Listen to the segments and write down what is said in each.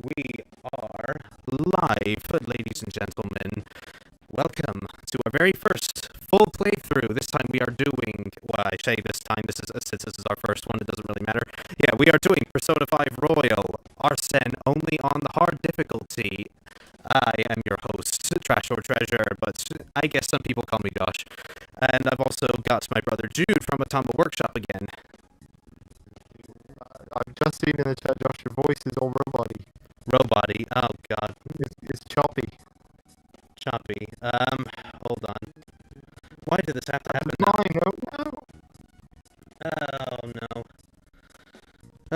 We are live, ladies and gentlemen. Welcome to our very first full playthrough. This time we are doing, well, I say this time, since this is our first one, it doesn't really matter. Yeah, we are doing Persona 5 Royal, Arsene, only on the hard difficulty. I am your host, Trash or Treasure, but I guess some people call me Josh. And I've also got my brother Jude from Atomo Workshop again. I've just seen in the chat, Josh, your voice is all roboty. Roboty, oh god. It's choppy. Choppy. Hold on. Why did this have to happen now? Mine, no. Oh no.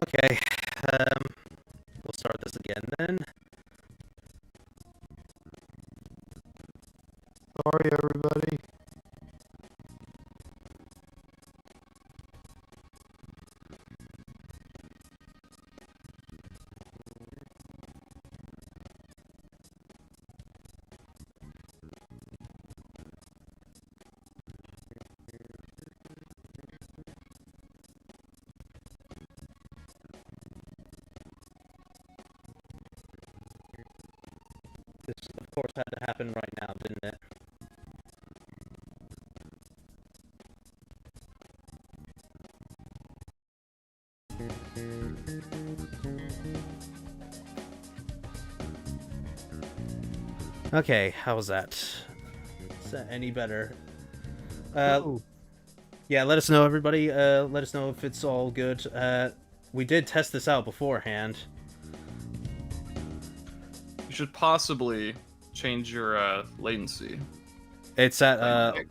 Okay. We'll start this again then. Sorry, everybody. This, of course, had to happen right now, didn't it? Okay, how's that? Is that any better? Yeah, let us know, everybody. Let us know if it's all good. We did test this out beforehand. You should possibly change your latency. It's at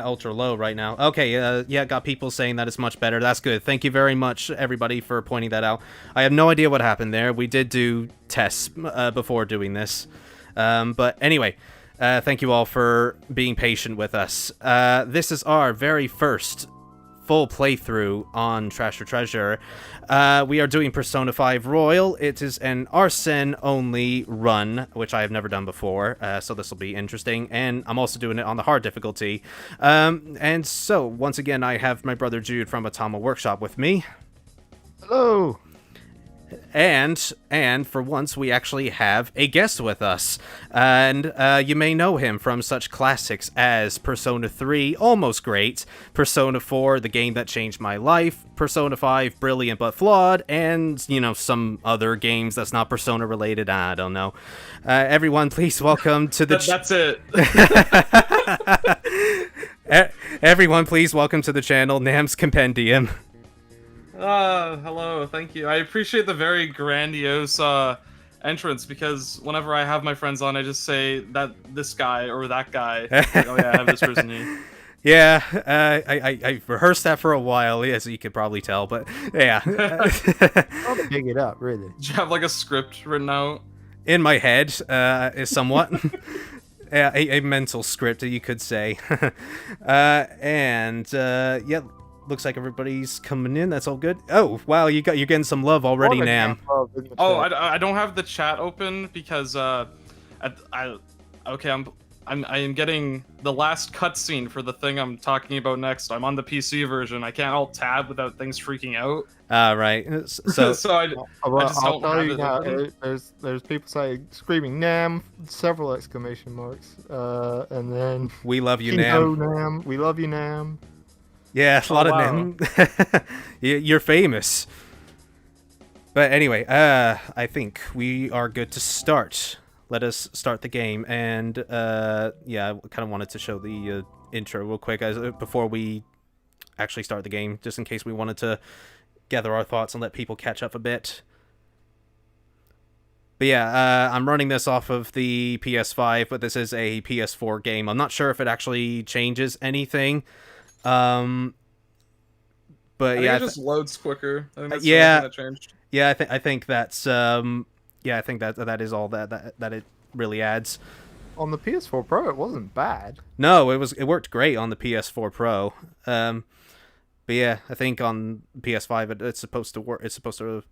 ultra low right now. Okay, yeah, got people saying that it's much better. That's good. Thank you very much, everybody, for pointing that out. I have no idea what happened there. We did do tests before doing this. But anyway, thank you all for being patient with us. This is our very first full playthrough on Trash or Treasure. We are doing Persona 5 Royal. It is an Arsene only run, which I have never done before, so this will be interesting. And I'm also doing it on the hard difficulty. And so, once again, I have my brother Jude from Atomo Workshop with me. Hello. And for once, we actually have a guest with us. And you may know him from such classics as Persona 3, Almost Great, Persona 4, The Game That Changed My Life, Persona 5, Brilliant But Flawed, and, you know, some other games that's not Persona related. I don't know. Everyone, please welcome to the... That's it. Everyone, please welcome to the channel, Nam's Compendium. Hello, thank you. I appreciate the very grandiose entrance, because whenever I have my friends on, I just say that this guy or that guy. Like, oh yeah, I have this person here. Yeah, I rehearsed that for a while, as you could probably tell, but yeah. I'll dig it up, really. Did you have like a script written out? In my head, is somewhat. Yeah, a mental script, you could say. Yeah. Looks like everybody's coming in. That's all good. Oh, wow, you're getting some love already, Nam. Oh, I don't have the chat open because I am getting the last cutscene for the thing I'm talking about next. I'm on the PC version. I can't alt tab without things freaking out. Right. So so I just I'll don't tell have you it now, open. there's people saying, screaming Nam, several exclamation marks, and then we love you, Hello, Nam. Nam. We love you, Nam. Yeah, a lot of wow. Nam. You're famous. But anyway, I think we are good to start. Let us start the game. And yeah, I kind of wanted to show the intro real quick before we actually start the game, just in case we wanted to gather our thoughts and let people catch up a bit. But yeah, I'm running this off of the PS5, but this is a PS4 game. I'm not sure if it actually changes anything. But yeah, it just loads quicker. I think that's yeah, the only thing that changed. Yeah, I think that's yeah, I think that is all that it really adds. On the PS4 Pro, it wasn't bad. No, it worked great on the PS4 Pro. But yeah, I think on PS5 it's supposed to work. It's supposed to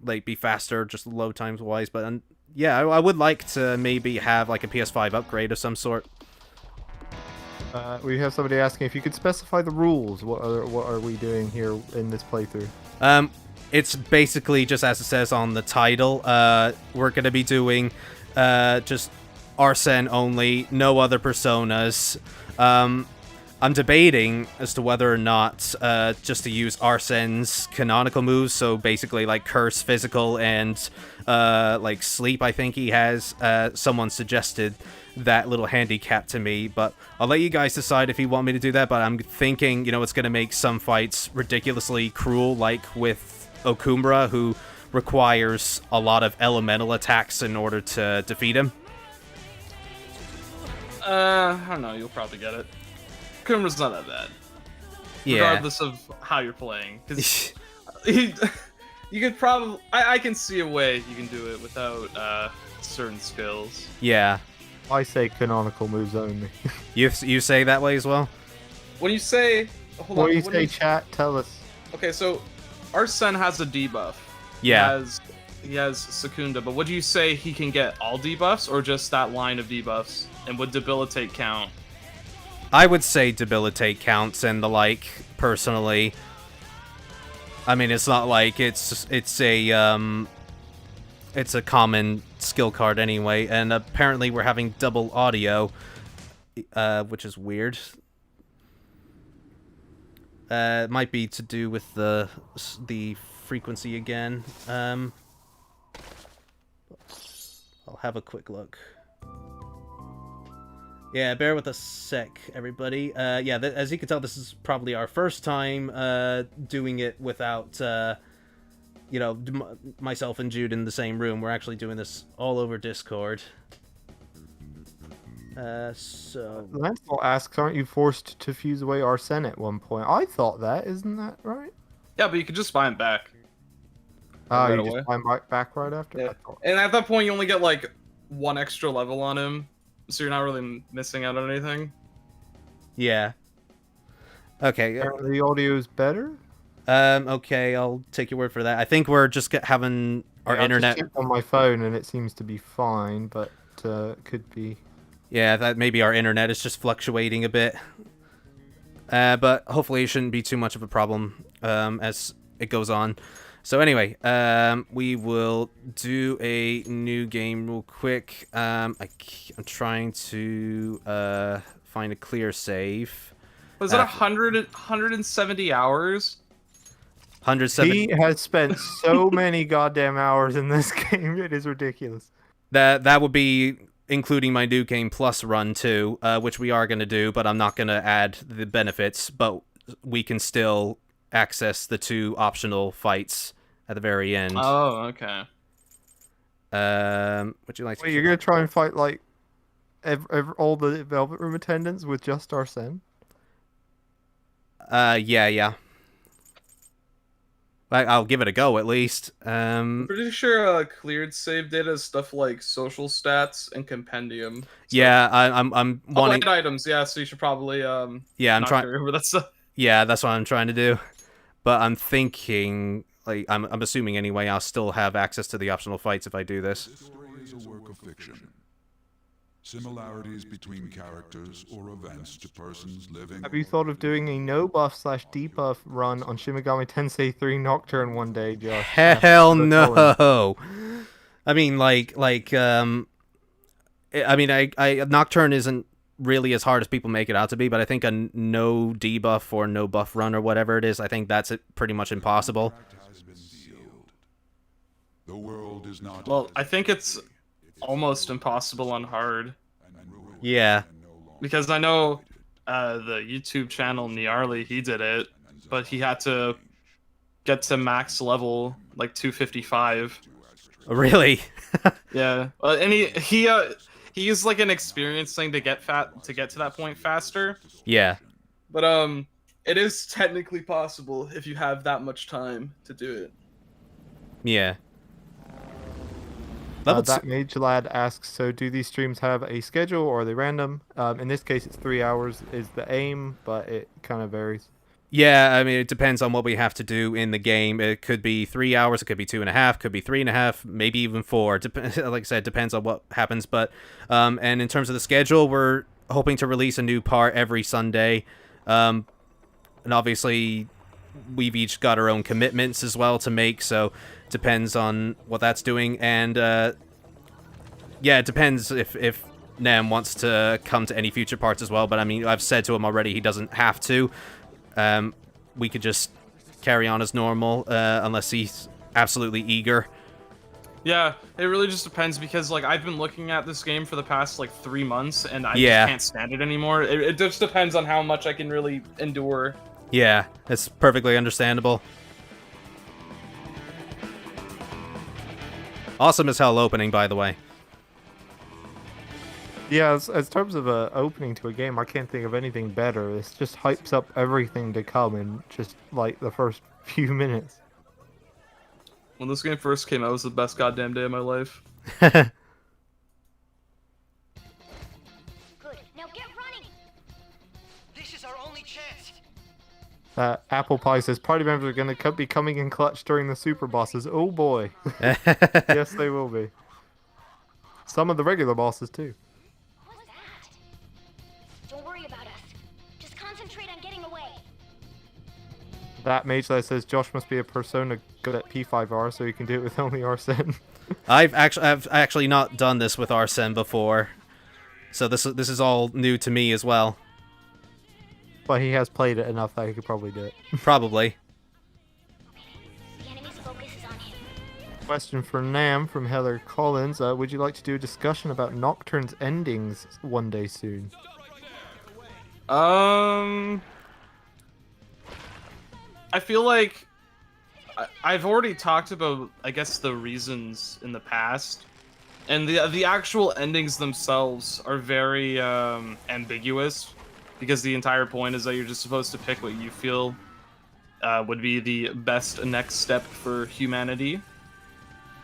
like be faster, just load times wise. But yeah, I would like to maybe have like a PS5 upgrade of some sort. We have somebody asking if you could specify the rules. What are we doing here in this playthrough? it's basically just as it says on the title. We're gonna be doing just Arsene only, no other personas. I'm debating as to whether or not just to use Arsene's canonical moves, so basically like Curse, Physical, and like Sleep, I think he has. Someone suggested that little handicap to me, but I'll let you guys decide if you want me to do that, but I'm thinking, it's going to make some fights ridiculously cruel, like with Okumbra, who requires a lot of elemental attacks in order to defeat him. I don't know, you'll probably get it. Kumra's not that bad. Yeah. Regardless of how you're playing. Because you could probably... I can see a way you can do it without certain skills. Yeah. I say canonical moves only. You say that way as well? When you say... Hold What on, do you say, chat? Tell us. Okay, so Arsene has a debuff. Yeah. He has Secunda, but would you say he can get all debuffs or just that line of debuffs? And would debilitate count? I would say debilitate counts and the like, personally. I mean, it's not like it's a common skill card anyway, and apparently we're having double audio, which is weird. It might be to do with the frequency again. I'll have a quick look. Yeah, bear with us a sec, everybody. Yeah, as you can tell, this is probably our first time doing it without, myself and Jude in the same room. We're actually doing this all over Discord. So... Lancelot asks, aren't you forced to fuse away Arsene at one point? I thought that, isn't that right? Yeah, but you could just buy him back. Oh, Right you away. just buy him back right after? Yeah. And at that point, you only get, like, 1 extra level on him. So you're not really missing out on anything. Yeah. Okay. Apparently the audio's better? Okay, I'll take your word for that. I think we're just having our internet... I just checked on my phone and it seems to be fine, but could be... Yeah, that maybe our internet is just fluctuating a bit. But hopefully it shouldn't be too much of a problem as it goes on. So anyway, we will do a new game real quick. I'm trying to find a clear save. Was it 170 hours? 170. He has spent so many goddamn hours in this game. It is ridiculous. That would be including my New Game Plus run too, which we are going to do, but I'm not going to add the benefits, but we can still access the 2 optional fights at the very end. Oh, okay. Would you like to... Wait, you're going to try and fight, like, all the Velvet Room attendants with just Arsene? Yeah. I'll give it a go, at least. Pretty sure cleared save data is stuff like social stats and compendium. Yeah, I'm wanting... Light items, yeah, so you should probably yeah, I'm trying... remember that stuff. Yeah, that's what I'm trying to do. But I'm thinking... Like, I'm assuming anyway, I'll still have access to the optional fights if I do this. This story is a work of fiction. Similarities between characters or events to persons living... Have you thought of doing a no-buff/debuff run on Shin Megami Tensei 3 Nocturne one day, Josh? Hell no! I mean, Nocturne isn't really as hard as people make it out to be, but I think a no debuff or no buff run or whatever it is, I think that's pretty much impossible. The world is not... Well, I think it's almost impossible on hard. Yeah. Because I know the YouTube channel Niarly, he did it, but he had to get to max level, like 255. Really? Yeah. And he used like an experience thing to get to that point faster. Yeah. But it is technically possible if you have that much time to do it. Yeah. That Mage Lad asks, so do these streams have a schedule or are they random? In this case, it's 3 hours is the aim, but it kind of varies. Yeah, I mean, it depends on what we have to do in the game. It could be 3 hours, it could be 2.5, could be 3.5, maybe even 4. Like I said, depends on what happens. But and in terms of the schedule, we're hoping to release a new part every Sunday. And obviously, we've each got our own commitments as well to make, so depends on what that's doing. And yeah, it depends if Nam wants to come to any future parts as well. But I mean, I've said to him already he doesn't have to. We could just carry on as normal unless he's absolutely eager. Yeah, it really just depends because like I've been looking at this game for the past like 3 months and I Yeah. just can't stand it anymore. It just depends on how much I can really endure. Yeah, it's perfectly understandable. Awesome as hell opening, by the way. Yeah, as terms of opening to a game, I can't think of anything better. This just hypes up everything to come in just like the first few minutes. When this game first came out, it was the best goddamn day of my life. Good. Now get running. This is our only chance. Apple Pie says party members are going to be coming in clutch during the super bosses. Oh boy. Yes, they will be. Some of the regular bosses too. What's that? Don't worry about us. Just concentrate on getting away. That mage that says Josh must be a persona good at P5R, so he can do it with only Arsene. I've actually not done this with Arsene before, so this is all new to me as well. But he has played it enough that he could probably do it. Probably. The enemy's focus is on him. Question for Nam from Heather Collins. Would you like to do a discussion about Nocturne's endings one day soon? I feel like I've already talked about, I guess, the reasons in the past, and the actual endings themselves are very ambiguous, because the entire point is that you're just supposed to pick what you feel would be the best next step for humanity.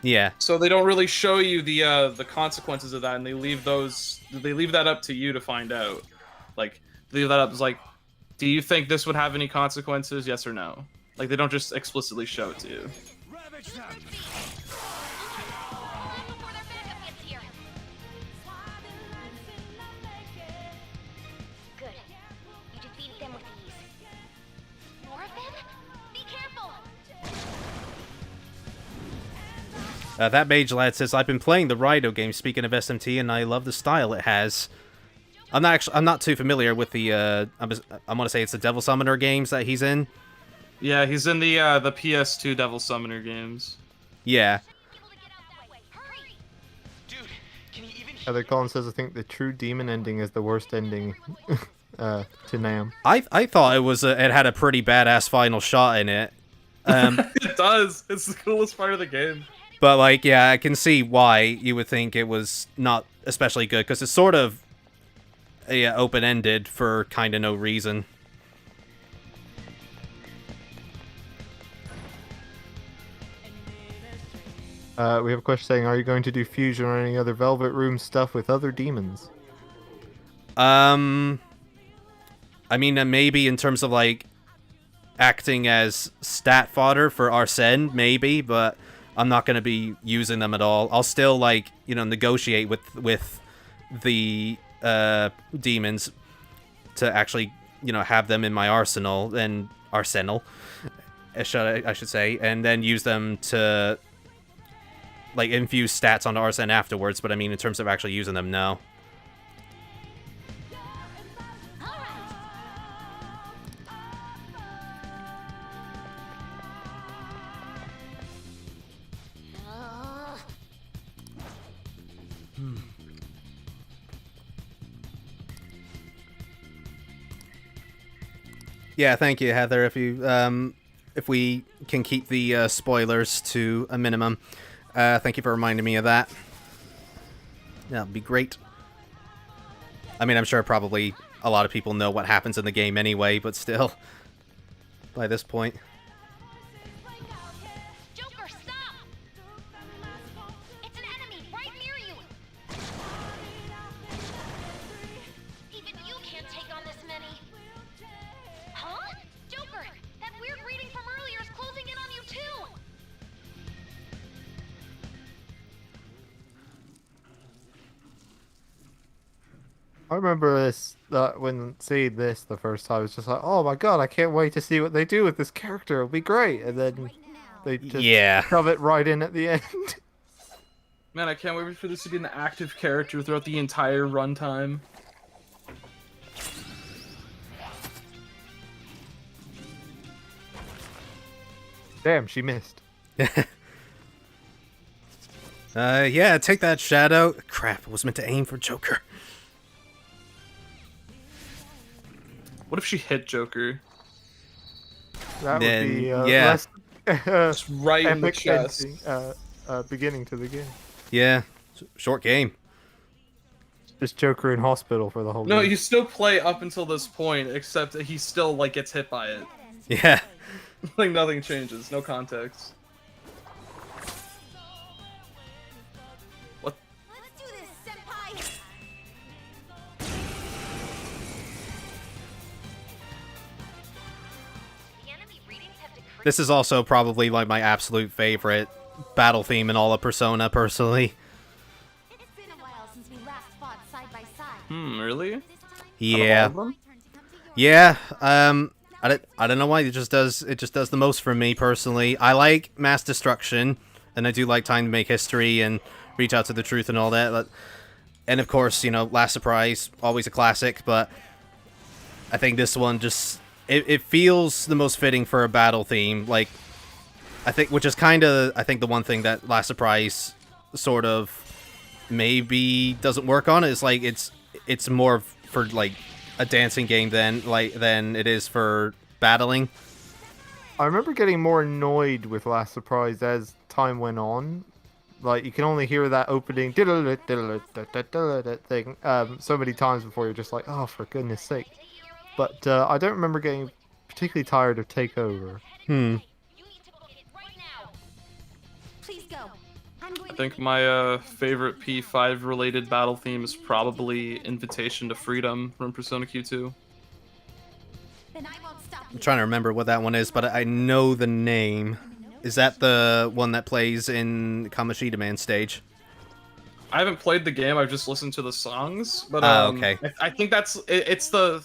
Yeah. So they don't really show you the consequences of that, and they leave that up to you to find out. Like, leave that up as like, do you think this would have any consequences? Yes or no? Like, they don't just explicitly show it to you. Ravage them. Before their backup gets here. Good. You defeated them with ease. More of them? Be careful! That mage lad says, I've been playing the Rido game, speaking of SMT, and I love the style it has. I'm not too familiar with the, I want to say it's the Devil Summoner games that he's in. Yeah, he's in the PS2 Devil Summoner games. Yeah. Able to get out that way. Hurry! Dude, can you even Heather Collins says I think the true demon ending is the worst ending to Nam. I thought it had a pretty badass final shot in it. It does. It's the coolest part of the game. But, like, yeah, I can see why you would think it was not especially good, because it's sort of open-ended for kind of no reason. We have a question saying, are you going to do fusion or any other Velvet Room stuff with other demons? I mean, maybe in terms of, like, acting as stat fodder for Arsene, maybe, but I'm not going to be using them at all. I'll still, like, you know, negotiate with the demons to actually, you know, have them in my arsenal, I should say, and then use them to, like, infuse stats onto Arsene afterwards, but I mean, in terms of actually using them, no. Yeah, thank you, Heather. If we can keep the spoilers to a minimum, thank you for reminding me of that. That'd be great. I mean, I'm sure probably a lot of people know what happens in the game anyway, but still, by this point. Joker, stop! It's an enemy right near you! Even you can't take on this many. Huh? Joker, that weird reading from earlier is closing in on you too! I remember this when seeing this the first time. I was just like, oh my god, I can't wait to see what they do with this character. It'll be great. And then they just Yeah. shove it right in at the end. Man, I can't wait for this to be an active character throughout the entire runtime. Damn, she missed. Yeah, take that, Shadow. Crap, I was meant to aim for Joker. What if she hit Joker? That Then, would be yeah. less Just right in the epic chest. beginning to the game. Yeah, short game. Just Joker in hospital for the whole No, game. you still play up until this point, except that he still like gets hit by it. Yeah. Like nothing changes, no context. What? Let's do this, senpai! The enemy readings have decreased. This is also probably like my absolute favorite battle theme in all of Persona, personally. It's been a while since we last fought side by side. Really? Yeah. Out of all of them? Yeah, I don't know why it just does the most for me personally. I like mass destruction, and I do like time to make history and reach out to the truth and all that. But, and of course, you know, Last Surprise, always a classic. But I think this one just it feels the most fitting for a battle theme. Like I think, which is kind of I think the one thing that Last Surprise sort of maybe doesn't work on is like it's more for like a dancing game than it is for battling. I remember getting more annoyed with Last Surprise as time went on. Like, you can only hear that opening thing so many times before you're just like, oh, for goodness sake. But I don't remember getting particularly tired of Takeover. You need to locate it right now. Please go. I'm going I think my favorite P5 related battle theme is probably Invitation to Freedom from Persona Q2. Then I won't stop you. I'm trying to remember what that one is, but I know the name. Is that the one that plays in Kamoshida Man stage? I haven't played the game, I've just listened to the songs, but Okay. I think it's the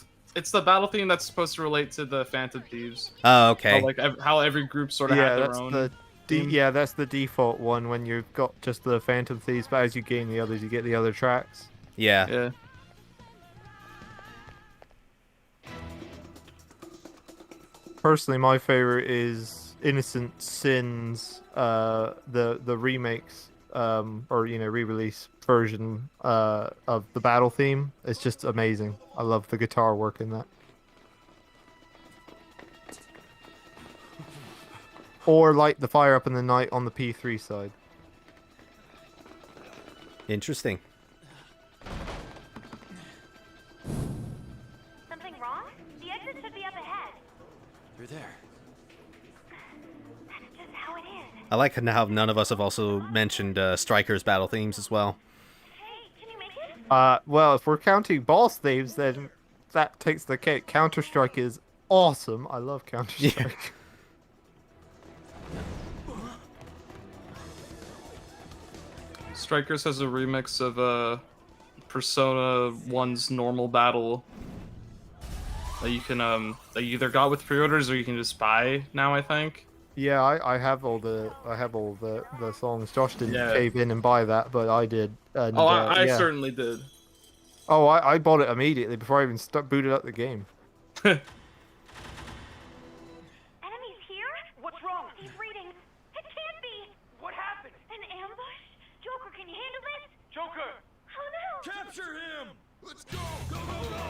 battle theme that's supposed to relate to the Phantom Thieves. Oh, okay. How every group sort of Yeah, had their that's own. that's the default one when you've got just the Phantom Thieves, but as you gain the others, you get the other tracks. Yeah. Yeah. Personally, my favorite is Innocent Sins, the remakes, or re-release version of the battle theme. It's just amazing. I love the guitar work in that. Or Light the Fire Up in the Night on the P3 side. Interesting. Something wrong? The exit should be up ahead. You're there. That's just how it is. I like how none of us have also mentioned Striker's battle themes as well. Hey, can you make it? Well, if we're counting boss themes, then that takes the cake. Counter-Strike is awesome. I love Counter-Strike. Strikers has a remix of Persona 1's normal battle that you can that you either got with pre-orders or you can just buy now, I think. Yeah, I have all the songs. Josh didn't Yeah. cave in and buy that, but I did. And, Oh, I yeah. certainly did. Oh, I bought it immediately before I even booted up the game. Enemies here? What's wrong? These readings. It can't be. What happened? An ambush? Joker, can you handle this? Joker! Oh no. Capture him! Let's go! Go, go, go!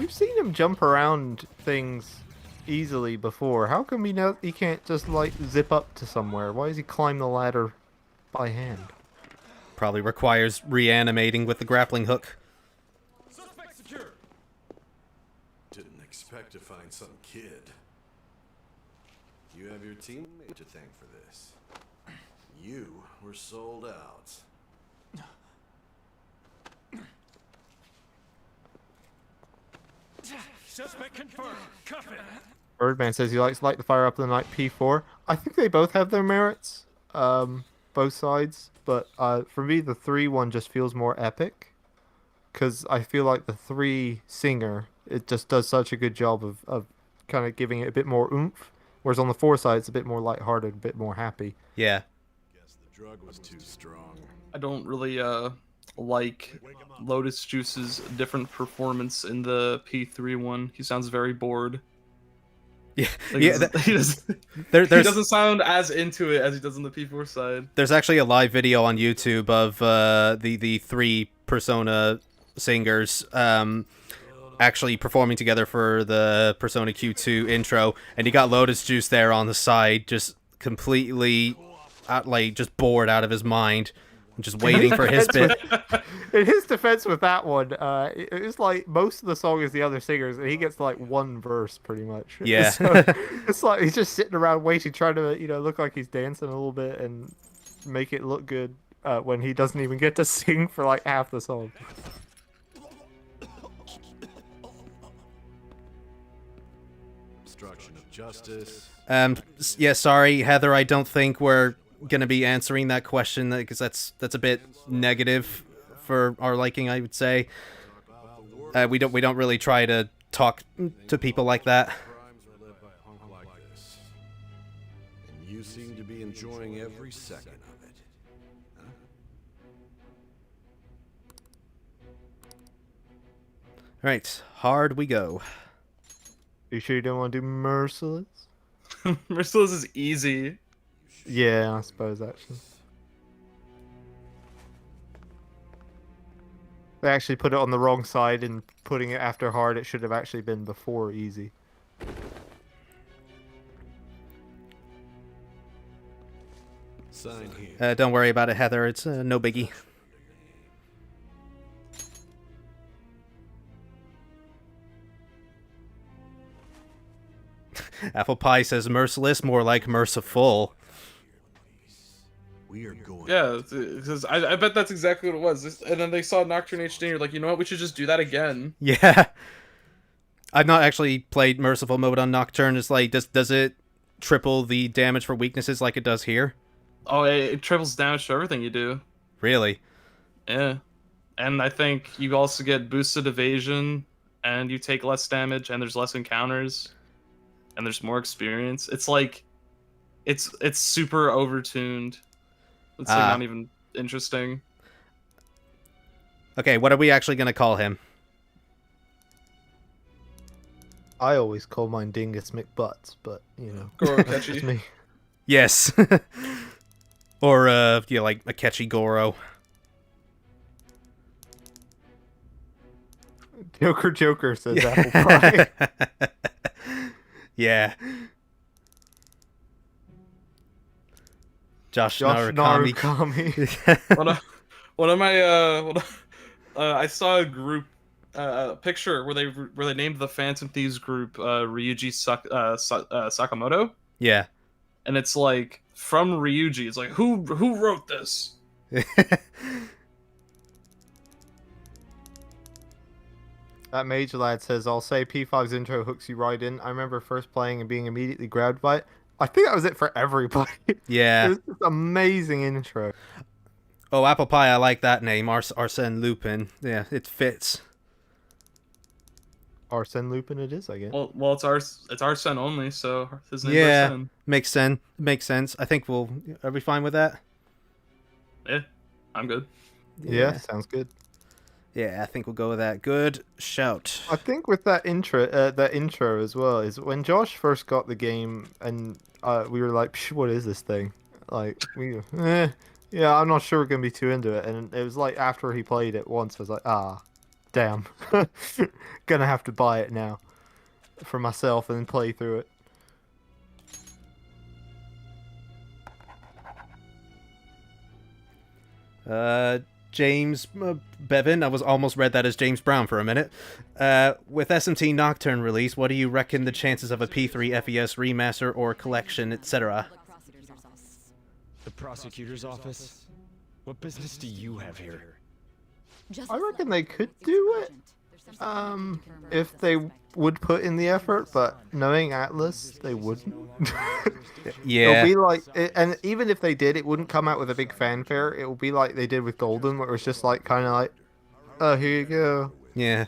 We've seen him jump around things easily before. How come we know he can't just like zip up to somewhere? Why does he climb the ladder by hand? Probably requires reanimating with the grappling hook. Suspect secure! Didn't expect to find some kid. You have your teammate to thank for this. You were sold out. Suspect confirmed. Cuff it. Birdman says he likes Light the Fire Up in the Night P4. I think they both have their merits, both sides. But for me, the 3 one just feels more epic. Because I feel like the 3 singer, it just does such a good job of kind of giving it a bit more oomph. Whereas on the 4 side, it's a bit more lighthearted, a bit more happy. Yeah. Guess the drug was too strong. I don't really like Lotus Juice's different performance in the P3 one. He sounds very bored. Yeah, Like, yeah. he doesn't, There's he doesn't sound as into it as he does on the P4 side. There's actually a live video on YouTube of the 3 Persona singers actually performing together for the Persona Q2 intro, and you got Lotus Juice there on the side, just completely just bored out of his mind, just waiting for his bit. In his defense with that one, it was like most of the song is the other singers, and he gets like 1 verse pretty much. Yeah. So, it's like he's just sitting around waiting, trying to look like he's dancing a little bit and make it look good when he doesn't even get to sing for like half the song. Obstruction of justice. Yeah, sorry, Heather, I don't think we're gonna be answering that question because that's a bit negative for our liking, I would say. We don't really try to talk to people like that. Crimes are led by a hunk like this. And you seem to be enjoying every second of it. Huh? All right, hard we go. You sure you don't want to do Merciless? Merciless is easy. Yeah, I suppose actually. They actually put it on the wrong side, and putting it after hard, it should have actually been before easy. Sign here. Don't worry about it, Heather. It's no biggie. Apple Pie says merciless, more like merciful. We are going. Yeah, because I bet that's exactly what it was. And then they saw Nocturne HD, and you're like, you know what? We should just do that again. Yeah. I've not actually played merciful mode on Nocturne. It's like, does it triple the damage for weaknesses like it does here? Oh, it triples damage to everything you do. Really? Yeah. And I think you also get boosted evasion, and you take less damage, and there's less encounters, and there's more experience. It's like, it's super overtuned. It's like not even interesting. Okay, what are we actually going to call him? I always call mine Dingus McButts, but Goro that's just Catchy. me. Yes. Or, like a catchy Goro. Joker says Apple Pie. Yeah. Josh Narukami. One of my I saw a group picture where they named the Phantom Thieves group Ryuji Sakamoto, Yeah. and it's like from Ryuji. It's like who wrote this? That Mage Lad says, I'll say P5's intro hooks you right in. I remember first playing and being immediately grabbed by it. I think that was it for everybody. Yeah. It was this amazing intro. Oh, Apple Pie, I like that name. Arsene Lupin. Yeah, it fits. Arsene Lupin it is, I guess. Well, it's Arsene only, so his name's Yeah, Arsene. makes sense. I think are we fine with that? Yeah, I'm good. Yeah, sounds good. Yeah, I think we'll go with that. Good shout. I think with that intro as well, is when Josh first got the game and we were like, what is this thing? Like, yeah, I'm not sure we're going to be too into it. And it was like after he played it once, I was like, damn. Gonna have to buy it now for myself and then play through it. James Bevan, I was almost read that as James Brown for a minute. With SMT Nocturne release, what do you reckon the chances of a P3 FES remaster or collection, etc.? The prosecutor's office? What business do you have here? I reckon they could do it. If they would put in the effort, but knowing Atlas, they wouldn't. Yeah. It'll be like, and even if they did, it wouldn't come out with a big fanfare. It will be like they did with Golden, where it was just like kind of like, oh, here you go. Yeah.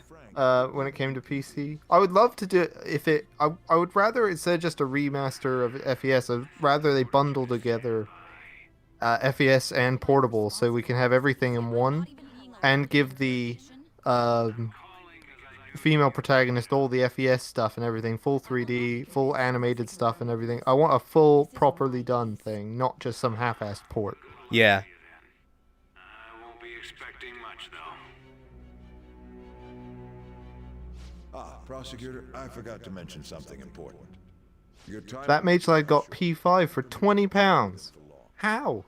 When it came to PC, I would love to do it if it. I would rather instead of just a remaster of FES, I'd rather they bundle together FES and portable, so we can have everything in one, and give the female protagonist all the FES stuff and everything, full 3D, full animated stuff and everything. I want a full, properly done thing, not just some half-assed port. Yeah. I won't be expecting much, though. Prosecutor, I forgot to mention something important. Your title... That Mage Lad got P5 for £20. How?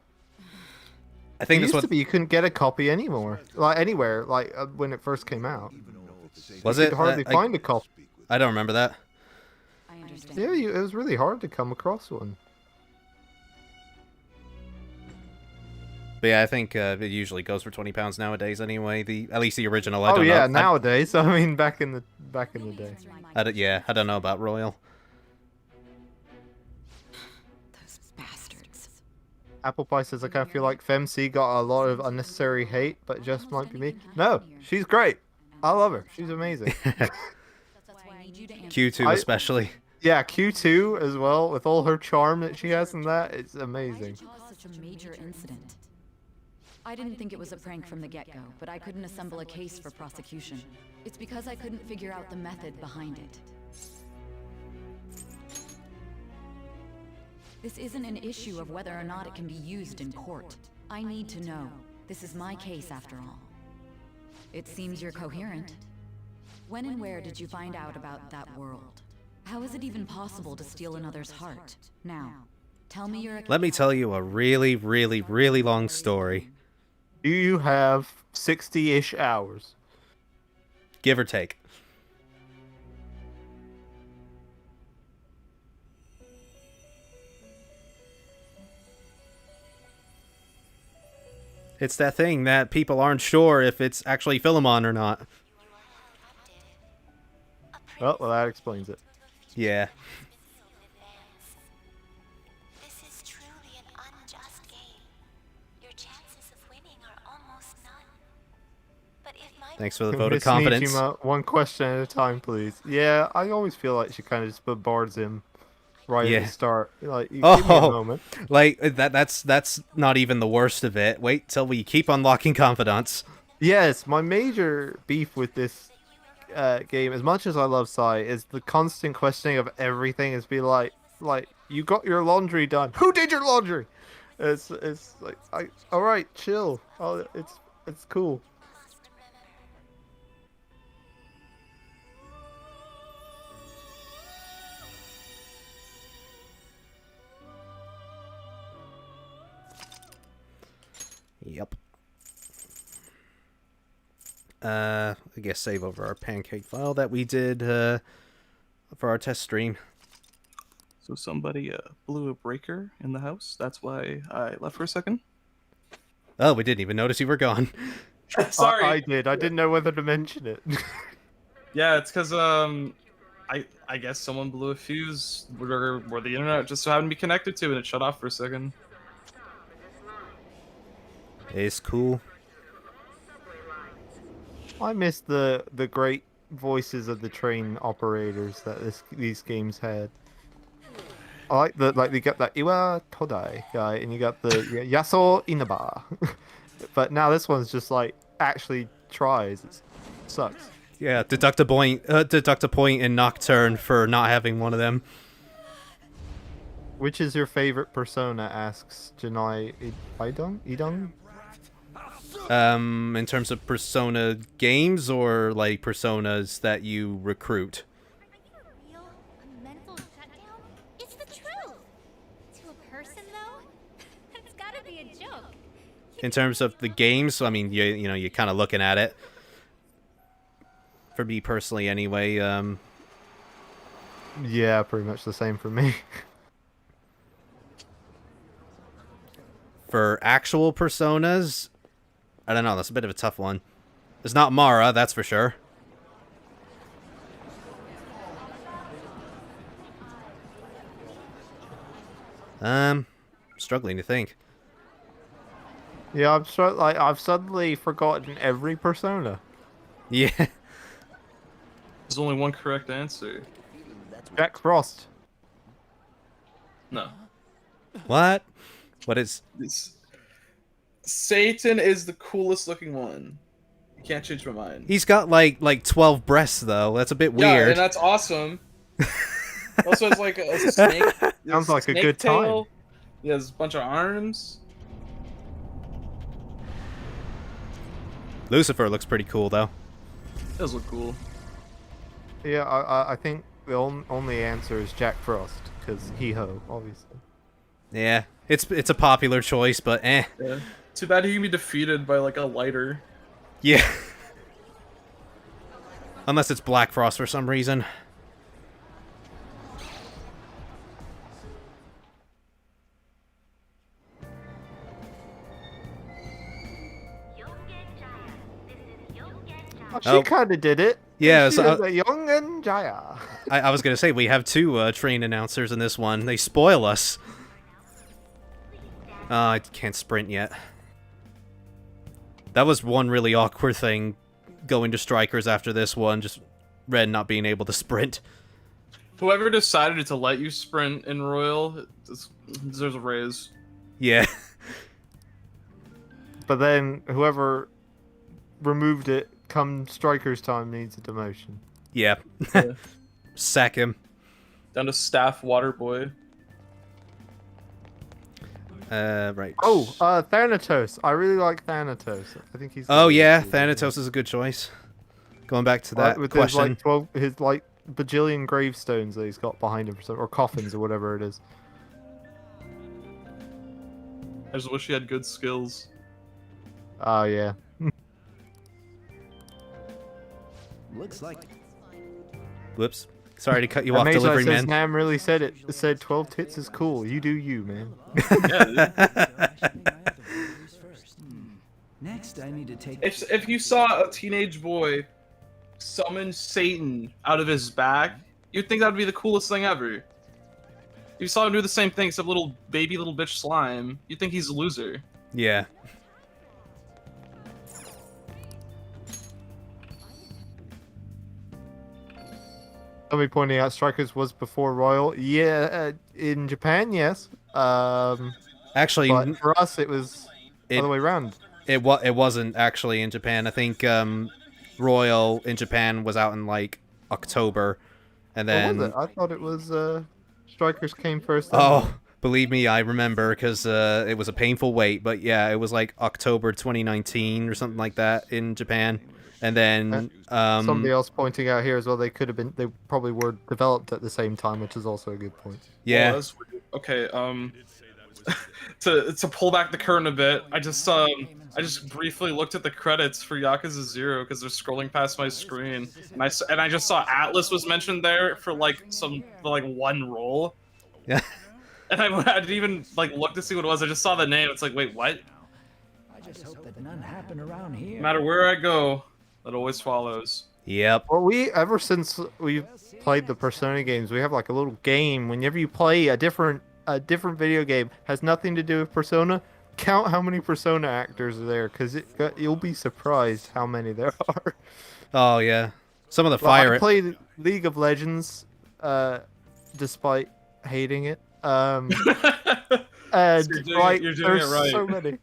I think it that's used what to be you couldn't get a copy anymore, like anywhere, like when it first came out. Was you it? could hardly find a copy. I don't remember that. I understand. Yeah, it was really hard to come across one. But yeah, I think it usually goes for £20 nowadays anyway. At least the original. I Oh don't yeah, know. nowadays. I mean, back in the day. I don't know about Royal. Those bastards. Apple Pie says I kind of feel like FemC got a lot of unnecessary hate, but it just might be me. No, she's great. I love her. She's amazing. Q2 especially. Yeah, Q2 as well, with all her charm that she has in that. It's amazing. Such a major incident. I didn't think it was a prank from the get-go, but I couldn't assemble a case for prosecution. It's because I couldn't figure out the method behind it. This isn't an issue of whether or not it can be used in court. I need to know. This is my case after all. It seems you're coherent. When and where did you find out about that world? How is it even possible to steal another's heart? Now, tell me your... Let me tell you a really, really, really long story. Do you have 60-ish hours? Give or take. It's that thing that people aren't sure if it's actually Philemon or not. Oh, well, that explains it. Yeah. This is truly an unjust game. Your chances of winning are almost none. But if my Thanks for the vote of Miss confidence. Nijima, one question at a time, please. Yeah, I always feel like she kind of just bombards him right at the start. Like, give me a moment. Like that's not even the worst of it. Wait till we keep unlocking confidants. Yes, my major beef with this game, as much as I love Sai, is the constant questioning of everything. Is be like you got your laundry done. Who did your laundry? It's like all right, chill. Oh, it's cool. Yep. I guess save over our pancake file that we did for our test stream. So somebody blew a breaker in the house. That's why I left for a second. Oh, we didn't even notice you were gone. Sorry. I did. I didn't know whether to mention it. Yeah, it's because I guess someone blew a fuse where the internet just so happened to be connected to, and it shut off for a second. It's cool. I miss the great voices of the train operators that these games had. I like you got that Iwa Todai guy, and you got the Yaso Inaba. But now this one's just like actually tries. It sucks. Yeah, deduct a point in Nocturne for not having one of them. Which is your favorite persona? Asks Janai Idong. In terms of Persona games or like personas that you recruit? real, a mental shutdown? It's the truth. To a person, though, it's gotta be a joke. In terms of the games, I mean, you know, you're kind of looking at it. For me personally, anyway. Yeah, pretty much the same for me. For actual personas, I don't know. That's a bit of a tough one. It's not Mara, that's for sure. Struggling to think. Yeah, I've suddenly forgotten every persona. Yeah. There's only one correct answer. Jack Frost. No. What? What is... Satan is the coolest looking one. You can't change my mind. He's got like 12 breasts though. That's a bit Yeah, weird. and that's awesome. Also has like a snake. Sounds like a snake good tail. time. He has a bunch of arms. Lucifer looks pretty cool though. It does look cool. Yeah, I think the only answer is Jack Frost, because he-ho, obviously. Yeah, it's a popular choice, but eh. Yeah. Too bad he can be defeated by like a lighter. Yeah. Unless it's Black Frost for some reason. She kind of did it. Yeah, she so is a young and Jaya. I was gonna say we have two train announcers in this one. They spoil us. I can't sprint yet. That was one really awkward thing going to Strikers after this one, just Red not being able to sprint. Whoever decided to let you sprint in Royal deserves a raise. Yeah. But then whoever removed it come Strikers time needs a demotion. Yeah. Sack him. Down to staff water boy. Right. Oh, Thanatos. I really like Thanatos. I think he's. Oh yeah, Thanatos is a good choice. Going back to that with question. his bajillion gravestones that he's got behind him, or coffins or whatever it is. I just wish he had good skills. Oh yeah. Looks like. Whoops. Sorry to cut you off, delivery man. Nam really said it. It said 12 tits is cool. You do you, man. Next, I need to take. If you saw a teenage boy summon Satan out of his back, you'd think that would be the coolest thing ever. If you saw him do the same thing, except little bitch slime, you'd think he's a loser. Yeah. Somebody pointing out Strikers was before Royal. Yeah, in Japan, yes. Actually, but for us, it was the other way around. It wasn't actually in Japan. I think Royal in Japan was out in like October, and then was it? I thought it was Strikers came first. Oh, believe me, I remember because it was a painful wait. But yeah, it was like October 2019 or something like that in Japan. And then somebody else pointing out here as well, they probably were developed at the same time, which is also a good point. Yeah. Oh, okay. To pull back the curtain a bit, I just briefly looked at the credits for Yakuza 0 because they're scrolling past my screen, and I just saw Atlas was mentioned there for like one role. Yeah. And I didn't even like look to see what it was. I just saw the name. It's like, wait, what? I just hope that none happen around here. No matter where I go, that always follows. Yep. Well, ever since we've played the Persona games, we have like a little game. Whenever you play a different video game, has nothing to do with Persona, count how many Persona actors are there, because you'll be surprised how many there are. Oh yeah, some of the fire. I played League of Legends, despite hating it. And you're doing it right. So many.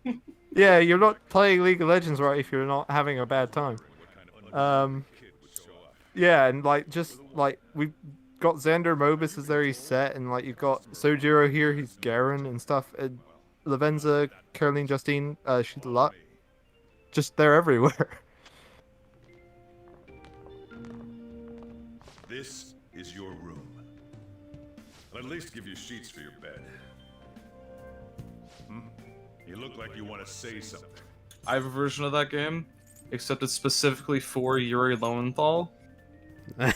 Yeah, you're not playing League of Legends right if you're not having a bad time. Yeah, and we've got Xander Mobus is there, he's set, and like you've got Sojiro here, he's Garen and stuff, and Lavenza, Caroline Justine, she's Luck. Just they're everywhere. This is your room. I'll at least give you sheets for your bed. You look like you want to say something. I have a version of that game, except it's specifically for Yuri Lowenthal.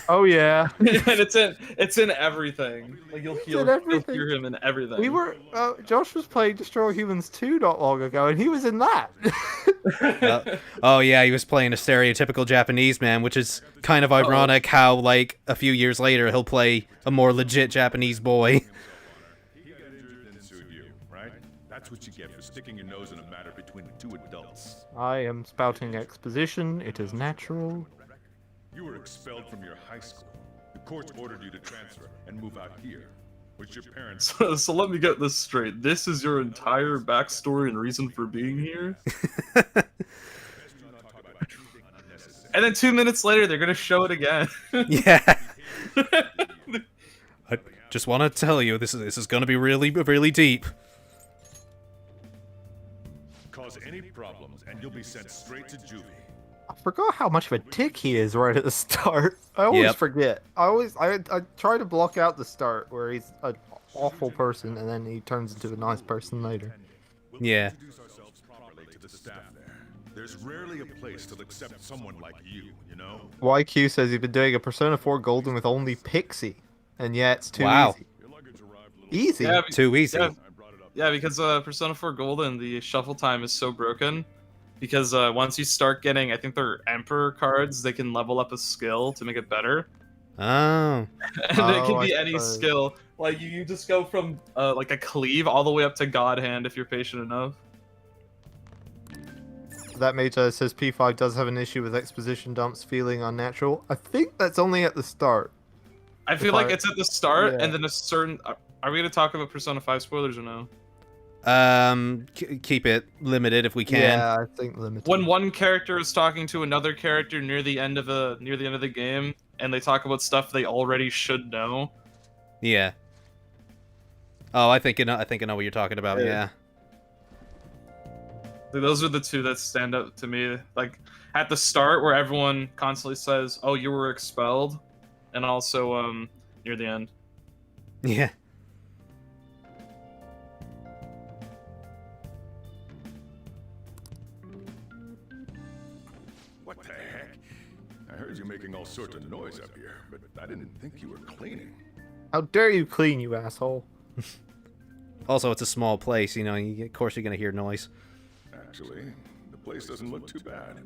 Oh yeah. And it's in everything. Like you'll hear him in everything. Josh was playing Destroy Humans 2 not long ago, and he was in that. Oh yeah, he was playing a stereotypical Japanese man, which is kind of ironic how a few years later he'll play a more legit Japanese boy. That's what you get for sticking your nose in a matter between two adults. I am spouting exposition. It is natural. You were expelled from your high school. The court ordered you to transfer and move out here. Which your parents... So let me get this straight. This is your entire backstory and reason for being here? And then 2 minutes later, they're gonna show it again. Yeah. I just want to tell you, this is gonna be really, really deep. Cause any problems, and you'll be sent straight to juvie. I forgot how much of a dick he is right at the start. I always forget. I try to block out the start where he's an awful person and then he turns into a nice person later. Yeah. There's rarely a place to accept someone like you, you know? YQ says he's been doing a Persona 4 Golden with only Pixie, and yeah, it's too easy. Easy? Yeah, too easy. Yeah, because Persona 4 Golden, the shuffle time is so broken. Because once you start getting, I think they're Emperor cards, they can level up a skill to make it better. Oh. And it can be any skill. Like, you just go from, like, a cleave all the way up to God Hand if you're patient enough. That mage says P5 does have an issue with exposition dumps feeling unnatural. I think that's only at the start. I feel like it's at the start, and then a certain... Are we going to talk about Persona 5 spoilers or no? Keep it limited if we can. Yeah, I think limited. When one character is talking to another character near the end of the game, and they talk about stuff they already should know. Yeah. Oh, I think I know what you're talking about. Yeah. Those are the two that stand out to me. Like at the start, where everyone constantly says, "Oh, you were expelled," and also near the end. Yeah. What the heck? I heard you making all sorts of noise up here, but I didn't think you were cleaning. How dare you clean, you asshole? Also, it's a small place, you know. Of course, you're gonna hear noise. Actually, the place doesn't look too bad.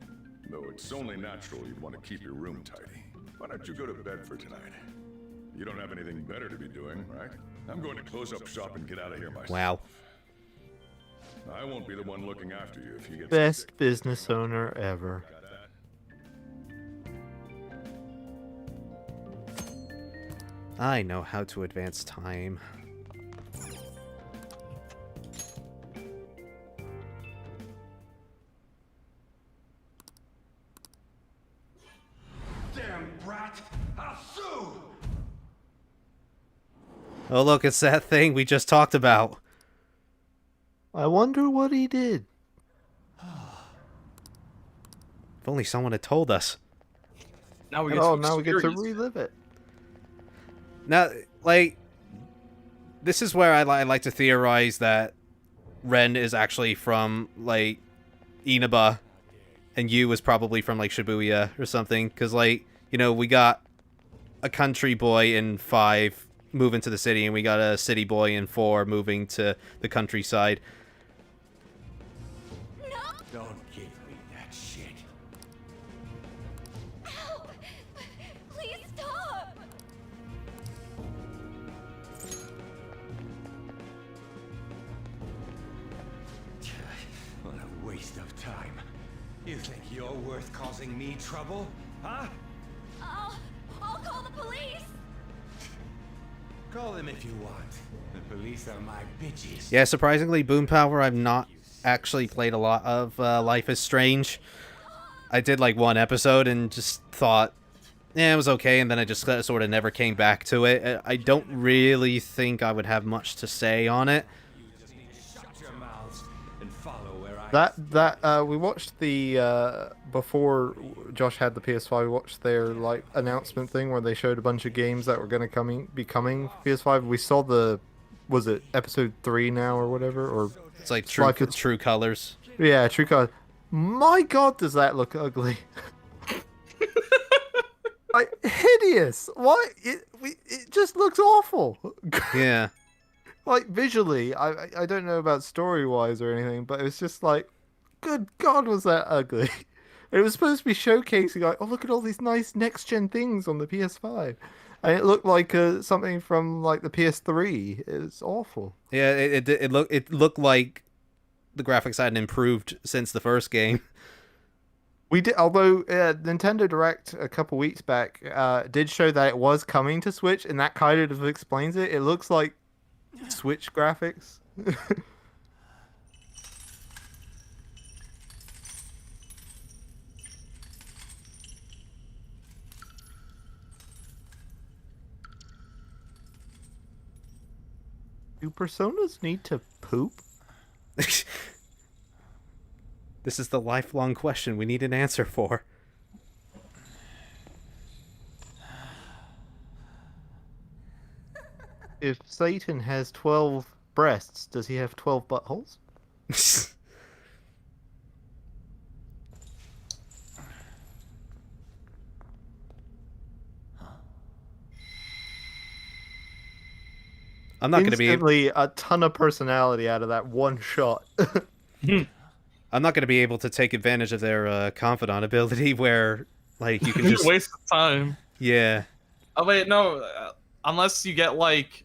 Though it's only natural you'd want to keep your room tidy. Why don't you go to bed for tonight? You don't have anything better to be doing, right? I'm going to close up shop and get out of here myself. Wow. I won't be the one looking after you if you get Best sick. business owner ever. I know how to advance time. Damn brat! I'll sue! Oh, look, it's that thing we just talked about. I wonder what he did. If only someone had told us. Now we get to relive it. Now, like, this is where I like to theorize that Ren is actually from, like, Inaba, and Yu was probably from, like, Shibuya or something. Because, like, you know, we got a country boy in 5 moving to the city, and we got a city boy in 4 moving to the countryside. Don't give me that shit. Help! Please stop! What a waste of time. You think you're worth causing me trouble? Huh? I'll call the police! Call them if you want. The police are my bitches. Yeah, surprisingly, Boom Power, I've not actually played a lot of Life is Strange. I did like 1 episode and just thought, yeah, it was okay, and then I just sort of never came back to it. I don't really think I would have much to say on it. We watched the before Josh had the PS5. We watched their like announcement thing where they showed a bunch of games that were going to be coming PS5. We saw was it episode 3 now or whatever, or it's like True Colors. Yeah, True Colors. My God, does that look ugly? Like hideous. Why it just looks awful. Yeah. Like visually, I don't know about story wise or anything, but it was just like, good God, was that ugly? It was supposed to be showcasing like, oh, look at all these nice next gen things on the PS5, and it looked like something from like the PS3. It was awful. Yeah, it looked like the graphics hadn't improved since the first game. We did, although Nintendo Direct a couple weeks back did show that it was coming to Switch, and that kind of explains it. It looks like Switch graphics. Do personas need to poop? This is the lifelong question we need an answer for. If Satan has 12 breasts, does he have 12 buttholes? I'm not going to be instantly a ton of personality out of that one shot. I'm not going to be able to take advantage of their confidant ability, where like you can just waste of time. Yeah. Oh wait, no. Unless you get like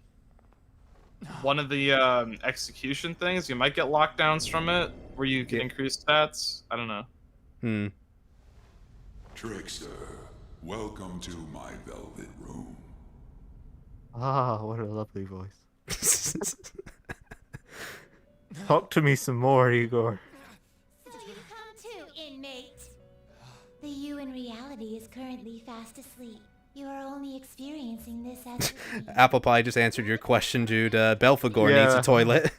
one of the execution things, you might get lockdowns from it, where you can increase stats. I don't know. Trickster, welcome to my velvet room. Ah, what a lovely voice. Talk to me some more, Igor. So you've come to, inmate. The you in reality is currently fast asleep. You are only experiencing this as a dream. Apple Pie just answered your question, Jude. Belphegor needs a toilet.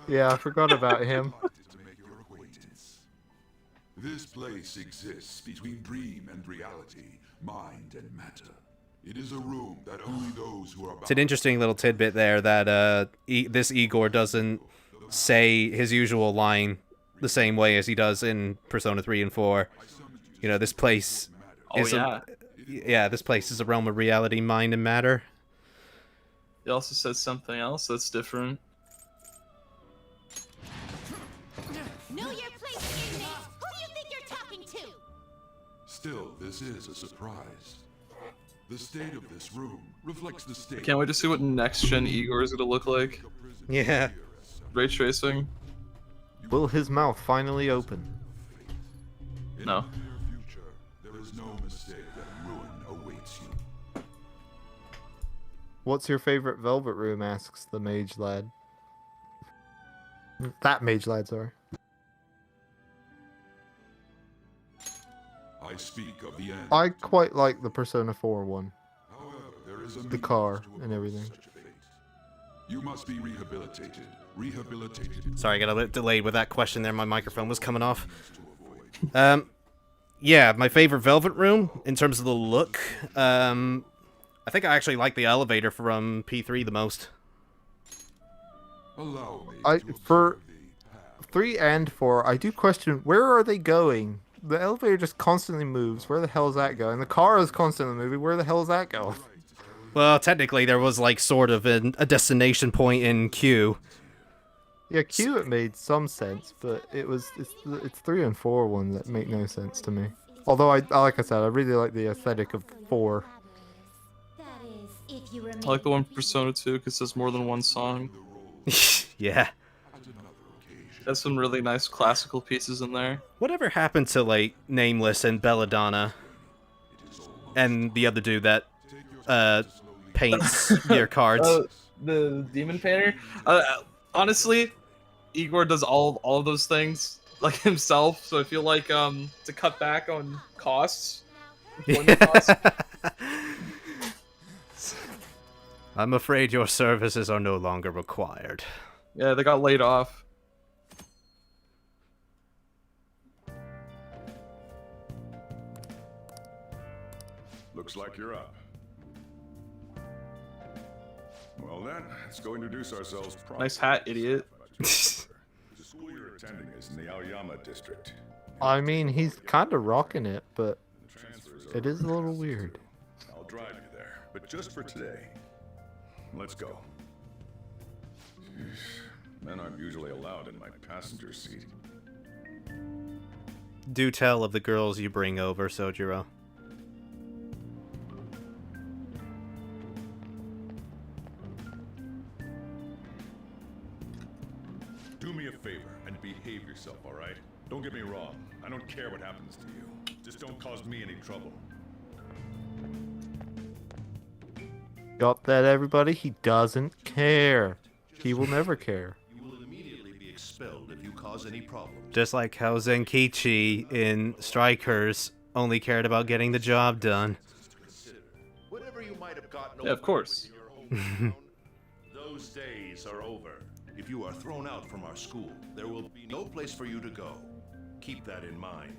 Yeah, I forgot about him. This place exists between dream and reality, mind and matter. It is a room that only those who are about... It's an interesting little tidbit there that this Igor doesn't say his usual line the same way as he does in Persona 3 and 4. You know, this place is this place is a realm of reality, mind, and matter. He also says something else that's different. Know your place, inmate. Who do you think you're talking to? Still, this is a surprise. The state of this room reflects the state... I can't wait to see what next-gen Igor is going to look like. Yeah. Ray tracing. Will his mouth finally open? No. There is no mistake that ruin awaits you. What's your favorite velvet room? Asks the mage lad. That mage lad, sorry. I speak of the end. I quite like the Persona 4 one. However, there is a The car and everything. You must be rehabilitated. Rehabilitated. Sorry, I got a bit delayed with that question there. My microphone was coming off. Yeah, my favorite Velvet Room in terms of the look. I think I actually like the elevator from P3 the most. Allow me For 3 and 4, I do question, where are they going? The elevator just constantly moves. Where the hell is that going? The car is constantly moving. Where the hell is that going? Well, technically, there was like sort of a destination point in Q. Yeah, Q it made some sense, but it's 3 and 4 ones that make no sense to me. Although like I said, I really like the aesthetic of 4. I like the one for Persona 2 because there's more than one song. Yeah. There's some really nice classical pieces in there. Whatever happened to like Nameless and Belladonna, and the other dude that paints your cards? The demon painter. Honestly, Igor does all of those things like himself, so I feel like to cut back on costs. I'm afraid your services are no longer required. Yeah, they got laid off. Looks like you're up. Well then, let's go introduce ourselves properly. Nice hat, idiot. The school you're attending is in the Aoyama district. I mean, he's kind of rocking it, but it is a little weird. I'll drive you there, but just for today. Let's go. Men aren't usually allowed in my passenger seat. Do tell of the girls you bring over, Sojiro. Do me a favor and be behave yourself, all right? Don't get me wrong. I don't care what happens to you. Just don't cause me any trouble. Got that, everybody? He doesn't care. He will never care. You will immediately be expelled if you cause any problems. Just like how Zenkichi in Strikers only cared about getting the job done. Whatever you might have gotten Yeah, of course. in your hometown, those days are over. If you are thrown out from our school, there will be no place for you to go. Keep that in mind.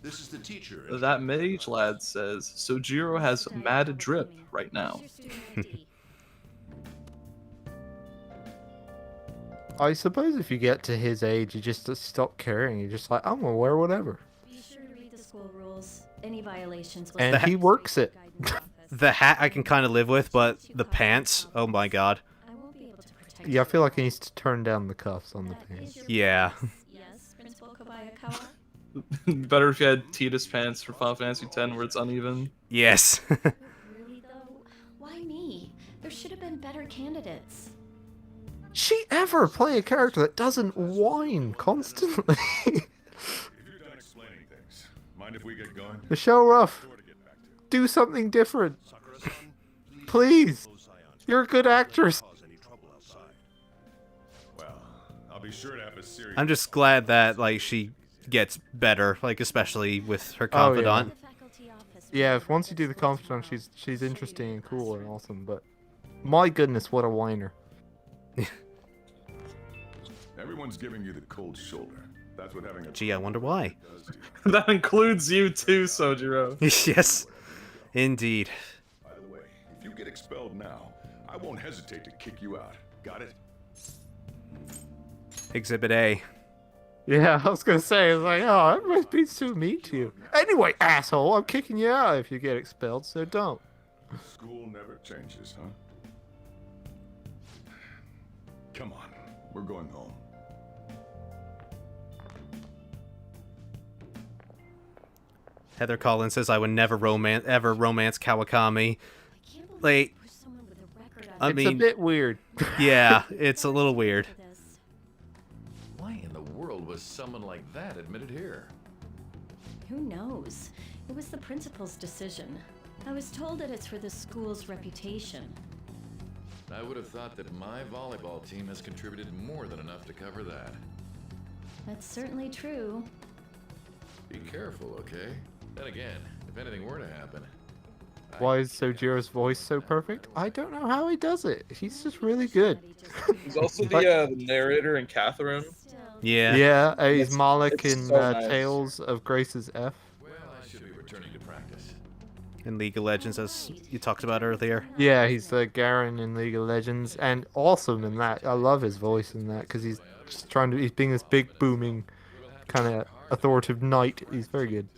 This is the teacher. That mage lad says Sojiro has mad drip right now. I suppose if you get to his age, you just stop caring. You're just like, I'm gonna wear whatever. Be sure to read the school rules. Any violations will And he works it. The hat I can kind of live with, but the pants, oh my god. I won't be able to protect Yeah, I feel like he needs to turn down the cuffs on the That is pants. your Yeah. preference, Yes, Principal Kobayakawa. Better if you had Titus pants for Final Fantasy X where it's uneven. Yes. Really though? Why me? There should have been better candidates. She ever play a character that doesn't whine constantly? If you're done explaining things, mind if we get going? Michelle Ruff, Door to get back to. do something different. Please. You're a good actress. Cause any trouble outside. Well, I'll be sure to have a serious. I'm just glad that, like, she gets better, like, especially with her Oh, yeah. confidant. The faculty office. Yeah, if once you do the confidant, she's interesting and cool and awesome, but my goodness, what a whiner. Everyone's giving you the cold shoulder. That's what having a. Gee, I wonder why. does to you. That includes you too, Sojiro. Yes, indeed. By the way, if you get expelled now, I won't hesitate to kick you out. Got it? Exhibit A. Yeah, I was gonna say, it's like, oh, everybody's being so mean to you. Anyway, asshole, I'm kicking you out if you get expelled, so don't. School never changes, huh? Come on, we're going home. Heather Collins says I would never ever romance Kawakami. I can't believe Like, you pushed someone with a record I It's a mean, bit weird. yeah, it's a little weird. this. Why in the world was someone like that admitted here? Who knows? It was the principal's decision. I was told that it's for the school's reputation. I would have thought that my volleyball team has contributed more than enough to cover that. That's certainly true. Be careful, okay? Then again, if anything were to happen... Why is Sojiro's voice so perfect? I don't know how he does it. He's just really good. He's also the narrator in Catherine. Still, Yeah. Yeah, he's It's- Malik it's in so nice. Tales of Grace's F. Well, I should be returning to practice. In League of Legends, as you talked about earlier. Yeah, he's Garen in League of Legends, and awesome in that. I love his voice in that because he's just he's being this big booming kind of authoritative knight. He's very good.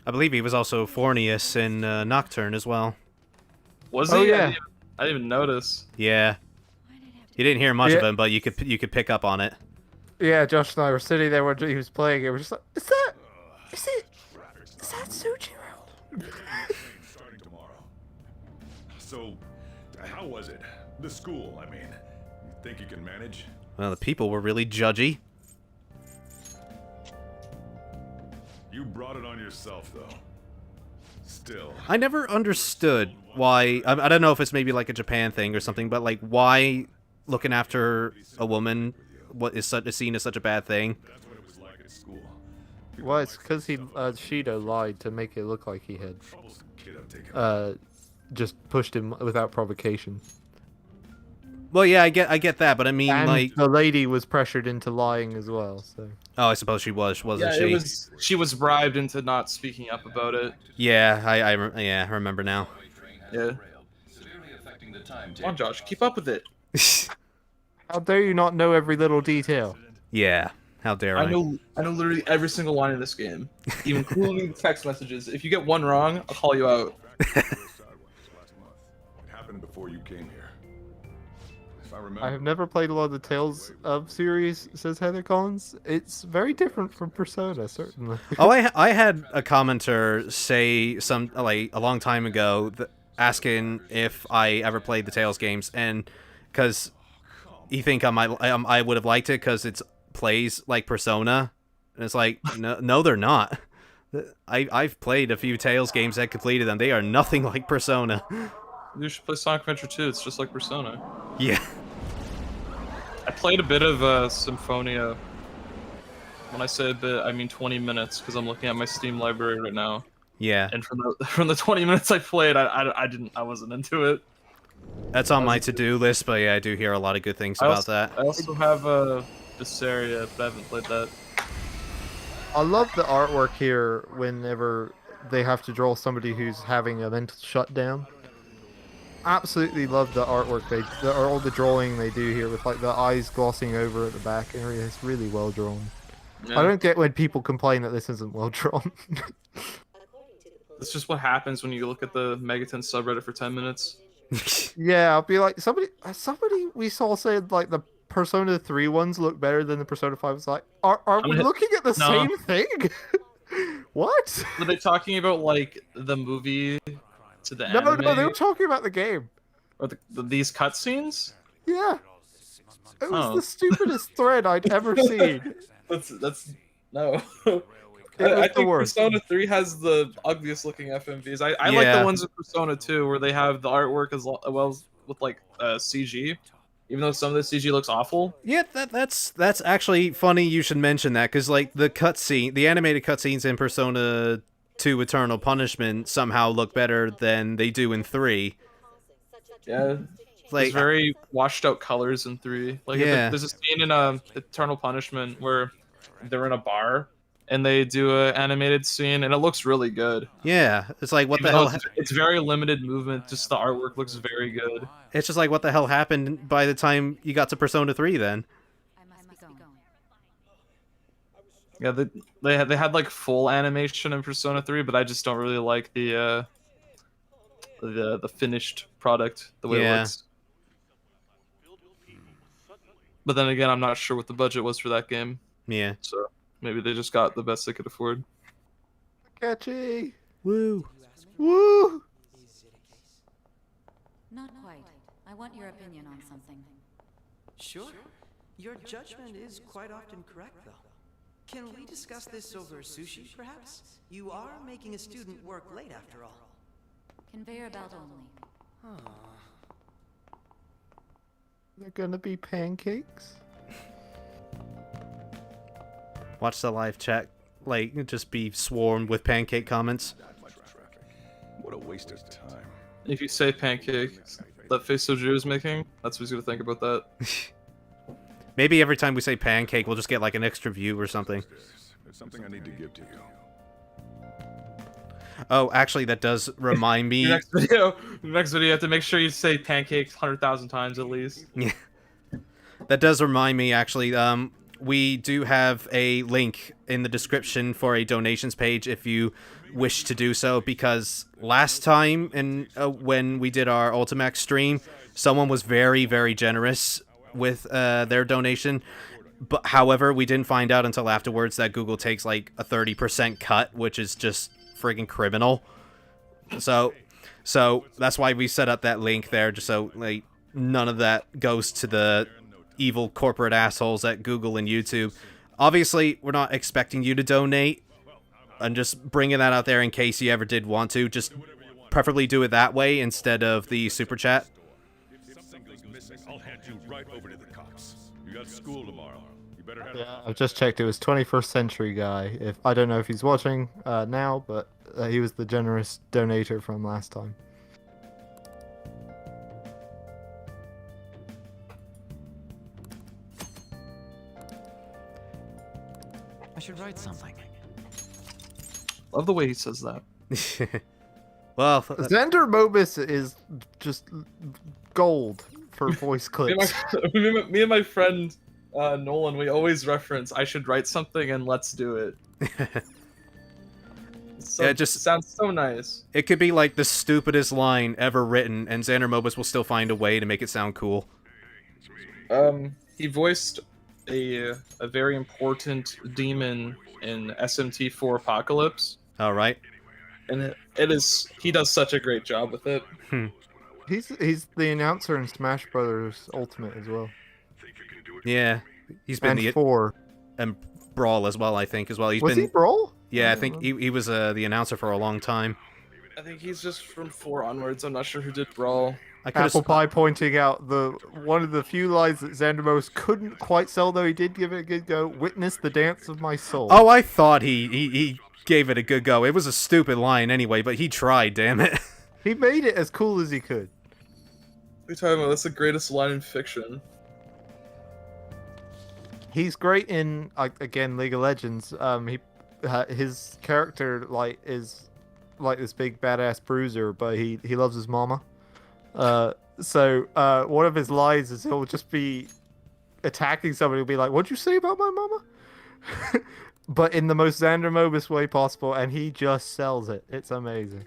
I believe he was also Fornius in Nocturne as well. Was Oh, he? yeah. I didn't even notice. Yeah. why did I have to You didn't hear much of Yeah. him, but you could pick up on it. Yeah, Josh and I were sitting there when he was playing it. We're just like, is that Sojiro? Starting tomorrow. So, how was it? The school, I mean. You think you can manage? Well, the people were really judgy. You brought it on yourself, though. Still. I never understood why. I don't know if it's maybe like a Japan thing or something, but like why looking after a woman is seen as such a bad thing. That's what it was like at school. Well, it's because Shido lied to make it look like he had Troublesome kid I've taken. just pushed him without provocation. Well, yeah, I get that, but I mean, And like, the lady was pressured into lying as well. So oh, I suppose she wasn't Yeah, she? she was bribed into not speaking up about it. Yeah, I remember now. Yeah. Severely affecting the timetable. Come on, Josh, keep up with it. how dare you not know every little detail? Yeah, how dare I? I know literally every single line in this game, even including the text messages. If you get one wrong, I'll call you out. It happened before you came here. If I remember. I have never played a lot of the Tales of series, says Heather Collins. It's very different from Persona, certainly. Oh, I had a commenter say a long time ago asking if I ever played the Tales games, and because he think I would have liked it because it's plays like Persona, and it's like, no, they're not. I've played a few Tales games that completed them. They are nothing like Persona. You should play Sonic Adventure 2. It's just like Persona. Yeah. I played a bit of Symphonia. When I say a bit, I mean 20 minutes, because I'm looking at my Steam library right now. Yeah. And from the 20 minutes I played, I wasn't into it. That's on my to-do list, but yeah, I do hear a lot of good things about that. I also have Visceria, but I haven't played that. I love the artwork here whenever they have to draw somebody who's having a mental shutdown. Absolutely love the artwork all the drawing they do here with like the eyes glossing over at the back area. It's really well drawn. Yeah. I don't get when people complain that this isn't well drawn. That's just what happens when you look at the Megaton subreddit for 10 minutes. Yeah, I'll be like, somebody we saw said like the Persona 3 ones look better than the Persona 5. It's like, are we looking at the same thing? What? Were they talking about like the movie to the No, anime? they were talking about the game. Or these cutscenes? Yeah. It was the stupidest thread I'd ever seen. That's no. I think Persona 3 has the ugliest looking FMVs. I like the ones in Persona 2 where they have the artwork as well as with like CG, even though some of the CG looks awful. Yeah, that's actually funny you should mention that, because like the animated cutscenes in Persona 2 Eternal Punishment somehow look better than they do in 3. Yeah. Like, it's very washed out colors in 3. Like there's a scene in Eternal Punishment where they're in a bar and they do an animated scene, and it looks really good. Yeah, it's like, what the hell? It's very limited movement, just the artwork looks very good. It's just like, what the hell happened by the time you got to Persona 3 then? Yeah, they had like full animation in Persona 3, but I just don't really like the finished product, the way it looks. But then again, I'm not sure what the budget was for that game. Yeah. So maybe they just got the best they could afford. Catchy. Woo. Woo. Not quite. I want your opinion on something. Sure. Your judgment is quite often correct, though. Can we discuss this over sushi, perhaps? You are making a student work late, after all. Conveyor belt only. They're gonna be pancakes? Watch the live chat, like, just be swarmed with pancake comments. What a waste of time. If you say pancake, that face Jude is making, that's what he's gonna think about that. Maybe every time we say pancake, we'll just get like an extra view or something. There's something I need to give to you. Oh, actually, that does remind me. Next video, you have to make sure you say pancakes 100,000 times at least. Yeah. That does remind me, actually. We do have a link in the description for a donations page if you wish to do so, because last time when we did our Ultimax stream, someone was very, very generous with their donation. But however, we didn't find out until afterwards that Google takes like a 30% cut, which is just friggin' criminal. So that's why we set up that link there, just so like none of that goes to the evil corporate assholes at Google and YouTube. Obviously, we're not expecting you to donate. I'm just bringing that out there in case you ever did want to. Just preferably do it that way instead of the super chat. If something goes missing, I'll hand you right over to the cops. You got school tomorrow. You better have. Yeah, I've just checked. It was 21st Century Guy. I don't know if he's watching now, but he was the generous donator from last time. I should write something. Love the way he says that. Well, Xander Mobus is just gold for voice clips. Me and my friend Nolan, we always reference "I should write something" and "Let's do it." Yeah, it just sounds so nice. It could be like the stupidest line ever written, and Xander Mobus will still find a way to make it sound cool. He voiced a very important demon in SMT4 Apocalypse. All right. And he does such a great job with it. He's the announcer in Smash Brothers Ultimate as well. Yeah, he's been and 4. and Brawl as well. I think as well. Was he Brawl? Yeah, I think he was the announcer for a long time. I think he's just from 4 onwards. I'm not sure who did Brawl. Apple Pie pointing out one of the few lines that Xandermos couldn't quite sell, though he did give it a good go. Witness the dance of my soul. Oh, I thought he gave it a good go. It was a stupid line anyway, but he tried. Damn it. He made it as cool as he could. What are you talking about? That's the greatest line in fiction. He's great in again League of Legends. His character is like this big badass bruiser, but he loves his mama. So one of his lines is he'll just be attacking somebody. He'll be like, "What'd you say about my mama?" But in the most Xander Mobus way possible, and he just sells it. It's amazing.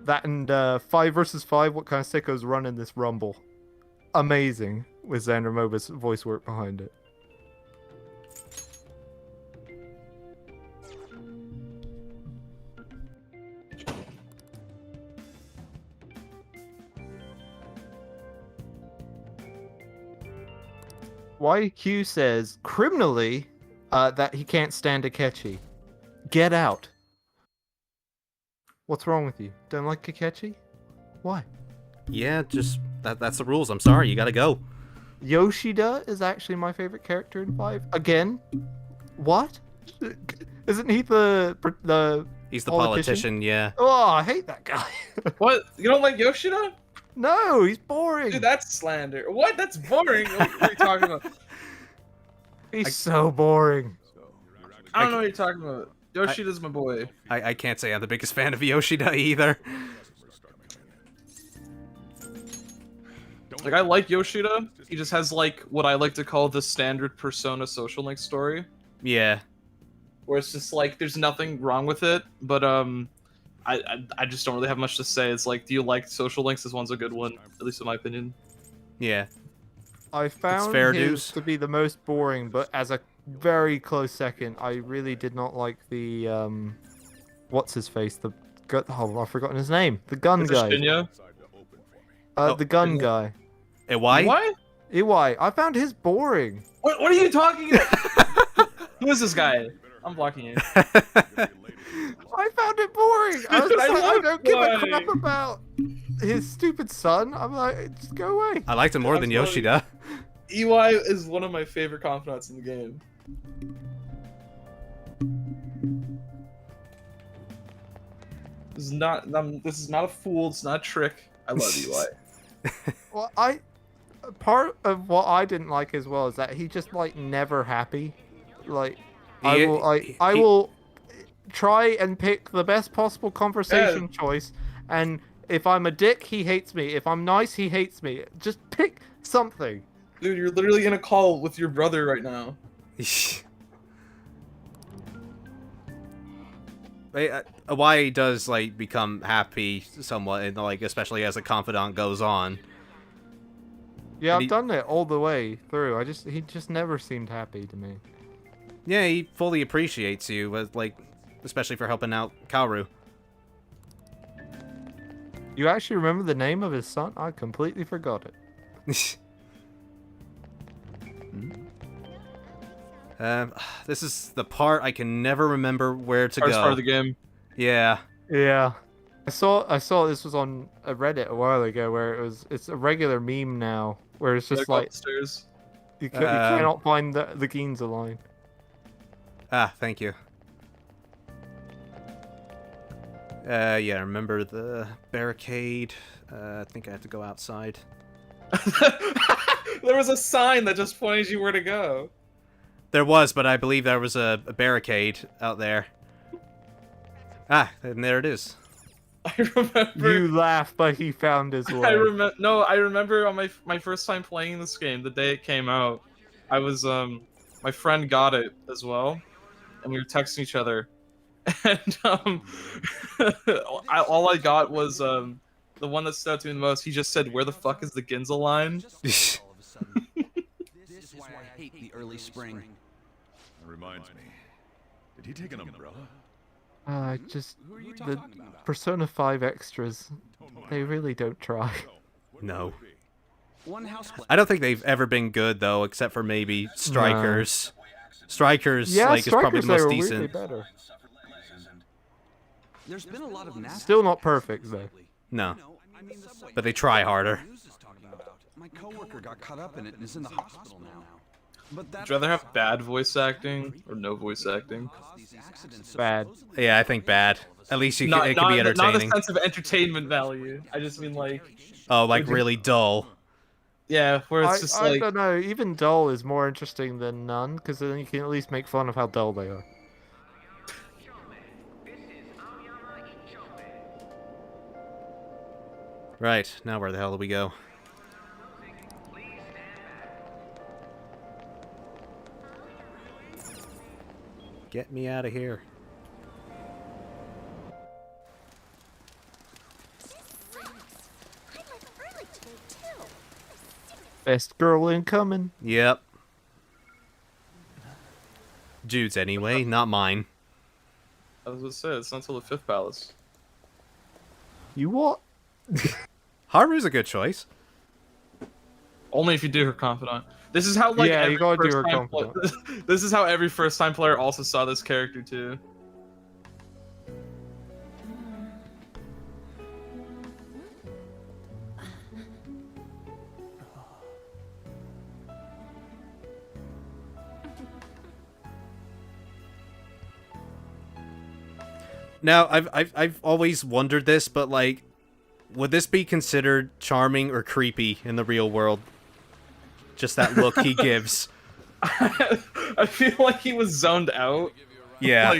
That and 5 versus 5. What kind of sickos run in this rumble? Amazing with Xander Mobus voice work behind it. YQ says criminally that he can't stand Akechi. Get out. What's wrong with you? Don't like Akechi? Why? Yeah, just that's the rules. I'm sorry, you gotta go. Yoshida is actually my favorite character in 5. Again? What? Isn't he the He's the politician, yeah. Oh, I hate that guy. What? You don't like Yoshida? No, he's boring. Dude, that's slander. What? That's boring. What are you talking about? He's so boring. I don't know what you're talking about. Yoshida's my boy. I can't say I'm the biggest fan of Yoshida either. Like, I like Yoshida. He just has, like, what I like to call the standard Persona Social Link story. Yeah. Where it's just, like, there's nothing wrong with it, but, I just don't really have much to say. It's like, do you like Social Links? This one's a good one, at least in my opinion. Yeah. I found his to be the most boring, but as a very close second, I really did not like the, what's his face? Oh, I've forgotten his name. The gun guy. Shinya? The gun guy. Iwai? What? Iwai. I found his boring. What are you talking about? Who is this guy? I'm blocking you. I found it boring. I was just like, I don't give a crap about his stupid son. I'm like, just go away. I liked him more than Yoshida. EY is one of my favorite confidants in the game. This is not a fool. It's not a trick. I love EY. Well, part of what I didn't like as well is that he just like never happy. Like, I will try and pick the best possible conversation choice, and if I'm a dick, he hates me. If I'm nice, he hates me. Just pick something. Dude, you're literally in a call with your brother right now. Why does like become happy somewhat, and like especially as a confidant goes on. Yeah, I've done it all the way through. He just never seemed happy to me. Yeah, he fully appreciates you, like especially for helping out Kaoru. You actually remember the name of his son? I completely forgot it. This is the part I can never remember where to go. First part of the game. Yeah. Yeah. I saw this was on a Reddit a while ago where it's a regular meme now where it's just like upstairs. You cannot find the Ginza line. Ah, thank you. Yeah, remember the barricade. I think I have to go outside. There was a sign that just pointed you where to go. There was, but I believe there was a barricade out there. Ah, and there it is. I remember. You laugh, but he found his way. I remember on my first time playing this game, the day it came out, I was my friend got it as well, and we were texting each other, and all I got was the one that stood out to me the most. He just said, "Where the fuck is the Ginza line?" This is why I hate the early spring. That reminds me. Did he take an umbrella? Just the Persona 5 extras. They really don't try. No. One house. I don't think they've ever been good though, except for maybe Strikers. Strikers, like, is probably the most decent. Better. There's been a lot of Still not perfect though. No, but they try harder. My coworker got caught up in it and is in the hospital now. But Would you rather have bad voice acting or no voice acting? Bad. Yeah, I think bad. At least it can be Not entertaining. a sense of entertainment value. I just mean like. Oh, like really dull. Yeah, where it's just I like. don't know. Even dull is more interesting than none, because then you can at least make fun of how dull they are. Right, now where the hell do we go? Get me out of here. Best girl incoming. Yep. Jude's anyway, not mine. I was gonna say, it's not until the 5th palace. You what? Haru's a good choice. Only if you do her confidant. This is how, like, Yeah, you gotta do her first-time confidant. This is how every first-time player also saw this character too. Now, I've always wondered this, but like, would this be considered charming or creepy in the real world? Just that look he gives. I feel like he was zoned out. Yeah.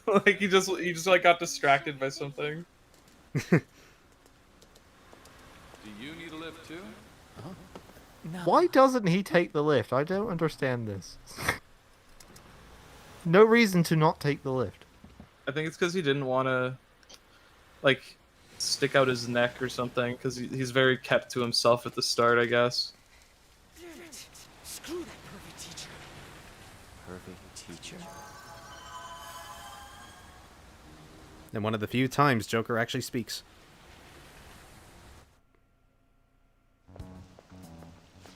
Like he just like got distracted by something. Do you need a lift too? Why doesn't he take the lift? I don't understand this. No reason to not take the lift. I think it's because he didn't want to, like, stick out his neck or something. Because he's very kept to himself at the start, I guess. Screw that perfect teacher. Perfect teacher. And one of the few times Joker actually speaks.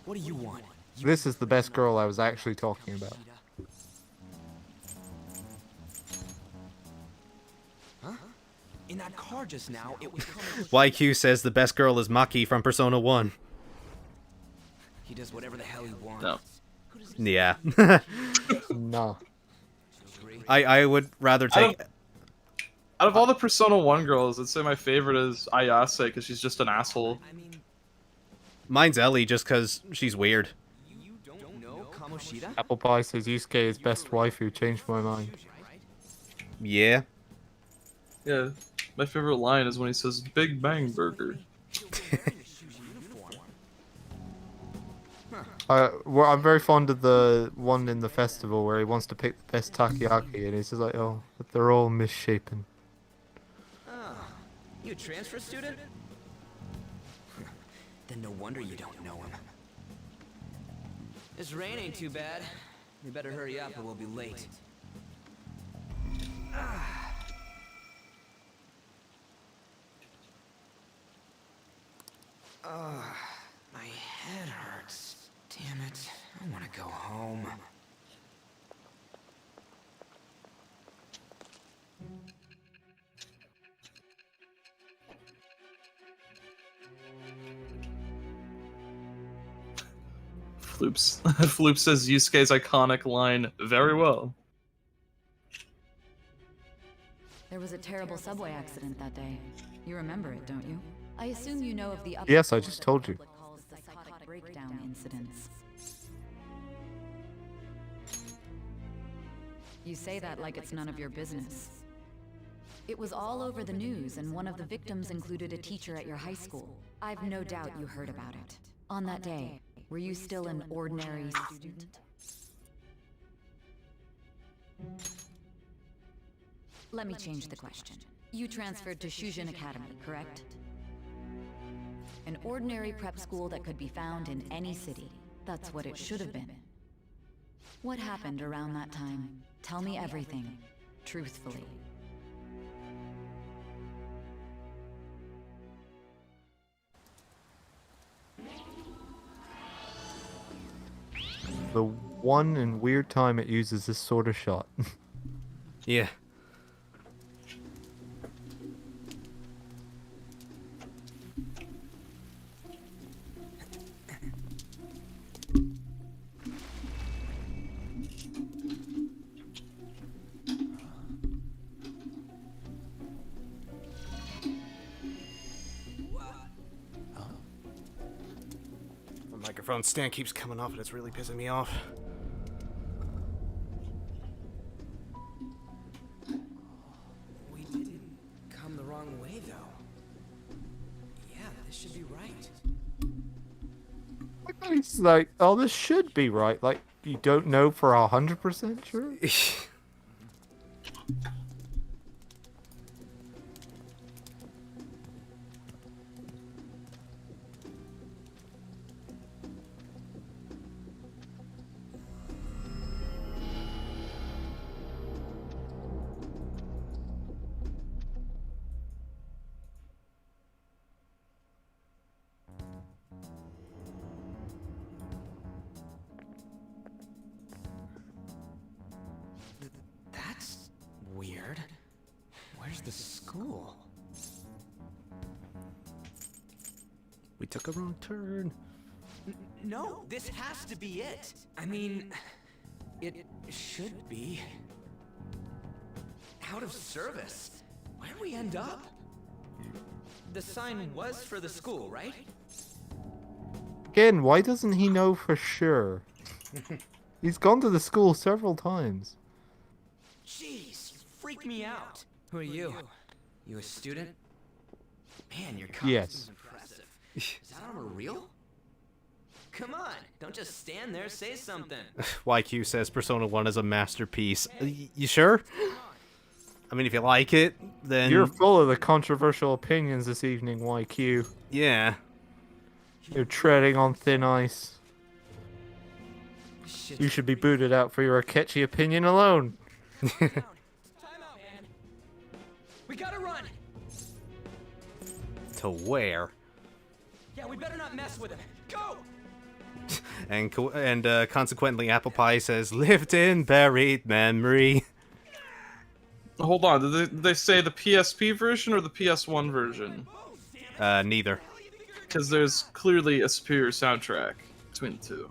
What do you want? This is the best girl I was actually talking about. Huh? In that car just now, it was coming. YQ says the best girl is Maki from Persona 1. He does whatever the hell he wants. No. Yeah. No. I would rather take... Out of all the Persona 1 girls, I'd say my favorite is Ayase, because she's just an asshole. Mine's Ellie, just because she's weird. You don't know Kamoshida? Apple Pie says Yusuke is best waifu. Changed my mind. Yeah. Yeah, my favorite line is when he says, "Big Bang Burger." Well, I'm very fond of the one in the festival where he wants to pick the best takoyaki, and he's just like, "Oh, but they're all misshapen." Oh, you a transfer student? Then no wonder you don't know him. This rain ain't too bad. We better hurry up or we'll be late. My head hurts. Damn it. I want to go home. Floop says Yusuke's iconic line very well. There was a terrible subway accident that day. You remember it, don't you? I assume you know of the Yes, I just told you. calls the psychotic breakdown incidents. You say that like it's none of your business. It was all over the news, and one of the victims included a teacher at your high school. I've no doubt you heard about it. On that day, were you still an ordinary student? Let me change the question. You transferred to Shujin Academy, correct? An ordinary prep school that could be found in any city. That's what it should have been. What happened around that time? Tell me everything, truthfully. the one and weird time it uses this sort of shot. Yeah. The microphone stand keeps coming off and it's really pissing me off. We didn't come the wrong way, though. Yeah, this should be right. It's like, oh, this should be right. Like, you don't know for 100% sure? That's weird. Where's the school? We took a wrong turn. No, this has to be it. I mean, it should be. Out of service. Where'd we end up? The sign was for the school, right? Again, why doesn't he know for sure? He's gone to the school several times. Jeez, you freak me out. Who are you? You a student? Man, your Yes. costume's impressive. Is that armor real? Come on, don't just stand there, say something. YQ says Persona 1 is a masterpiece. You sure? I mean, if you like it, then... You're full of the controversial opinions this evening, YQ. Yeah. You're treading on thin ice. You should be booted out for your catchy opinion alone. Time out, man. We gotta run. To where? Yeah, we better not mess with him. Go! And consequently, Apple Pie says, lived in buried memory. Hold on, did they say the PSP version or the PS1 version? Neither. Because there's clearly a superior soundtrack between the two.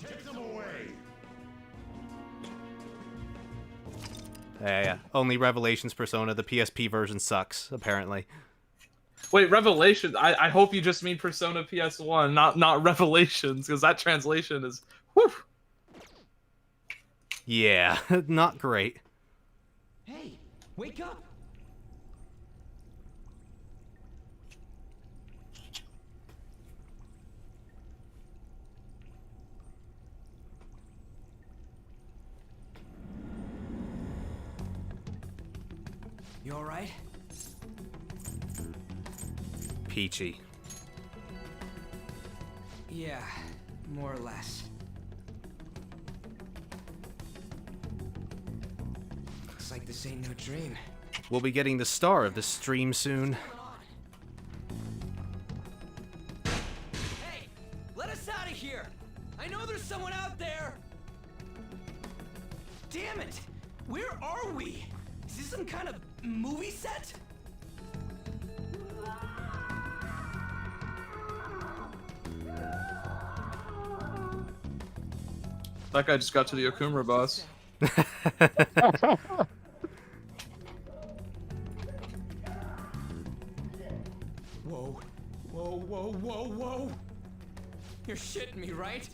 Yeah. Only Revelations Persona. The PSP version sucks, apparently. Wait, Revelations? I hope you just mean Persona PS1, not Revelations, because that translation is... Whew. Yeah, not great. Hey, wake up! You alright? Peachy. Yeah, more or less. Looks like this ain't no dream. We'll be getting the star of this stream soon. Hey, let us out of here! I know there's someone out there! Damn it! Where are we? Is this some kind of movie set? That guy just got to the Okumura boss. Whoa, whoa, whoa, whoa, whoa! You're shitting me, right?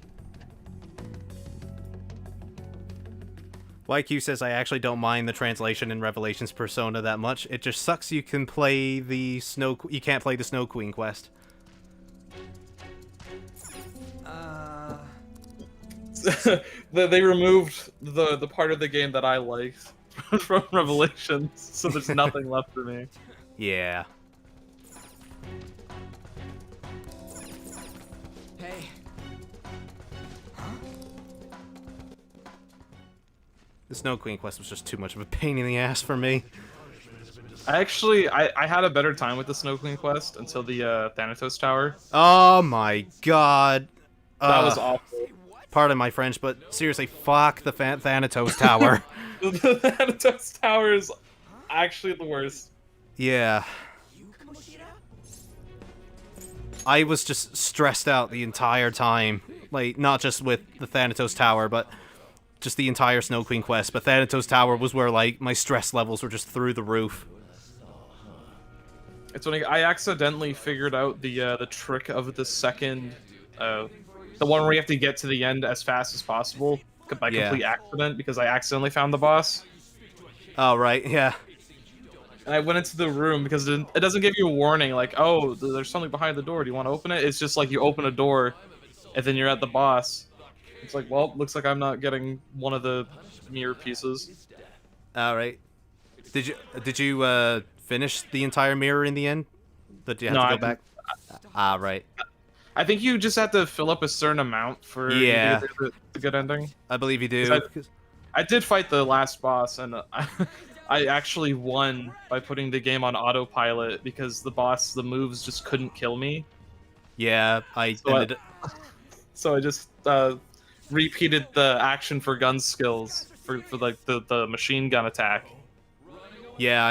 YQ says, I actually don't mind the translation in Revelations Persona that much. It just sucks you can play the you can't play the Snow Queen quest. They removed the part of the game that I liked from Revelations, so there's nothing left for me. Yeah. Hey. The Snow Queen quest was just too much of a pain in the ass for me. I had a better time with the Snow Queen quest until the Thanatos Tower. Oh my god. That was awful. pardon my French, but seriously, fuck the Thanatos Tower. The Thanatos Tower is actually the worst. Yeah. I was just stressed out the entire time. Like, not just with the Thanatos Tower, but just the entire Snow Queen quest. But Thanatos Tower was where, like, my stress levels were just through the roof. It's when I accidentally figured out the trick of the second, the one where you have to get to the end as fast as possible by complete accident, because I accidentally found the boss. Oh, right, yeah. And I went into the room because it doesn't give you a warning, like, oh, there's something behind the door, do you want to open it? It's just like you open a door, and then you're at the boss. It's like, well, looks like I'm not getting one of the mirror pieces. Alright. Did you finish the entire mirror in the end? Did you have to go back? Ah, right. I think you just have to fill up a certain amount for you to get the good ending. I believe you do. I did fight the last boss, and I actually won by putting the game on autopilot because the boss, the moves just couldn't kill me. Yeah, So I just repeated the action for gun skills for like the machine gun attack. Yeah,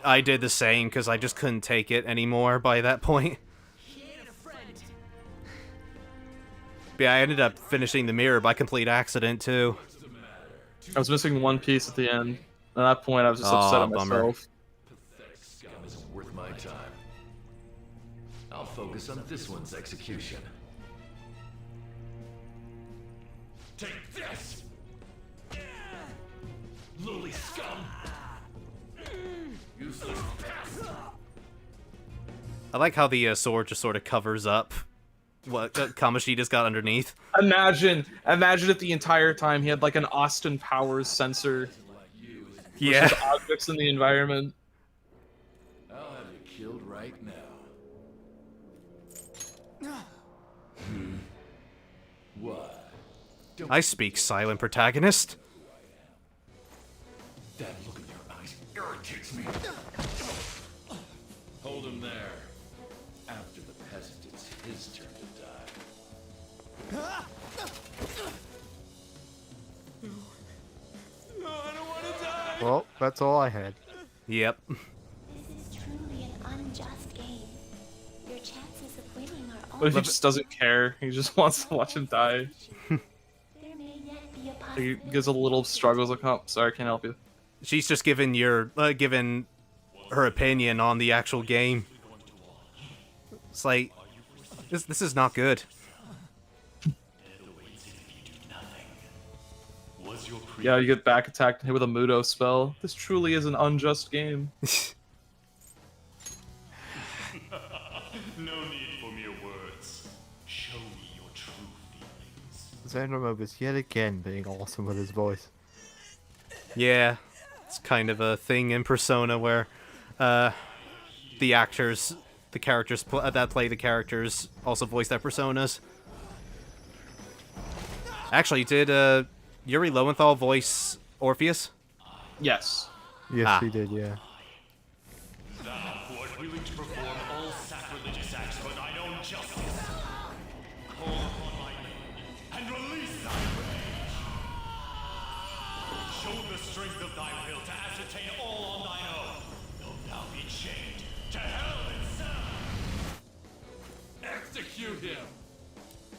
I did the same because I just couldn't take it anymore by that point. But yeah, I ended up finishing the mirror by complete accident too. I was missing one piece at the end. At that point, I was just upset at myself. Pathetic scum isn't worth my time. I'll focus on this one's execution. Take this! Lowly scum! Useless pest! I like how the sword just sort of covers up what Kamoshida's got underneath. Imagine if the entire time he had like an Austin Powers sensor. Yeah. Objects in the environment. I'll have you killed right now. What? I speak silent, protagonist. That look in your eyes irritates me. Hold him there. After the peasant, it's his turn to die. No, I don't want to die. Well, that's all I had. Yep. This is truly an unjust game. Your chances of winning are But he all. just doesn't care. He just wants to watch him die. There may yet be a He possibility. gives a little struggle. He's like, oh, sorry, I can't help you. She's just giving given her opinion on the actual game. It's like, this is not good. Yeah, you get back attacked and hit with a Mudo spell. This truly is an unjust game. No need for mere words. Show me your true feelings. Xenomogus yet again being awesome with his voice. Yeah, it's kind of a thing in Persona where the characters that play the characters also voice their personas. Actually, did Yuri Lowenthal voice Orpheus? Yes. Yes, he did, yeah. Thou art willing to perform all sacrilegious acts for thine own justice. Call upon my name and release thy rage. Show the strength of thy will to ascertain all on thine own. Wilt thou be chained to hell itself? Execute him!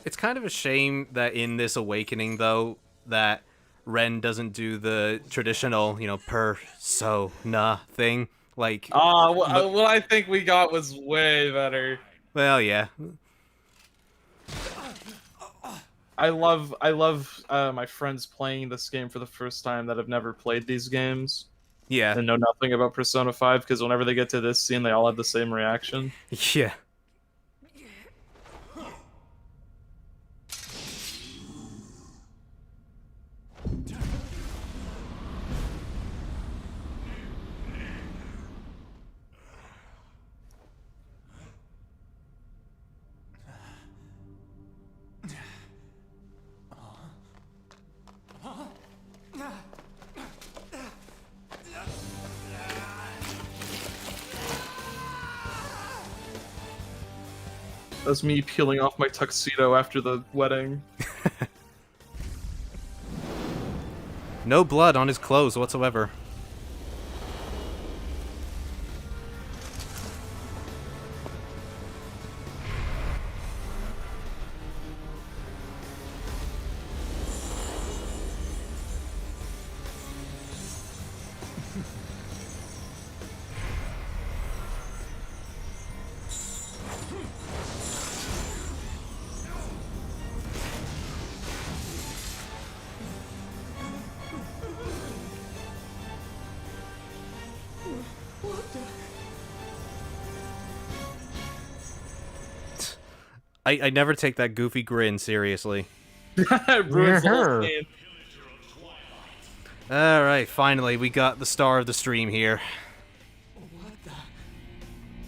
It's kind of a shame that in this awakening, though, that Ren doesn't do the traditional, persona thing. Like, what I think we got was way better. Well, yeah. I love my friends playing this game for the first time that have never played these games. Yeah. And know nothing about Persona 5, because whenever they get to this scene, they all have the same reaction. Yeah. That's me peeling off my tuxedo after the wedding. No blood on his clothes whatsoever. I never take that goofy grin seriously. Ruins the whole scene. Alright, finally, we got the star of the stream here.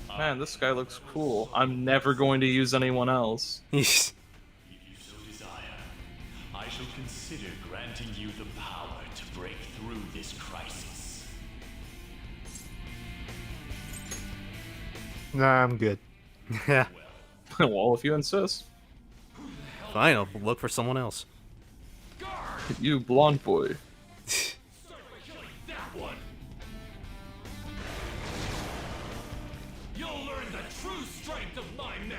Man, this guy looks cool. I'm never going to use anyone else. If you so desire, I shall consider granting you the power to break through this crisis. Nah, I'm good. Yeah. Well, if you insist. Fine, I'll look for someone else. You blonde boy. That one. You'll learn the true strength of my men.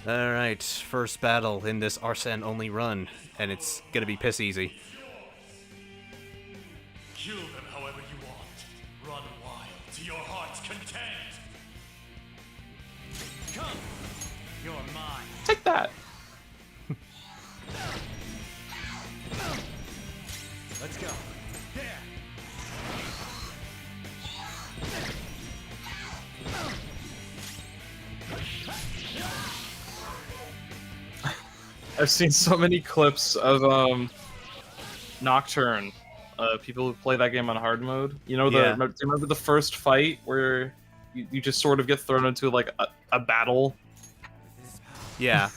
Alright, first battle in this Arsene only run, and it's gonna be piss easy. Kill them however you want. Run wild to your heart's content. Come, you're mine. Take that. Let's go. There. I've seen so many clips of Nocturne. People who play that game on hard mode. You know, do you remember the first fight where you just sort of get thrown into like a battle? Yeah.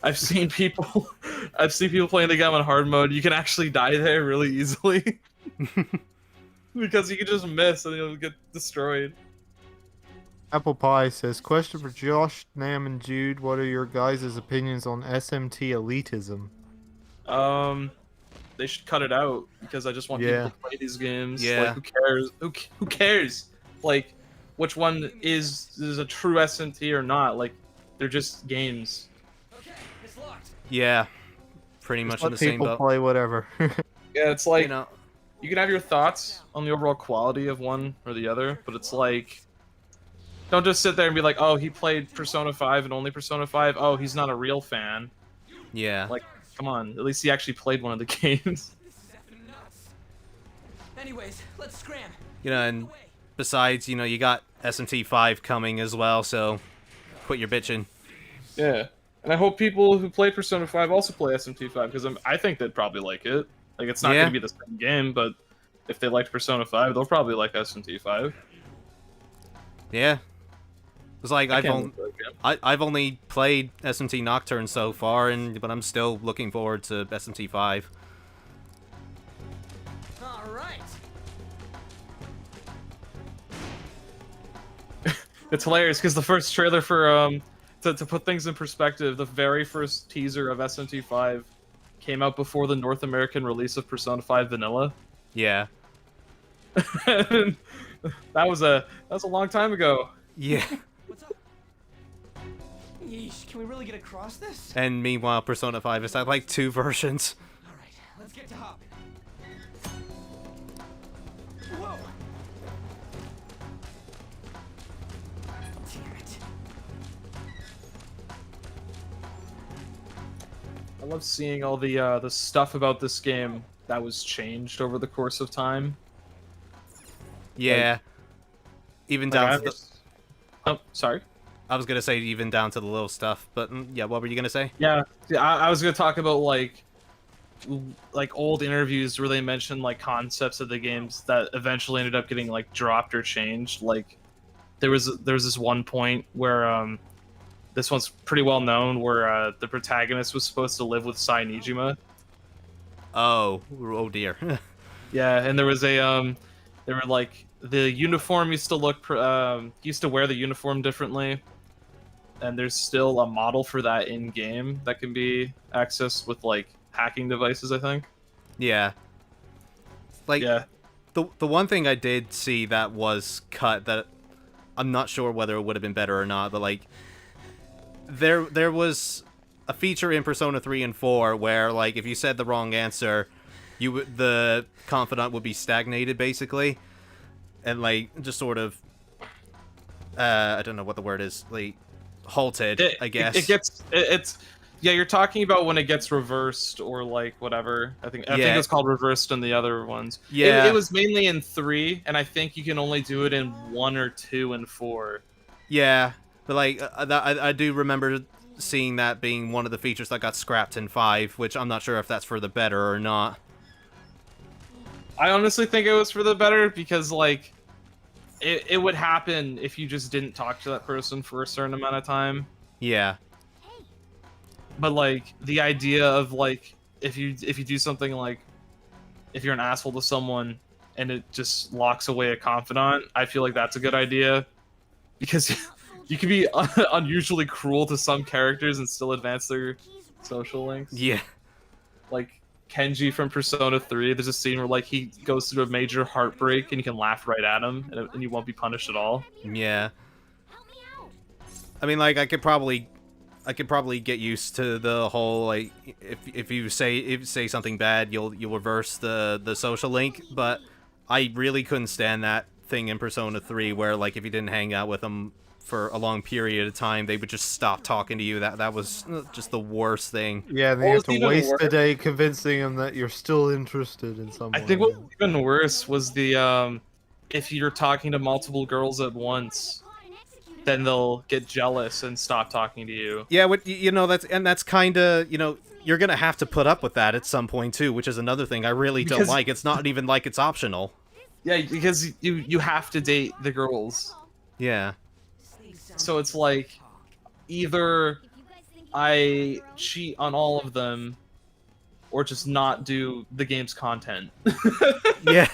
I've seen people playing the game on hard mode. You can actually die there really easily. Because you can just miss and you'll get destroyed. Apple Pie says, question for Josh, Nam, and Jude. What are your guys' opinions on SMT elitism? They should cut it out because I just want people to play these games. Yeah. Like, who cares? Who cares? Like, which one is a true SMT or not? Like, they're just games. Yeah. Pretty much in the same boat. People play whatever. Yeah, it's like, you can have your thoughts on the overall quality of one or the other, but it's like, don't just sit there and be like, oh, he played Persona 5 and only Persona 5. Oh, he's not a real fan. Yeah. Like, come on. At least he actually played one of the games. Anyways, let's scram. You know, and besides, you know, you got SMT 5 coming as well, so quit your bitching. Yeah. And I hope people who play Persona 5 also play SMT 5, because I think they'd probably like it. Like, it's not going to be the same game, but if they liked Persona 5, they'll probably like SMT 5. Yeah. It's like I've only played SMT Nocturne so far, but I'm still looking forward to SMT 5. All right. It's hilarious because the first trailer for to put things in perspective, the very first teaser of SMT 5 came out before the North American release of Persona 5 Vanilla. Yeah. that was a long time ago. Yeah. What's up? Yeesh, can we really get across this? And meanwhile, Persona 5 has had like 2 versions. All right, let's get to hopping. Whoa! Damn it. I love seeing all the stuff about this game that was changed over the course of time. Yeah. Like, even down to the... Oh, sorry. I was gonna say even down to the little stuff, but yeah, what were you gonna say? Yeah, I was gonna talk about like old interviews where they mentioned like concepts of the games that eventually ended up getting like dropped or changed. Like there was this one point where this one's pretty well known where the protagonist was supposed to live with Sai Nijima. Oh dear. Yeah, and there was a they were like the uniform used to look used to wear the uniform differently. and there's still a model for that in game that can be accessed with like hacking devices, I think. Yeah. Like, yeah. The one thing I did see that was cut that I'm not sure whether it would have been better or not, but like there was a feature in Persona 3 and 4 where like if you said the wrong answer, the confidant would be stagnated basically, and like just sort of I don't know what the word is, like halted, I guess. It's yeah, you're talking about when it gets reversed or like whatever. I think it's called reversed in the other ones. Yeah. It was mainly in 3, and I think you can only do it in 1 or 2 and 4. Yeah, but like I do remember seeing that being one of the features that got scrapped in 5, which I'm not sure if that's for the better or not. I honestly think it was for the better because like it would happen if you just didn't talk to that person for a certain amount of time. Yeah. But like the idea of like if you do something like if you're an asshole to someone and it just locks away a confidant, I feel like that's a good idea because you can be unusually cruel to some characters and still advance their social links. Yeah. Like Kenji from Persona 3, there's a scene where like he goes through a major heartbreak and you can laugh right at him and you won't be punished at all. Yeah. I mean, like I could probably get used to the whole like if you say something bad, you'll reverse the social link, but I really couldn't stand that thing in Persona 3 where like if you didn't hang out with them for a long period of time, they would just stop talking to you. That was just the worst thing. Yeah, they have to waste a day convincing them that you're still interested in someone. I think what was even worse was the if you're talking to multiple girls at once, then they'll get jealous and stop talking to you. Yeah, that's kind of, you're gonna have to put up with that at some point too, which is another thing I really don't like. It's not even like it's optional. Yeah, because you have to date the girls. Yeah. So it's like either I cheat on all of them or just not do the game's content. Yeah.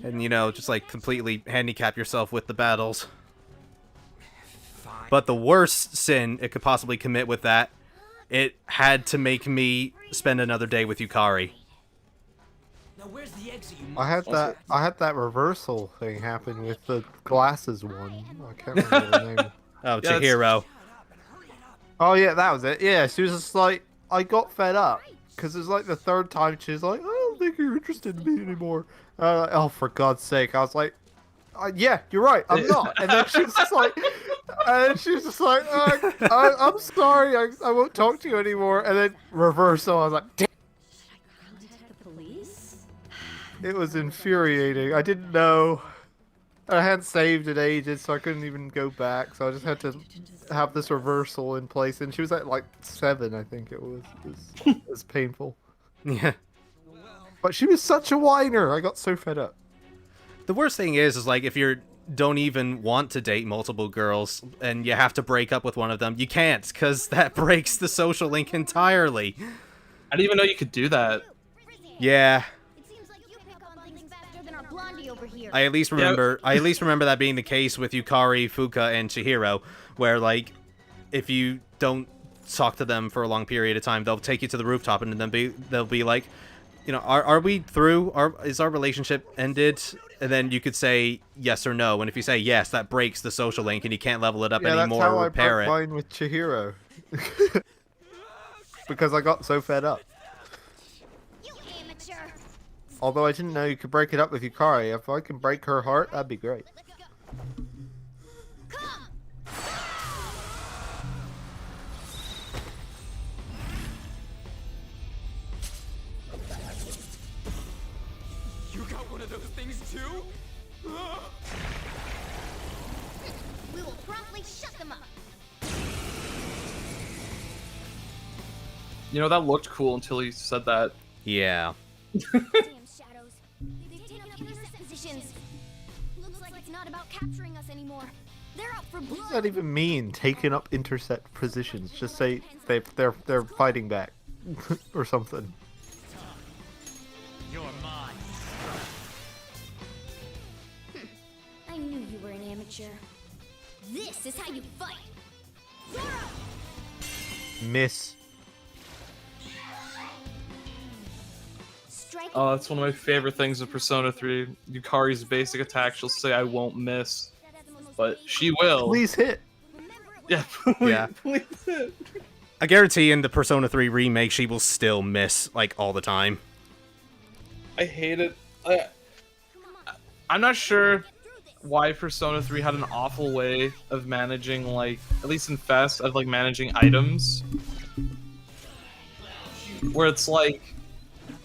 And, just like completely handicap yourself with the battles. But the worst sin it could possibly commit with that, it had to make me spend another day with Yukari. I had that reversal thing happen with the glasses one. I can't remember the name. Oh, Chihiro. Oh yeah, that was it. Yeah, she was just like, I got fed up because it was like the third time she was like, I don't think you're interested in me anymore. Oh, for God's sake! I was like, yeah, you're right, I'm not. And then she was just like, I'm sorry, I won't talk to you anymore. And then reversal, I was like, damn. It was infuriating. I didn't know. I hadn't saved it ages, so I couldn't even go back. So I just had to have this reversal in place. And she was at like 7, I think it was. It was painful. Yeah. But she was such a whiner. I got so fed up. The worst thing is like if you don't even want to date multiple girls and you have to break up with one of them, you can't, because that breaks the social link entirely. I didn't even know you could do that. Yeah. I at least remember that being the case with Yukari, Fuka, and Chihiro, where like if you don't talk to them for a long period of time, they'll take you to the rooftop and then they'll be like, are we through? Is our relationship ended? And then you could say yes or no, and if you say yes, that breaks the social link and you can't level it up anymore or repair it. Yeah, that's how I broke mine with Chihiro. Because I got so fed up. Although I didn't know you could break it up with Yukari. If I can break her heart, that'd be great. You got one of those things too? We will promptly shut them up. That looked cool until he said that. Yeah. Damn shadows. They've taken up intercept positions. Looks like it's not about capturing us anymore. They're out for blood. What does that even mean? Taking up intercept positions. Just say they're fighting back or something. You're mine. I knew you were an amateur. This is how you fight. Miss. Oh, that's one of my favorite things of Persona 3. Yukari's basic attack, she'll say, I won't miss. But she will. Please hit. Yeah, Yeah. please hit. I guarantee in the Persona 3 remake, she will still miss, like, all the time. I hate it. I'm not sure why Persona 3 had an awful way of managing, like, at least in Fest, of, like, managing items. Where it's like,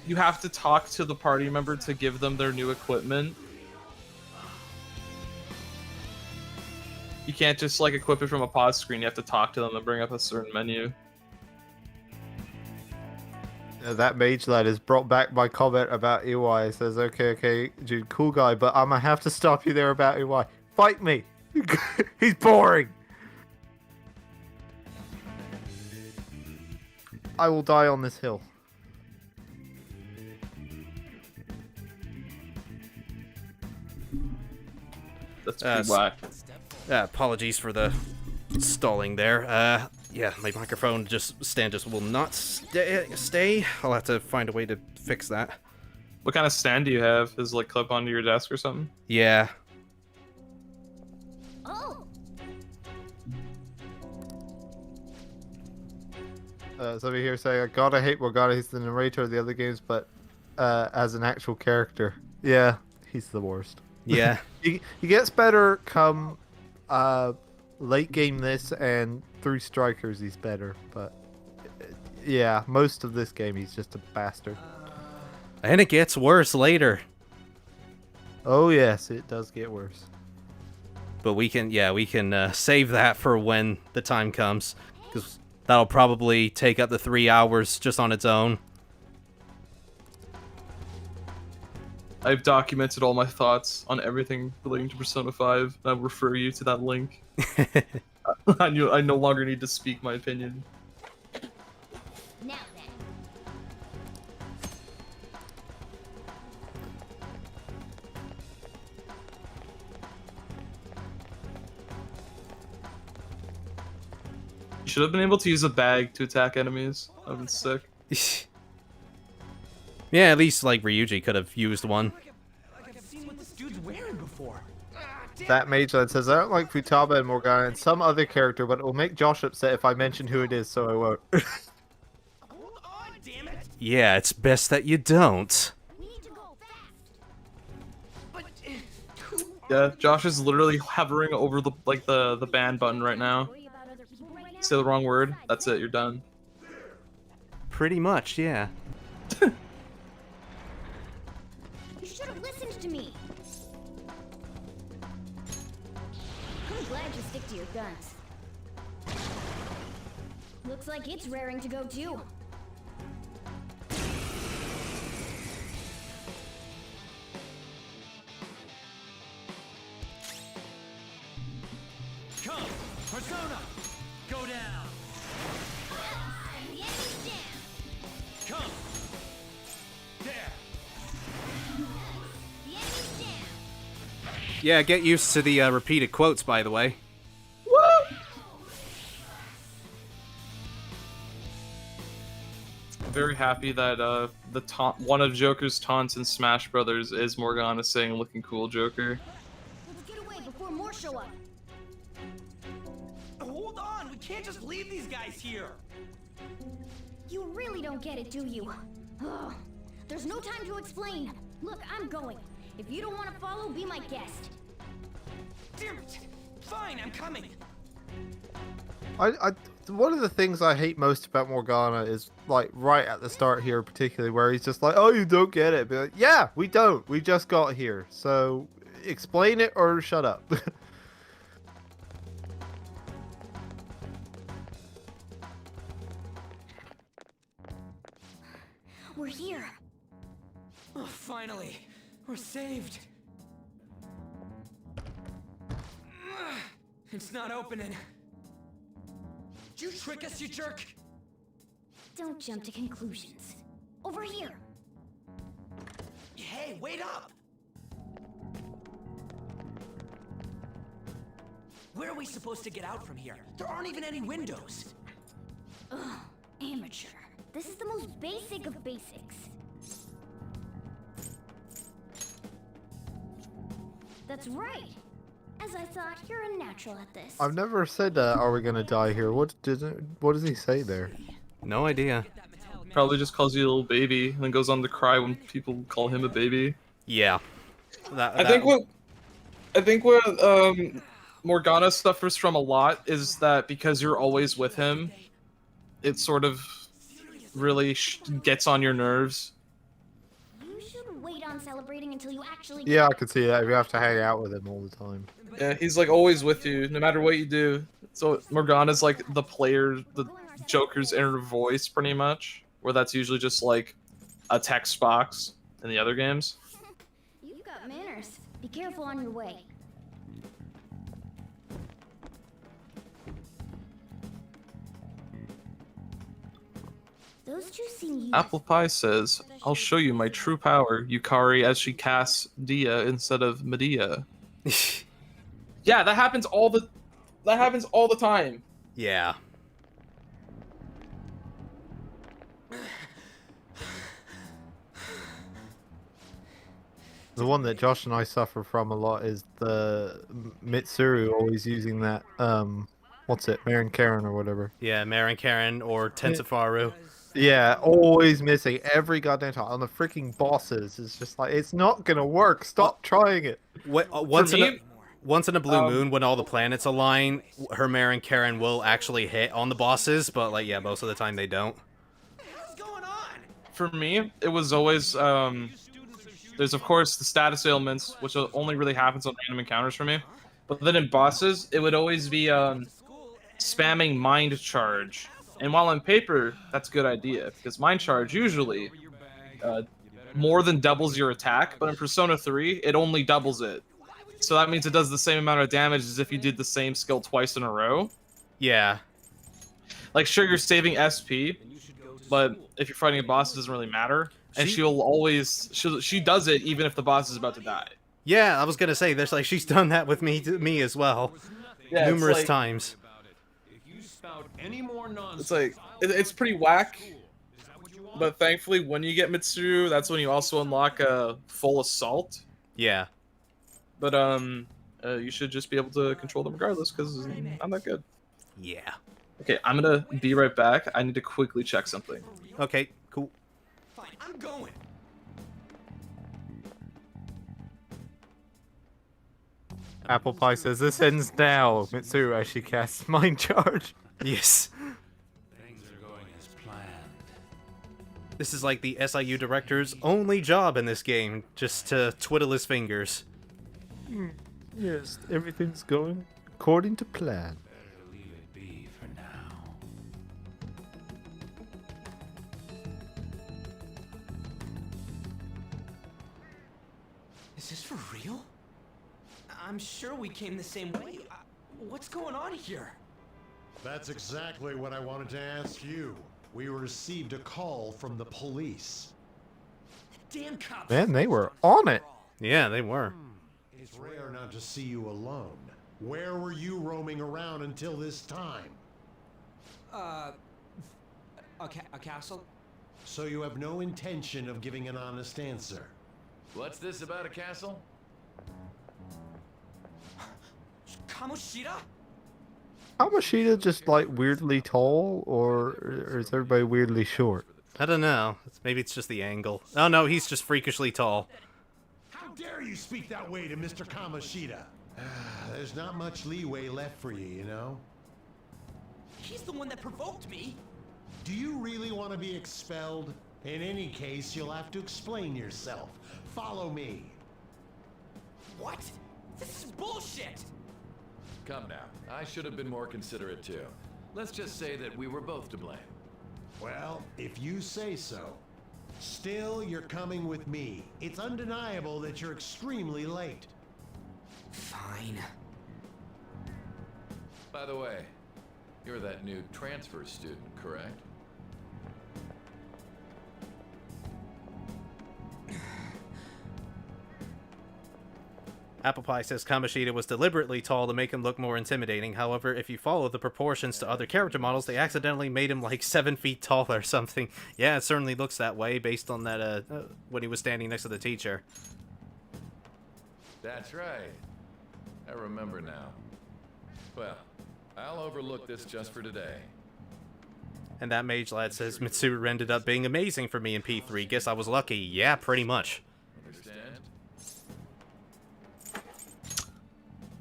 you have to talk to the party member to give them their new equipment. You can't just, like, equip it from a pause screen. You have to talk to them and bring up a certain menu. That mage lad has brought back my comment about EY. He says, okay, Jude, cool guy, but I'm gonna have to stop you there about EY. Fight me! He's boring! I will die on this hill. That's pretty whack. Apologies for the stalling there. Yeah, my microphone stand will not stay. I'll have to find a way to fix that. What kind of stand do you have? Is it, like, clip onto your desk or something? Yeah. Oh. Somebody here saying, God, I hate Morgana. He's the narrator of the other games, but as an actual character. Yeah, he's the worst. Yeah. He gets better come late game this, and through Strikers he's better, but yeah, most of this game he's just a bastard. And it gets worse later. Oh yes, it does get worse. But we can save that for when the time comes, because that'll probably take up the 3 hours just on its own. I've documented all my thoughts on everything relating to Persona 5. I'll refer you to that link. I no longer need to speak my opinion. Now then. You should have been able to use a bag to attack enemies. That would have been sick. Yeah, at least like Ryuji could have used one. Like I've seen what this dude's wearing before. That mage lad says, I don't like Futaba and Morgana and some other character, but it will make Josh upset if I mention who it is, so I won't. Hold on, damn it! Yeah, it's best that you don't. Yeah, Josh is literally hovering over the ban button right now. Say the wrong word, that's it, you're done. Pretty much, yeah. You should have listened to me. I'm glad you stick to your guns. Looks like it's raring to go too. Come, Persona, go down. The enemy's down. Come. There. The enemy's down. Yeah, get used to the repeated quotes, by the way. I'm very happy that one of Joker's taunts in Smash Brothers is Morgana saying "looking cool, Joker." Let's get away before more show up. Hold on, we can't just leave these guys here. You really don't get it, do you? Ugh. There's no time to explain. Look, I'm going. If you don't want to follow, be my guest. Damn it! Fine, I'm coming. One of the things I hate most about Morgana is, like, right at the start here particularly, where he's just like, oh, you don't get it. Be like, yeah, we don't. We just got here. So, explain it or shut up. We're here. Oh, finally, we're saved. It's not opening. Did you trick us, you jerk? Don't jump to conclusions. Over here. Hey, wait up! Where are we supposed to get out from here? There aren't even any windows. Ugh, amateur. This is the most basic of basics. That's right. As I thought, you're a natural at this. I've never said, are we gonna die here? What does he say there? No idea. Probably just calls you a little baby and then goes on to cry when people call him a baby. Yeah. I think what Morgana suffers from a lot is that because you're always with him, it sort of really gets on your nerves. You should wait on celebrating until you actually. Yeah, I could see that. You have to hang out with him all the time. Yeah, he's like always with you, no matter what you do. So Morgana's like the Joker's inner voice, pretty much. Where that's usually just like a text box in the other games. You've got manners. Be careful on your way. Those two seem used. Apple Pie says, "I'll show you my true power, Yukari," as she casts Dia instead of Medea. Yeah, that happens all the time. Yeah. The one that Josh and I suffer from a lot is the Mitsuru always using that, what's it, Maren Karen or whatever. Yeah, Maren Karen or Tensafaru. Yeah, always missing every goddamn time on the freaking bosses. It's just like, it's not gonna work. Stop trying it. Once in a blue moon, when all the planets align, her Maren Karen will actually hit on the bosses, but like, yeah, most of the time they don't. For me, it was always there's of course the status ailments, which only really happens on random encounters for me. But then in bosses, it would always be spamming Mind Charge. And while on paper, that's a good idea, because Mind Charge usually more than doubles your attack, but in Persona 3, it only doubles it. So that means it does the same amount of damage as if you did the same skill twice in a row. Yeah. Like, sure, you're saving SP, but if you're fighting a boss, it doesn't really matter. And she does it even if the boss is about to die. Yeah, I was gonna say, there's like, she's done that with me as well. Yeah, numerous times. It's like, it's pretty whack. But thankfully, when you get Mitsuru, that's when you also unlock a full assault. Yeah. But you should just be able to control them regardless, because I'm that good. Yeah. Okay, I'm gonna be right back. I need to quickly check something. Okay, cool. Fine, I'm going. Apple Pie says, this ends now. Mitsuru as she casts Mind Charge. Yes. Things are going as planned. This is like the SIU director's only job in this game, just to twiddle his fingers. Yes, everything's going according to plan. Better leave it be for now. Is this for real? I'm sure we came the same way. What's going on here? That's exactly what I wanted to ask you. We received a call from the police. Damn cops! Man, they were on it. Yeah, they were. It's rare not to see you alone. Where were you roaming around until this time? A castle? So you have no intention of giving an honest answer? What's this about a castle? Kamoshida? Kamoshida just like weirdly tall, or is everybody weirdly short? I don't know. Maybe it's just the angle. Oh no, he's just freakishly tall. How dare you speak that way to Mr. Kamoshida? There's not much leeway left for you, you know? He's the one that provoked me. Do you really want to be expelled? In any case, you'll have to explain yourself. Follow me. What? This is bullshit! Come now. I should have been more considerate too. Let's just say that we were both to blame. Well, if you say so. Still, you're coming with me. It's undeniable that you're extremely late. Fine. By the way, you're that new transfer student, correct? Apple Pie says Kamoshida was deliberately tall to make him look more intimidating. However, if you follow the proportions to other character models, they accidentally made him like 7 feet tall or something. Yeah, it certainly looks that way based on that when he was standing next to the teacher. That's right. I remember now. Well, I'll overlook this just for today. And that mage lad says Mitsuru ended up being amazing for me in P3. Guess I was lucky. Yeah, pretty much. Understand?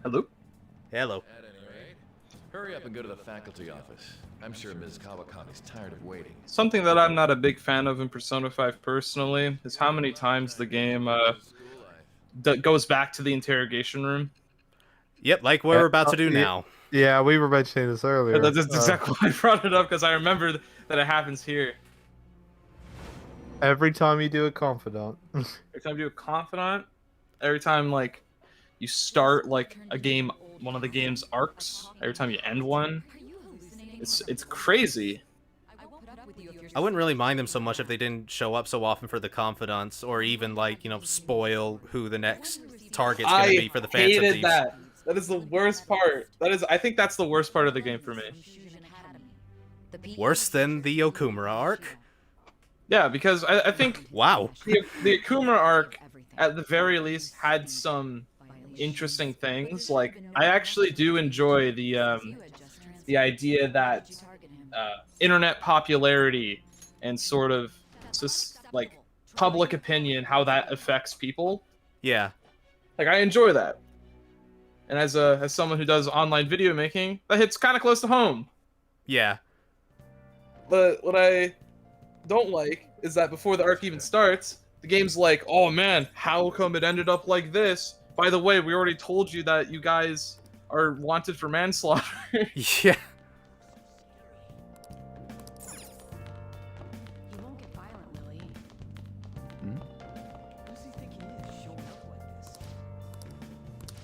Hello? Hello. At any rate, hurry up and go to the faculty office. I'm sure Ms. Kawakami's tired of waiting. Something that I'm not a big fan of in Persona 5 personally is how many times the game goes back to the interrogation room. Yep, like we're about to do now. Yeah, we were mentioning this earlier. That's exactly why I brought it up, because I remember that it happens here. Every time you do a confidant. Every time you do a confidant, every time like you start like a game, one of the game's arcs, every time you end one, it's crazy. I wouldn't really mind them so much if they didn't show up so often for the confidants, or even like, you know, spoil who the next target's gonna be for the Phantom Thieves. I hated that. That is the worst part. I think that's the worst part of the game for me. Worse than the Okumura arc? Yeah, because I think wow, the Okumura arc at the very least had some interesting things. Like, I actually do enjoy the idea that internet popularity and sort of just like public opinion, how that affects people. Yeah, like I enjoy that. And as someone who does online video making, that hits kind of close to home. Yeah. But what I don't like is that before the arc even starts, the game's like, oh man, how come it ended up like this? By the way, we already told you that you guys are wanted for manslaughter. Yeah. You won't get violent, Lily. Who does he think he is showing up like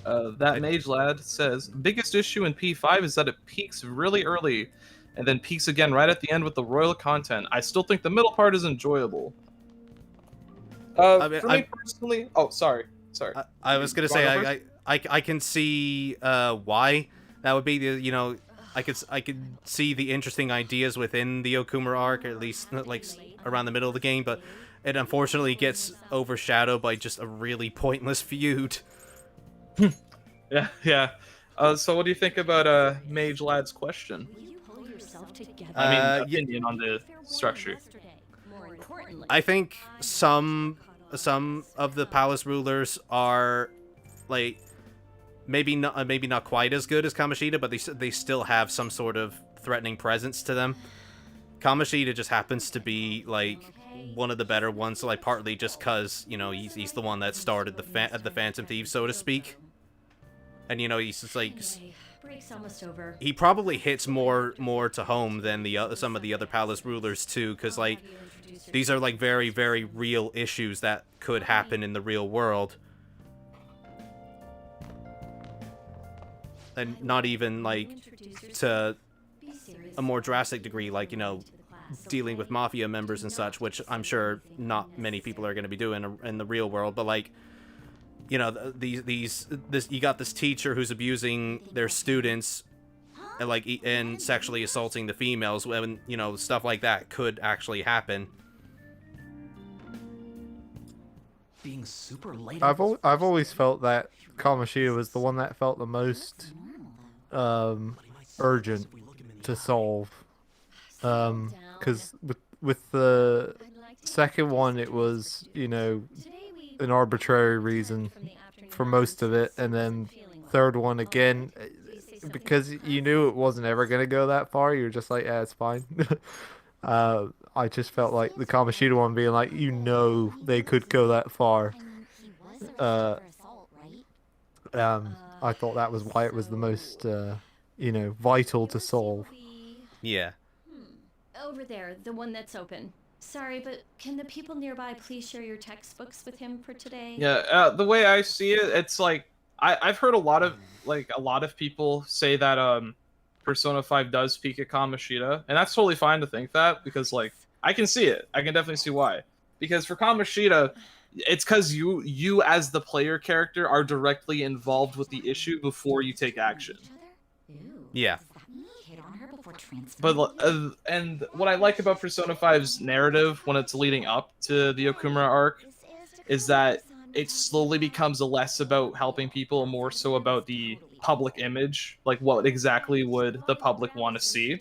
this? That mage lad says, biggest issue in P5 is that it peaks really early and then peaks again right at the end with the royal content. I still think the middle part is enjoyable. For me personally, oh, sorry. I was gonna say I can see why that would be. You know, I could see the interesting ideas within the Okumura arc, at least like around the middle of the game, but it unfortunately gets overshadowed by just a really pointless feud. Yeah. So what do you think about Mage Lad's question? I mean, opinion on the structure. I think some of the palace rulers are like maybe not quite as good as Kamoshida, but they still have some sort of threatening presence to them. Kamoshida just happens to be like one of the better ones, like partly just cuz, you know, he's the one that started the Phantom Thieves, so to speak. And you know, he's just like Break's almost over. he probably hits more to home than some of the other palace rulers too, because like these are like very, very real issues that could happen in the real world, and not even like to a more drastic degree, like, you know, dealing with mafia members and such, which I'm sure not many people are going to be doing in the real world, but like, you know, this you got this teacher who's abusing their students and like and sexually assaulting the females, when, you know, stuff like that could actually happen. Being super late. I've always felt that Kamoshida was the one that felt the most urgent to solve, because with the second one it was, you know, an arbitrary reason for most of it, and then third one again, because you knew it wasn't ever going to go that far, you were just like, yeah, it's fine. I just felt like the Kamoshida one being like, you know, they could go that far. I thought that was why it was the most you know, vital to solve. Yeah. Over there, the one that's open. Sorry, but can the people nearby please share your textbooks with him for today? Yeah, the way I see it, it's like I've heard a lot of people say that Persona 5 does peak at Kamoshida, and that's totally fine to think that, because like I can see it. I can definitely see why. Because for Kamoshida, it's because you as the player character are directly involved with the issue before you take action. Yeah. But and what I like about Persona 5's narrative when it's leading up to the Okumura arc is that it slowly becomes less about helping people, more so about the public image, like what exactly would the public want to see.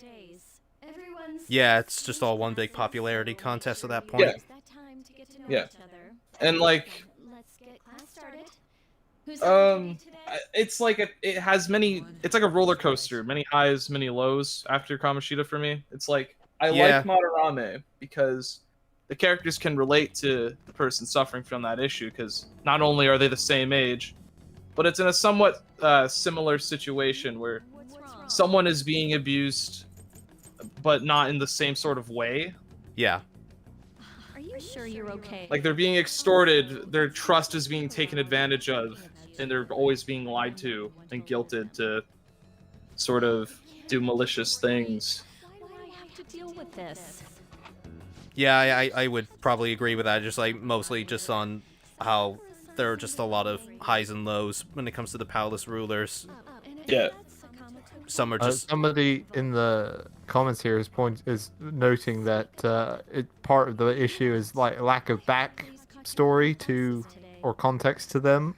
Yeah, it's just all one big popularity contest at that point. Yeah. And like it's like it has it's like a roller coaster, many highs, many lows after Kamoshida for me. It's like I like Madarame because the characters can relate to the person suffering from that issue, because not only are they the same age, but it's in a somewhat similar situation where someone is being abused but not in the same sort of way. Yeah. Are you sure you're okay? Like they're being extorted, their trust is being taken advantage of, and they're always being lied to and guilted to sort of do malicious things. Why do I have to deal with this? Yeah, I would probably agree with that, just like mostly just on how there are just a lot of highs and lows when it comes to the palace rulers. Yeah. Some are just somebody in the comments here is noting that part of the issue is like lack of back story to or context to them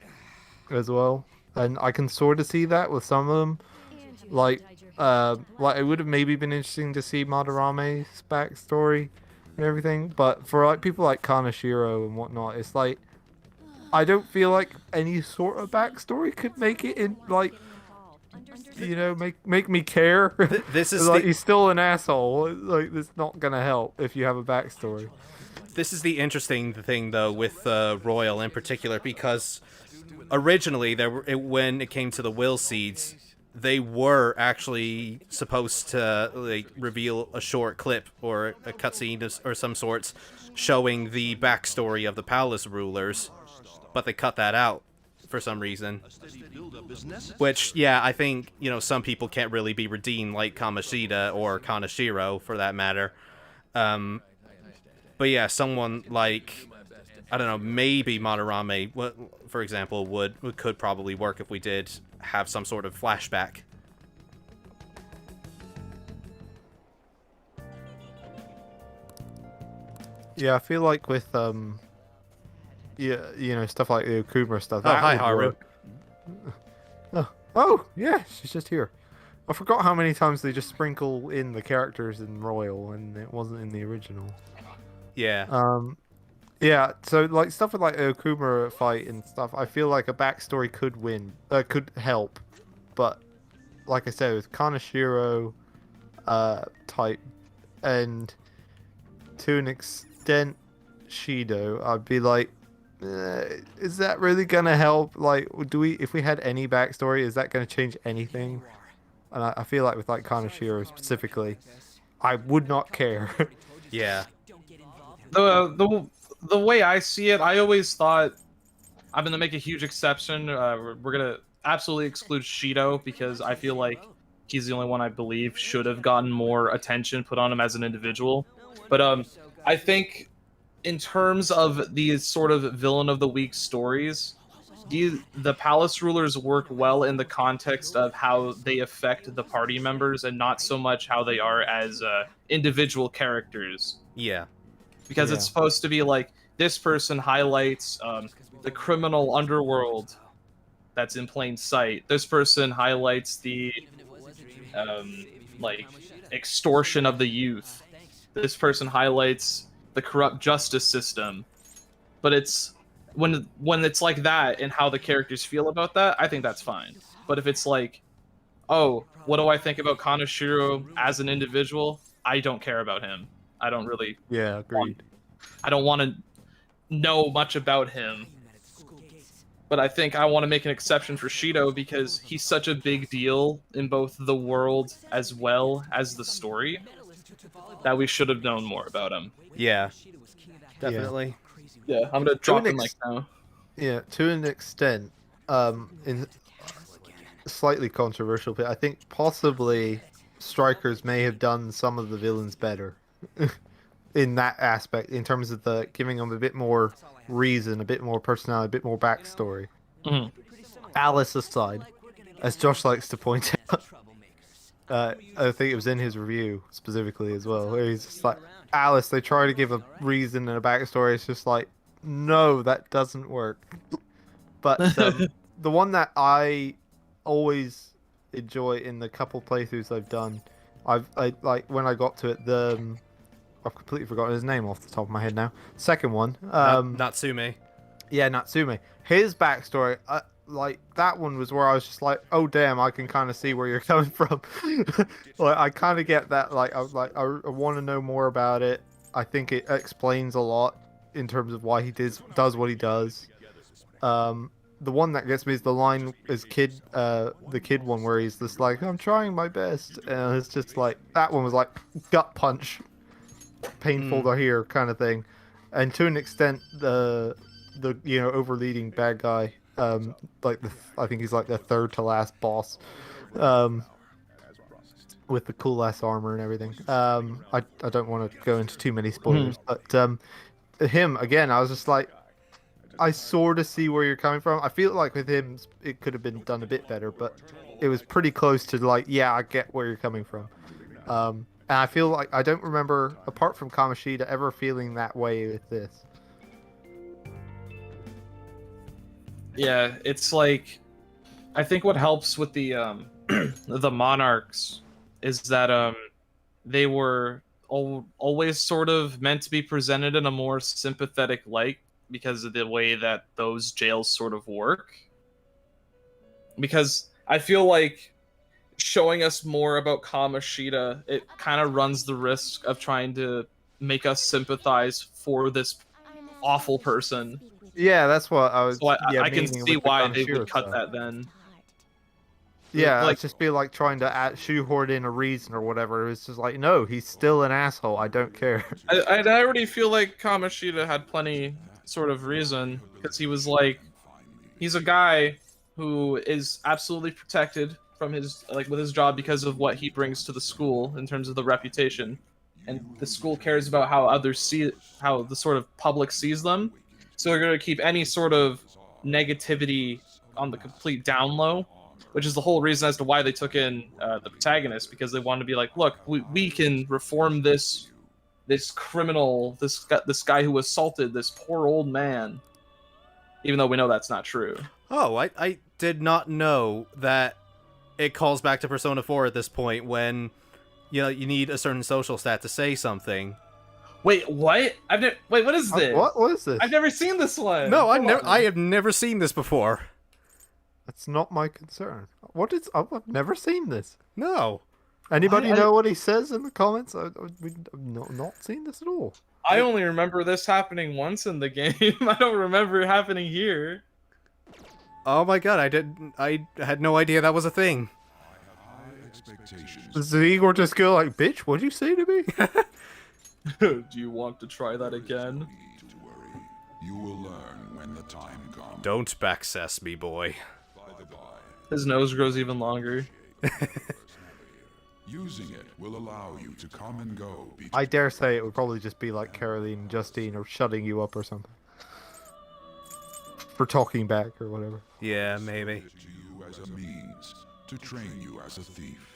as well, and I can sort of see that with some of them. Like it would have maybe been interesting to see Madarame's backstory and everything, but for like people like Kaneshiro and whatnot, it's like I don't feel like any sort of backstory could make it in like. You know, make me care. This is like he's still an asshole. Like it's not gonna help if you have a backstory. This is the interesting thing, though, with Royal in particular, because originally when it came to the will seeds, they were actually supposed to like reveal a short clip or a cutscene or some sorts showing the backstory of the palace rulers, but they cut that out for some reason. Which, yeah, I think, you know, some people can't really be redeemed, like Kamoshida or Kaneshiro, for that matter. But yeah, someone like, I don't know, maybe Madarame, for example, could probably work if we did have some sort of flashback. Yeah, I feel like with yeah, you know, stuff like the Okumura stuff. Oh, hi, Haru. Oh, yeah, she's just here. I forgot how many times they just sprinkle in the characters in Royal and it wasn't in the original. Yeah. Yeah, so like stuff with like the Okumura fight and stuff, I feel like a backstory could help. But like I said, with Kaneshiro type and to an extent Shido, I'd be like, is that really gonna help? Like, if we had any backstory, is that gonna change anything? And I feel like with like Kaneshiro specifically, I would not care. Yeah. The way I see it, I always thought I'm gonna make a huge exception. We're gonna absolutely exclude Shido because I feel like he's the only one I believe should have gotten more attention put on him as an individual. But I think in terms of these sort of villain of the week stories, the palace rulers work well in the context of how they affect the party members and not so much how they are as individual characters. Yeah. Because it's supposed to be like, this person highlights the criminal underworld that's in plain sight. This person highlights the like extortion of the youth. This person highlights the corrupt justice system. But it's when it's like that and how the characters feel about that, I think that's fine. But if it's like, oh, what do I think about Kaneshiro as an individual? I don't care about him. I don't really. Yeah, agreed. I don't want to know much about him. But I think I want to make an exception for Shido because he's such a big deal in both the world as well as the story that we should have known more about him. Yeah, definitely. Yeah, I'm gonna drop the mic now. Yeah, to an extent, in slightly controversial, but I think possibly Strikers may have done some of the villains better. in that aspect, in terms of the giving them a bit more reason, a bit more personality, a bit more backstory. Mhm. Alice aside, as Josh likes to point out, I think it was in his review specifically as well, where he's just like, Alice, they try to give a reason and a backstory. It's just like, no, that doesn't work. But the one that I always enjoy in the couple playthroughs I've done, I like when I got to it, I've completely forgotten his name off the top of my head now. Second one, Natsume. Yeah, Natsume. His backstory, like that one was where I was just like, oh damn, I can kind of see where you're coming from. Like I kind of get that. Like I was like, I want to know more about it. I think it explains a lot in terms of why he does what he does. The one that gets me is the line is the kid one where he's just like, I'm trying my best, and it's just like that one was like gut punch, painful to hear kind of thing, and to an extent the overleading bad guy, like I think he's like the third to last boss, with the cool ass armor and everything. I don't want to go into too many spoilers, but him again, I was just like, I sort of see where you're coming from. I feel like with him, it could have been done a bit better, but it was pretty close to like, yeah, I get where you're coming from. And I feel like I don't remember, apart from Kamoshida, ever feeling that way with this. Yeah, it's like, I think what helps with the the monarchs is that they were always sort of meant to be presented in a more sympathetic light because of the way that those jails sort of work. Because I feel like showing us more about Kamoshida, it kind of runs the risk of trying to make us sympathize for this awful person. Yeah, that's what I was. So I can meaning see with the why they Kamoshida would cut stuff. that then. Yeah, like, it'd just be like trying to shoehorn in a reason or whatever. It's just like, no, he's still an asshole. I don't care. I already feel like Kamoshida had plenty sort of reason, because he was like, he's a guy who is absolutely protected from his, like, with his job because of what he brings to the school in terms of the reputation, and the school cares about how others see, how the sort of public sees them, so they're going to keep any sort of negativity on the complete down low, which is the whole reason as to why they took in the protagonist, because they wanted to be like, look, we can reform this criminal, this guy who assaulted this poor old man, even though we know that's not true. Oh, I did not know that it calls back to Persona 4 at this point, when you need a certain social stat to say something. Wait, what? Wait, what is this? What is this? I've never seen this one. No, I have never seen this before. That's not my concern. I've never seen this. No. Anybody know what he says in the comments? I've not seen this at all. I only remember this happening once in the game. I don't remember it happening here. Oh my god, I had no idea that was a thing. Does Igor just go like, bitch, what'd you say to me? Do you want to try that again? You will learn when the time comes. Don't backsass me, boy. His nose grows even longer. Using it will allow you to come and go. I dare say it would probably just be like Caroline and Justine, or shutting you up or something. For talking back or whatever. Yeah, maybe. To you as a means to train you as a thief.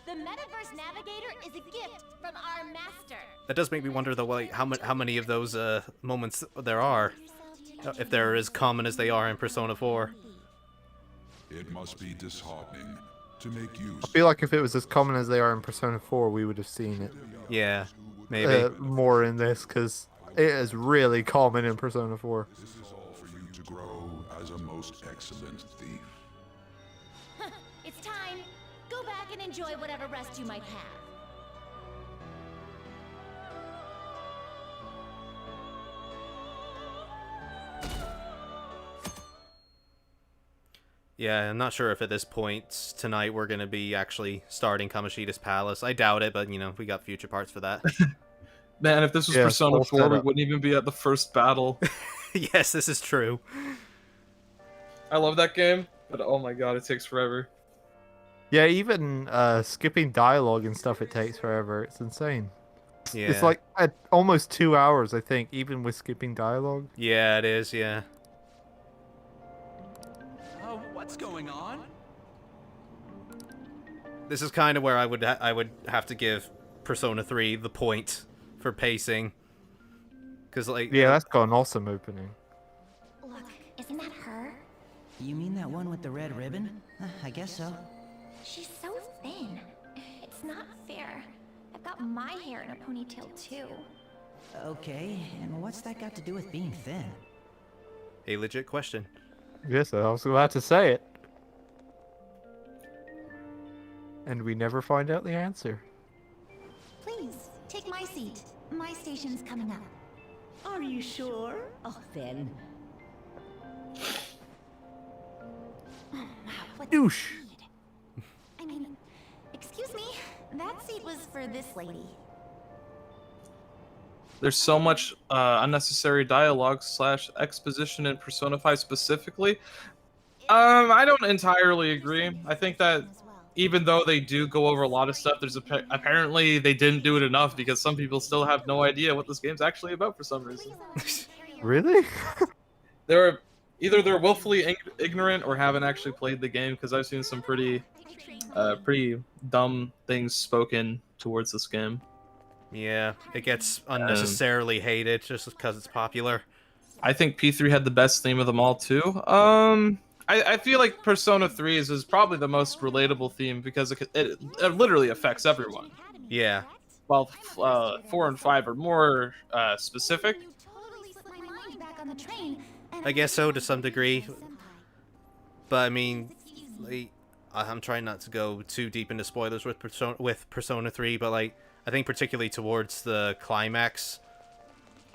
The Metaverse Navigator is a gift from our master. That does make me wonder, though, like, how many of those moments there are, if they're as common as they are in Persona 4. It must be disheartening to make use. I feel like if it was as common as they are in Persona 4, we would have seen it. Yeah, maybe. More in this, because it is really common in Persona 4. This is all for you to grow as a most excellent thief. It's time. Go back and enjoy whatever rest you might have. Yeah, I'm not sure if at this point tonight we're going to be actually starting Kamoshida's Palace. I doubt it, but, we got future parts for that. Man, if this was Persona 4, we wouldn't even be at the first battle. Yes, this is true. I love that game, but oh my god, it takes forever. Yeah, even skipping dialogue and stuff, it takes forever. It's insane. Yeah. It's like at almost 2 hours, I think, even with skipping dialogue. Yeah, it is. Yeah. Oh, what's going on? This is kind of where I would have to give Persona 3 the point for pacing. Cause like Yeah, that's got an awesome opening. Look, isn't that her? You mean that one with the red ribbon? I guess so. She's so thin. It's not fair. I've got my hair in a ponytail too. Okay, and what's that got to do with being thin? a legit question. Yes, I was about to say it. And we never find out the answer. Please, take my seat. My station's coming up. Are you sure? Oh, then. Oh, wow, what Douche. I mean, excuse me. That seat was for this lady. There's so much unnecessary dialogue / exposition in Persona 5 specifically. I don't entirely agree. I think that even though they do go over a lot of stuff, there's apparently they didn't do it enough because some people still have no idea what this game's actually about for some reason. Really? They're willfully ignorant or haven't actually played the game, because I've seen some pretty dumb things spoken towards this game. Yeah, it gets unnecessarily hated just because it's popular. I think P3 had the best theme of them all too. I feel like Persona 3's is probably the most relatable theme because it literally affects everyone. Yeah. While 4 and 5 are more specific. I guess so to some degree. But I mean, I'm trying not to go too deep into spoilers with Persona 3, but like I think particularly towards the climax,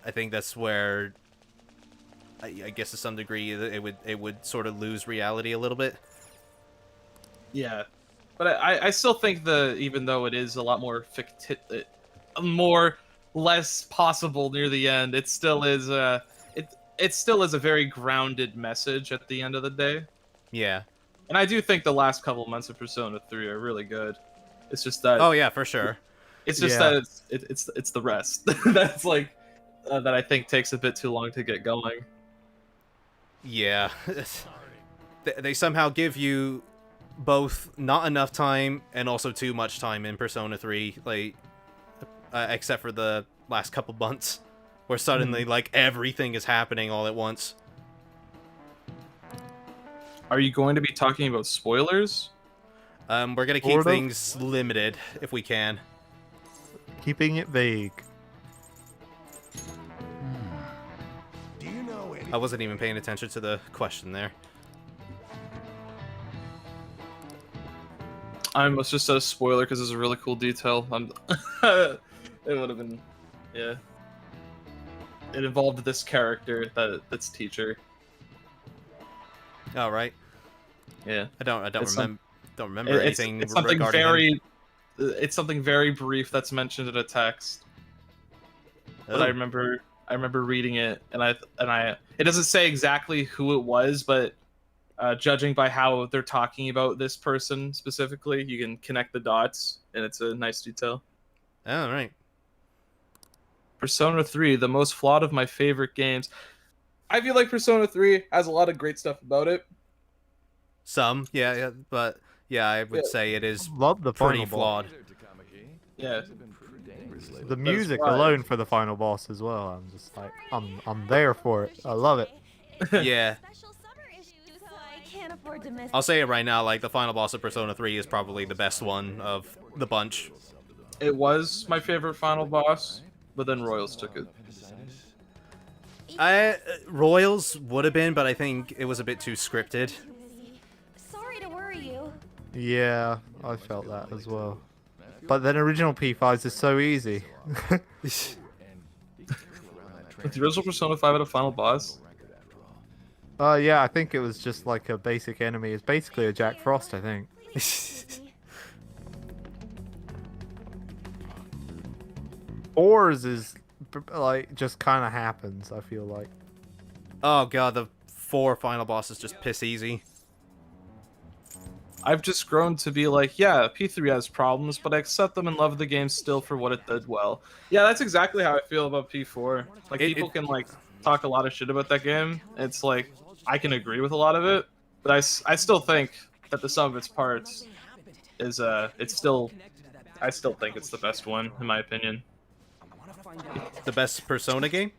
I think that's where I guess to some degree it would sort of lose reality a little bit. Yeah, but I still think even though it is a lot more less possible near the end, it still is a very grounded message at the end of the day. Yeah. And I do think the last couple months of Persona 3 are really good. It's just that. Oh yeah, for sure. It's just that it's the rest that's like that I think takes a bit too long to get going. Yeah. They somehow give you both not enough time and also too much time in Persona 3, like except for the last couple months where suddenly like everything is happening all at once. Are you going to be talking about spoilers? We're gonna keep things limited if we can. Keeping it vague. Do you know any... I wasn't even paying attention to the question there. I almost just said a spoiler because it's a really cool detail. It would have been, yeah. It involved this character that's teacher. All right. Yeah. I don't remember anything it's something regarding very him. It's something very brief that's mentioned in a text. But I remember reading it, and it doesn't say exactly who it was, but judging by how they're talking about this person specifically, you can connect the dots, and it's a nice detail. Oh, right. Persona 3, the most flawed of my favorite games. I feel like Persona 3 has a lot of great stuff about it. Some, yeah, but yeah, I would say it is Love the pretty final flawed. Yeah. The music alone for the final boss as well. I'm just like, I'm there for it. I love it. Yeah. Can't afford to miss. I'll say it right now, like the final boss of Persona 3 is probably the best one of the bunch. It was my favorite final boss, but then Royals took it. Royals would have been, but I think it was a bit too scripted. Sorry to worry you. Yeah, I felt that as well. But then original P5s is so easy. The original Persona 5 had a final boss? Yeah, I think it was just like a basic enemy. It's basically a Jack Frost, I think. Fours is like just kind of happens, I feel like. Oh god, the 4 final bosses just piss easy. I've just grown to be like, yeah, P3 has problems, but I accept them and love the game still for what it did well. Yeah, that's exactly how I feel about P4. Like, people can, like, talk a lot of shit about that game. It's like, I can agree with a lot of it, but I still think that the sum of its parts is, I still think it's the best one, in my opinion. The best Persona game?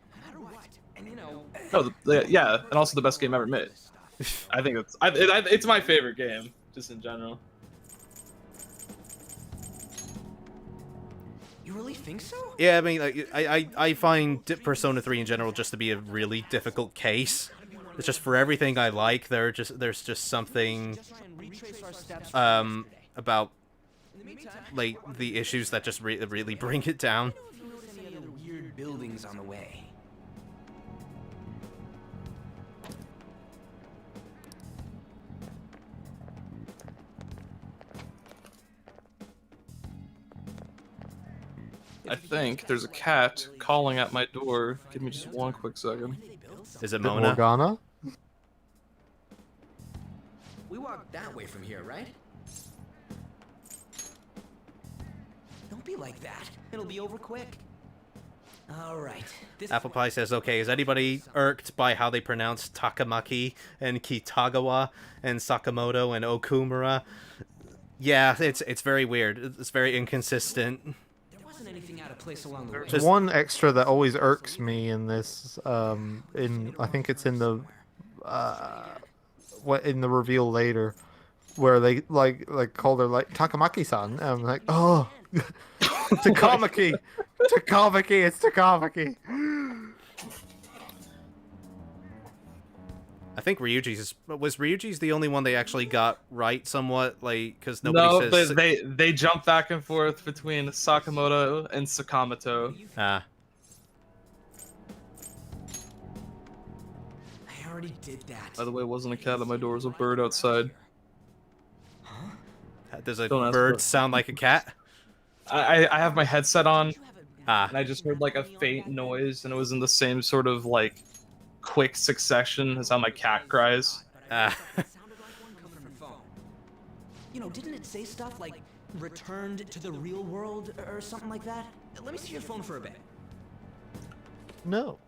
No, yeah, and also the best game ever made. I think it's my favorite game, just in general. You really think so? Yeah, I mean, like, I find Persona 3 in general just to be a really difficult case. It's just for everything I like, there's just something about like the issues that just really bring it down. Weird buildings on the way. I think there's a cat calling at my door. Give me just one quick second. Is it Mona? Morgana? We walk that way from here, right? Don't be like that. It'll be over quick. All right. Apple Pie says, okay, is anybody irked by how they pronounce Takamaki and Kitagawa and Sakamoto and Okumura? Yeah, it's very weird. It's very inconsistent. Anything out of place along the way. There's one extra that always irks me in this. I think it's in the in the reveal later, where they like call her like Takamaki-san, and I'm like, oh, Takamaki, Takamaki, it's Takamaki. I think Ryuji's the only one they actually got right somewhat, like, because nobody says... No, they jump back and forth between Sakamoto and Sakamoto. Ah. I already did that. By the way, it wasn't a cat at my door, it was a bird outside. Huh? Does a bird sound like a cat? I have my headset on, and I just heard like a faint noise, and it was in the same sort of like quick succession as how my cat cries. You know, didn't it say stuff like returned to the real world or something like that? Let me see your phone for a bit. No.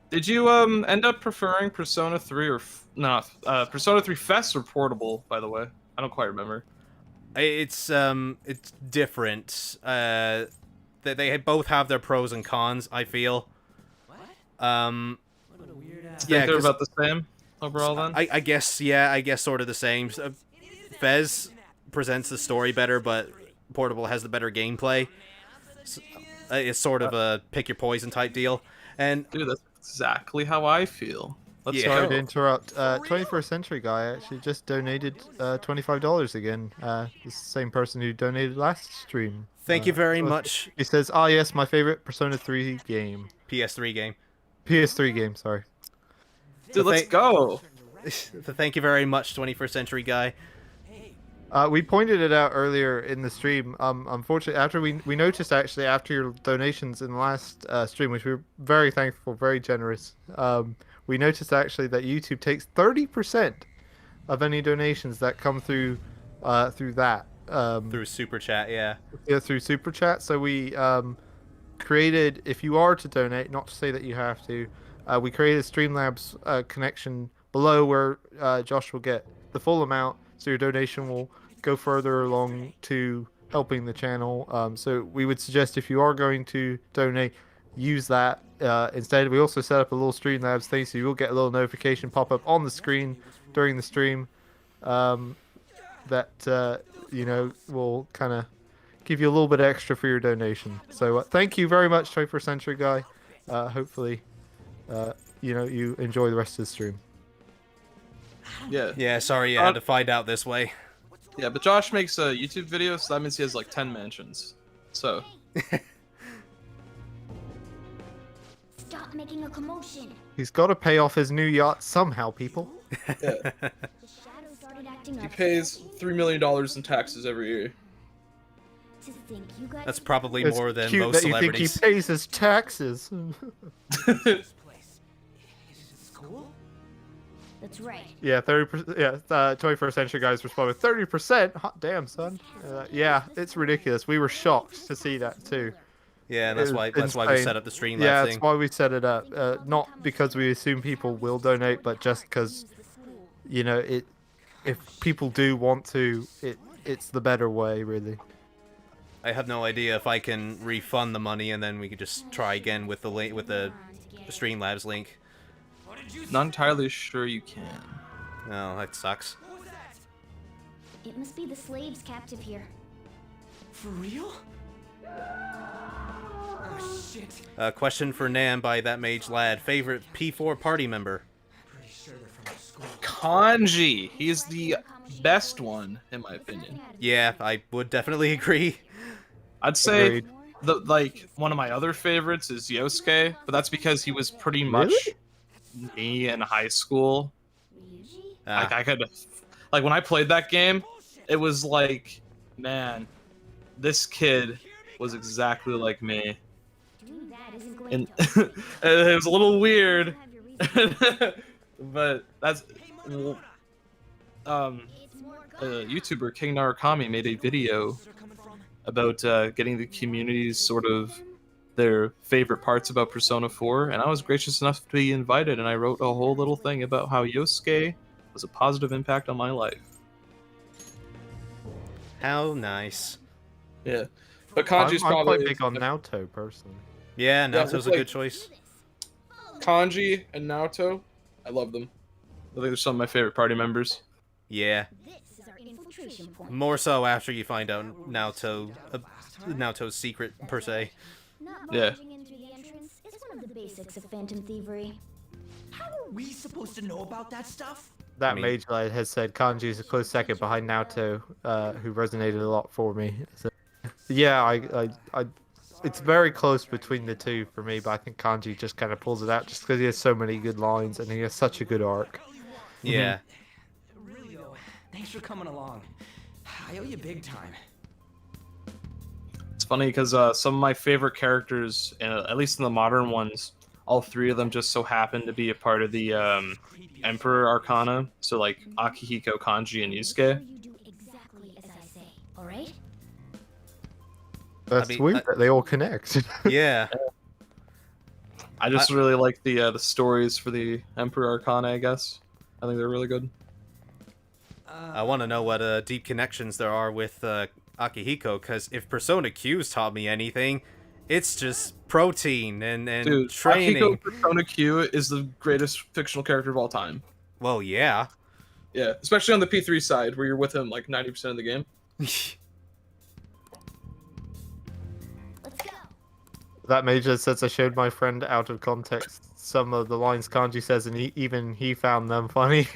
Did you end up preferring Persona 3 or Persona 3 Fest or Portable, by the way? I don't quite remember. It's different. They both have their pros and cons, I feel. Yeah, they're about the same overall then? I guess, yeah, I guess sort of the same. Fez presents the story better, but Portable has the better gameplay. It's sort of a pick your poison type deal. And dude, that's exactly how I feel. Sorry to interrupt. 21st Century Guy actually just donated $25 again. It's the same person who donated last stream. Thank you very much. He says, "Ah, yes, my favorite Persona 3 game." PS3 game. PS3 game, sorry. Dude, let's go. Thank you very much, 21st Century Guy. We pointed it out earlier in the stream. Unfortunately, after we noticed actually after your donations in the last stream, which we were very thankful, very generous. We noticed actually that YouTube takes 30% of any donations that come through that. Through Super Chat, yeah. Yeah, through Super Chat. So we created, if you are to donate, not to say that you have to, we created a Streamlabs connection below where Josh will get the full amount, so your donation will go further along to helping the channel. So we would suggest if you are going to donate, use that instead. We also set up a little Streamlabs thing, so you will get a little notification pop up on the screen during the stream that will kind of give you a little bit extra for your donation. So thank you very much, 21st Century Guy. Hopefully, you enjoy the rest of the stream. Yeah. Yeah, sorry you had to find out this way. Yeah, but Josh makes a YouTube video, so that means he has like 10 mansions. So. Stop making a commotion. He's got to pay off his new yacht somehow, people. Yeah. He pays $3 million in taxes every year. That's probably it's more than cute most that you celebrities. think he pays his taxes. That's right. Yeah, 30%. Yeah, 21st century guys respond with 30%. Hot damn, son. Yeah, it's ridiculous. We were shocked to see that too. Yeah, and that's why we insane. set up the Streamlabs Yeah, thing. that's why we set it up. Not because we assume people will donate, but just because, you know, if people do want to, it's the better way, really. I have no idea if I can refund the money, and then we could just try again with the Streamlabs link. Not entirely sure you can. Oh, that sucks. It must be the slaves captive here. For real? Oh, shit. Question for Nam by that mage lad. Favorite P4 party member? Pretty sure they're from school. Kanji. He's the best one, in my opinion. Yeah, I would definitely agree. I'd say Agreed. one of my other favorites is Yosuke, but that's because he was pretty much me in high school. Like I could, like when I played that game, it was like, man, this kid was exactly like me. And it was a little weird, but that's YouTuber King Narukami made a video about getting the community's sort of their favorite parts about Persona 4, and I was gracious enough to be invited, and I wrote a whole little thing about how Yosuke was a positive impact on my life. How nice. Yeah, but Kanji's I'm probably quite big on Naoto, personally. Yeah, Naoto's it's a like- good choice. Kanji and Naoto, I love them. I think they're some of my favorite party members. Yeah. This is our infiltration point. More so after you find out Naoto's secret, per se. Not Yeah. barging in through the entrance is one of the basics of phantom thievery. How are we supposed to know about that stuff? That I mean- mage lad has said Kanji is a close second behind Naoto, who resonated a lot for me. So, yeah, I it's very close between the two for me, but I think Kanji just kind of pulls it out just because he has so many good lines and he has such a good arc. Yeah. Really though, thanks for coming along. I owe you big time. It's funny because some of my favorite characters, at least in the modern ones, all three of them just so happen to be a part of the Emperor Arcana. So like Akihiko, Kanji, and Yusuke. You do exactly as I say. All right? That's mean, weird that they all connect. Yeah. I just really like the stories for the Emperor Arcana, I guess. I think they're really good. I want to know what deep connections there are with Akihiko, because if Persona Q's taught me anything, it's just protein and Dude, training. Akihiko Persona Q is the greatest fictional character of all time. Well, yeah. Yeah, especially on the P3 side, where you're with him like 90% of the game. Let's go. That mage lad says I showed my friend out of context some of the lines Kanji says, and even he found them funny.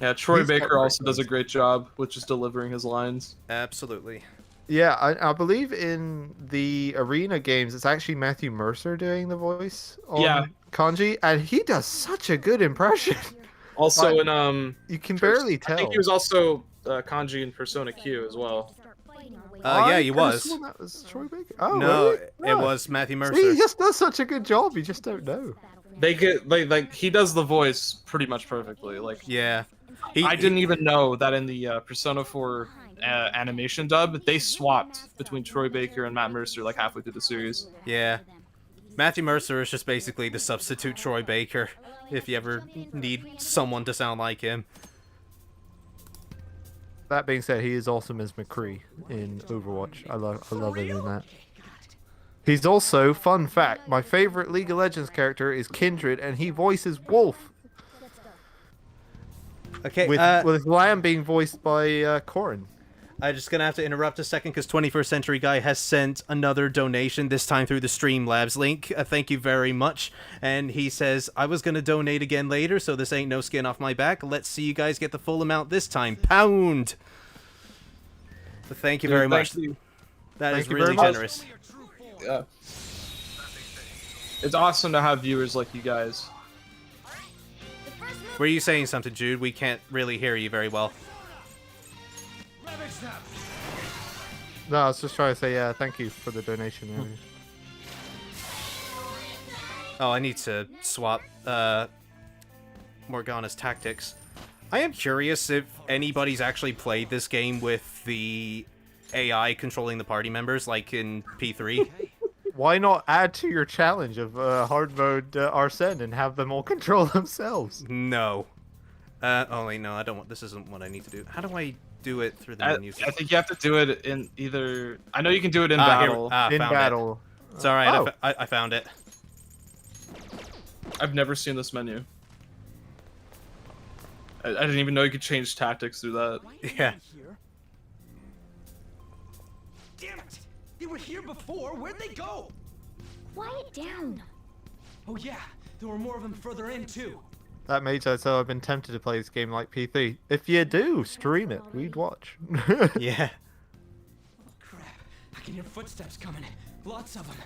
Yeah, Troy He's got Baker great also does a lines. great job with just delivering his lines. Absolutely. Yeah, I believe in the arena games, it's actually Matthew Mercer doing the voice on Yeah. Kanji, and he does such a good impression. Also Like, in you can barely I tell. think he was also Kanji in Persona Q as well. Yeah, he could've was. sworn that was Troy Baker. Oh, No, really? it No. was Matthew Mercer. See, he just does such a good job. You just don't know. They get like he does the voice pretty much perfectly. Like Yeah. I didn't even know that in the Persona 4 animation dub, they swapped between Troy Baker and Matt Mercer like halfway through the series. Yeah. Matthew Mercer is just basically the substitute Troy Baker, if you ever need someone to sound like him. That being said, he is awesome as McCree in Overwatch. I love him in that. He's also, fun fact, my favorite League of Legends character is Kindred, and he voices Wolf. Okay, with Lamb being voiced by Corrin. I'm just gonna have to interrupt a second because 21st Century Guy has sent another donation, this time through the Streamlabs link. Thank you very much. And he says, I was gonna donate again later, so this ain't no skin off my back. Let's see you guys get the full amount this time. Pound! So thank you very much. You. That Thank is you really very much. generous. Yeah. It's awesome to have viewers like you guys. Were you saying something, Jude? We can't really hear you very well. No, I was just trying to say thank you for the donation. Earlier. Oh, I need to swap Morgana's tactics. I am curious if anybody's actually played this game with the AI controlling the party members, like in P3. Why not add to your challenge of hard mode Arsene and have them all control themselves? No. Oh wait, no, I don't want. This isn't what I need to do. How do I do it through the menu? I think you have to do it in either. I know you can do it in battle. In battle. It's all right. I found it. I've never seen this menu. I didn't even know you could change tactics through that. Yeah. Damn it! They were here before. Where'd they go? Quiet down. Oh yeah, there were more of them further in too. That made sense. So I've been tempted to play this game like PC. If you do, stream it. We'd watch. Yeah. Crap! I can hear footsteps coming. Lots of them.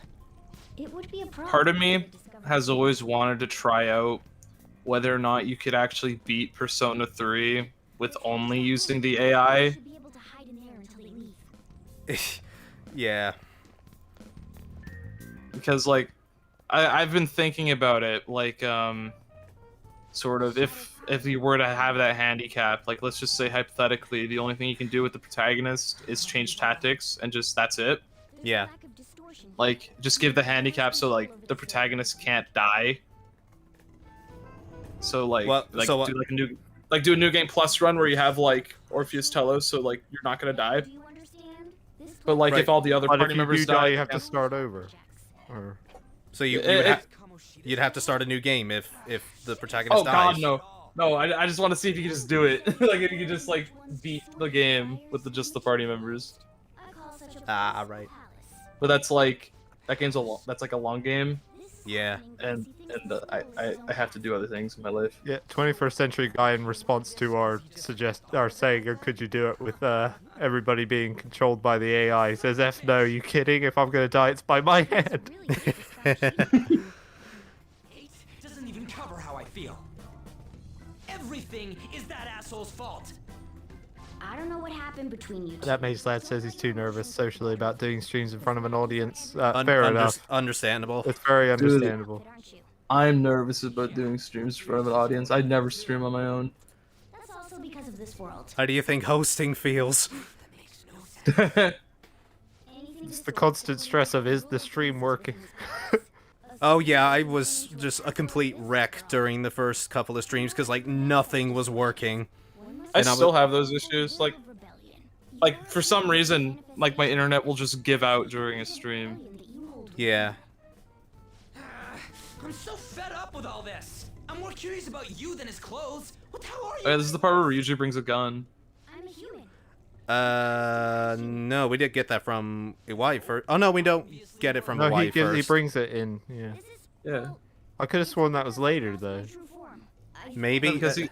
It would be a problem. Part of me has always wanted to try out whether or not you could actually beat Persona 3 with only using the AI. Yeah. Because, like, I've been thinking about it, like, sort of, if you were to have that handicap, like, let's just say, hypothetically, the only thing you can do with the protagonist is change tactics, and just, that's it. Yeah. Like, just give the handicap so, like, the protagonist can't die. So, like, do a new game plus run where you have, like, Orpheus Telos, so, like, you're not gonna die. But, like, if all the other party members die, you have to start over. Or... So you'd have to start a new game if the protagonist dies. Oh god, no. I just want to see if you can just do it. Like, if you can just, like, beat the game with just the party members. Ah, right. But that's like, that's like a long game. Yeah. And I have to do other things in my life. Yeah, 21st century guy in response to our saying, or could you do it with everybody being controlled by the AI? Says, F no, you kidding? If I'm gonna die, it's by my hand. It doesn't even cover how I feel. Everything is that asshole's fault. I don't know what happened between you two. That mage lad says he's too nervous socially about doing streams in front of an audience. Fair enough. Understandable. It's very understandable. Dude, I'm nervous about doing streams in front of an audience. I'd never stream on my own. That's also because of this world. How do you think hosting feels? It's the constant stress of, is the stream working? Oh yeah, I was just a complete wreck during the first couple of streams because, like, nothing was working. I still have those issues. Like, for some reason, like, my internet will just give out during a stream. Yeah. I'm so fed up with all this. I'm more curious about you than his clothes. What the hell are you? Oh, yeah, this is the part where Ryuji brings a gun. I'm a human. No, we did get that from Iwai first. Oh no, we don't get it from Iwai first. He brings it in. Yeah. Yeah. I could have sworn that was later though. Maybe because he's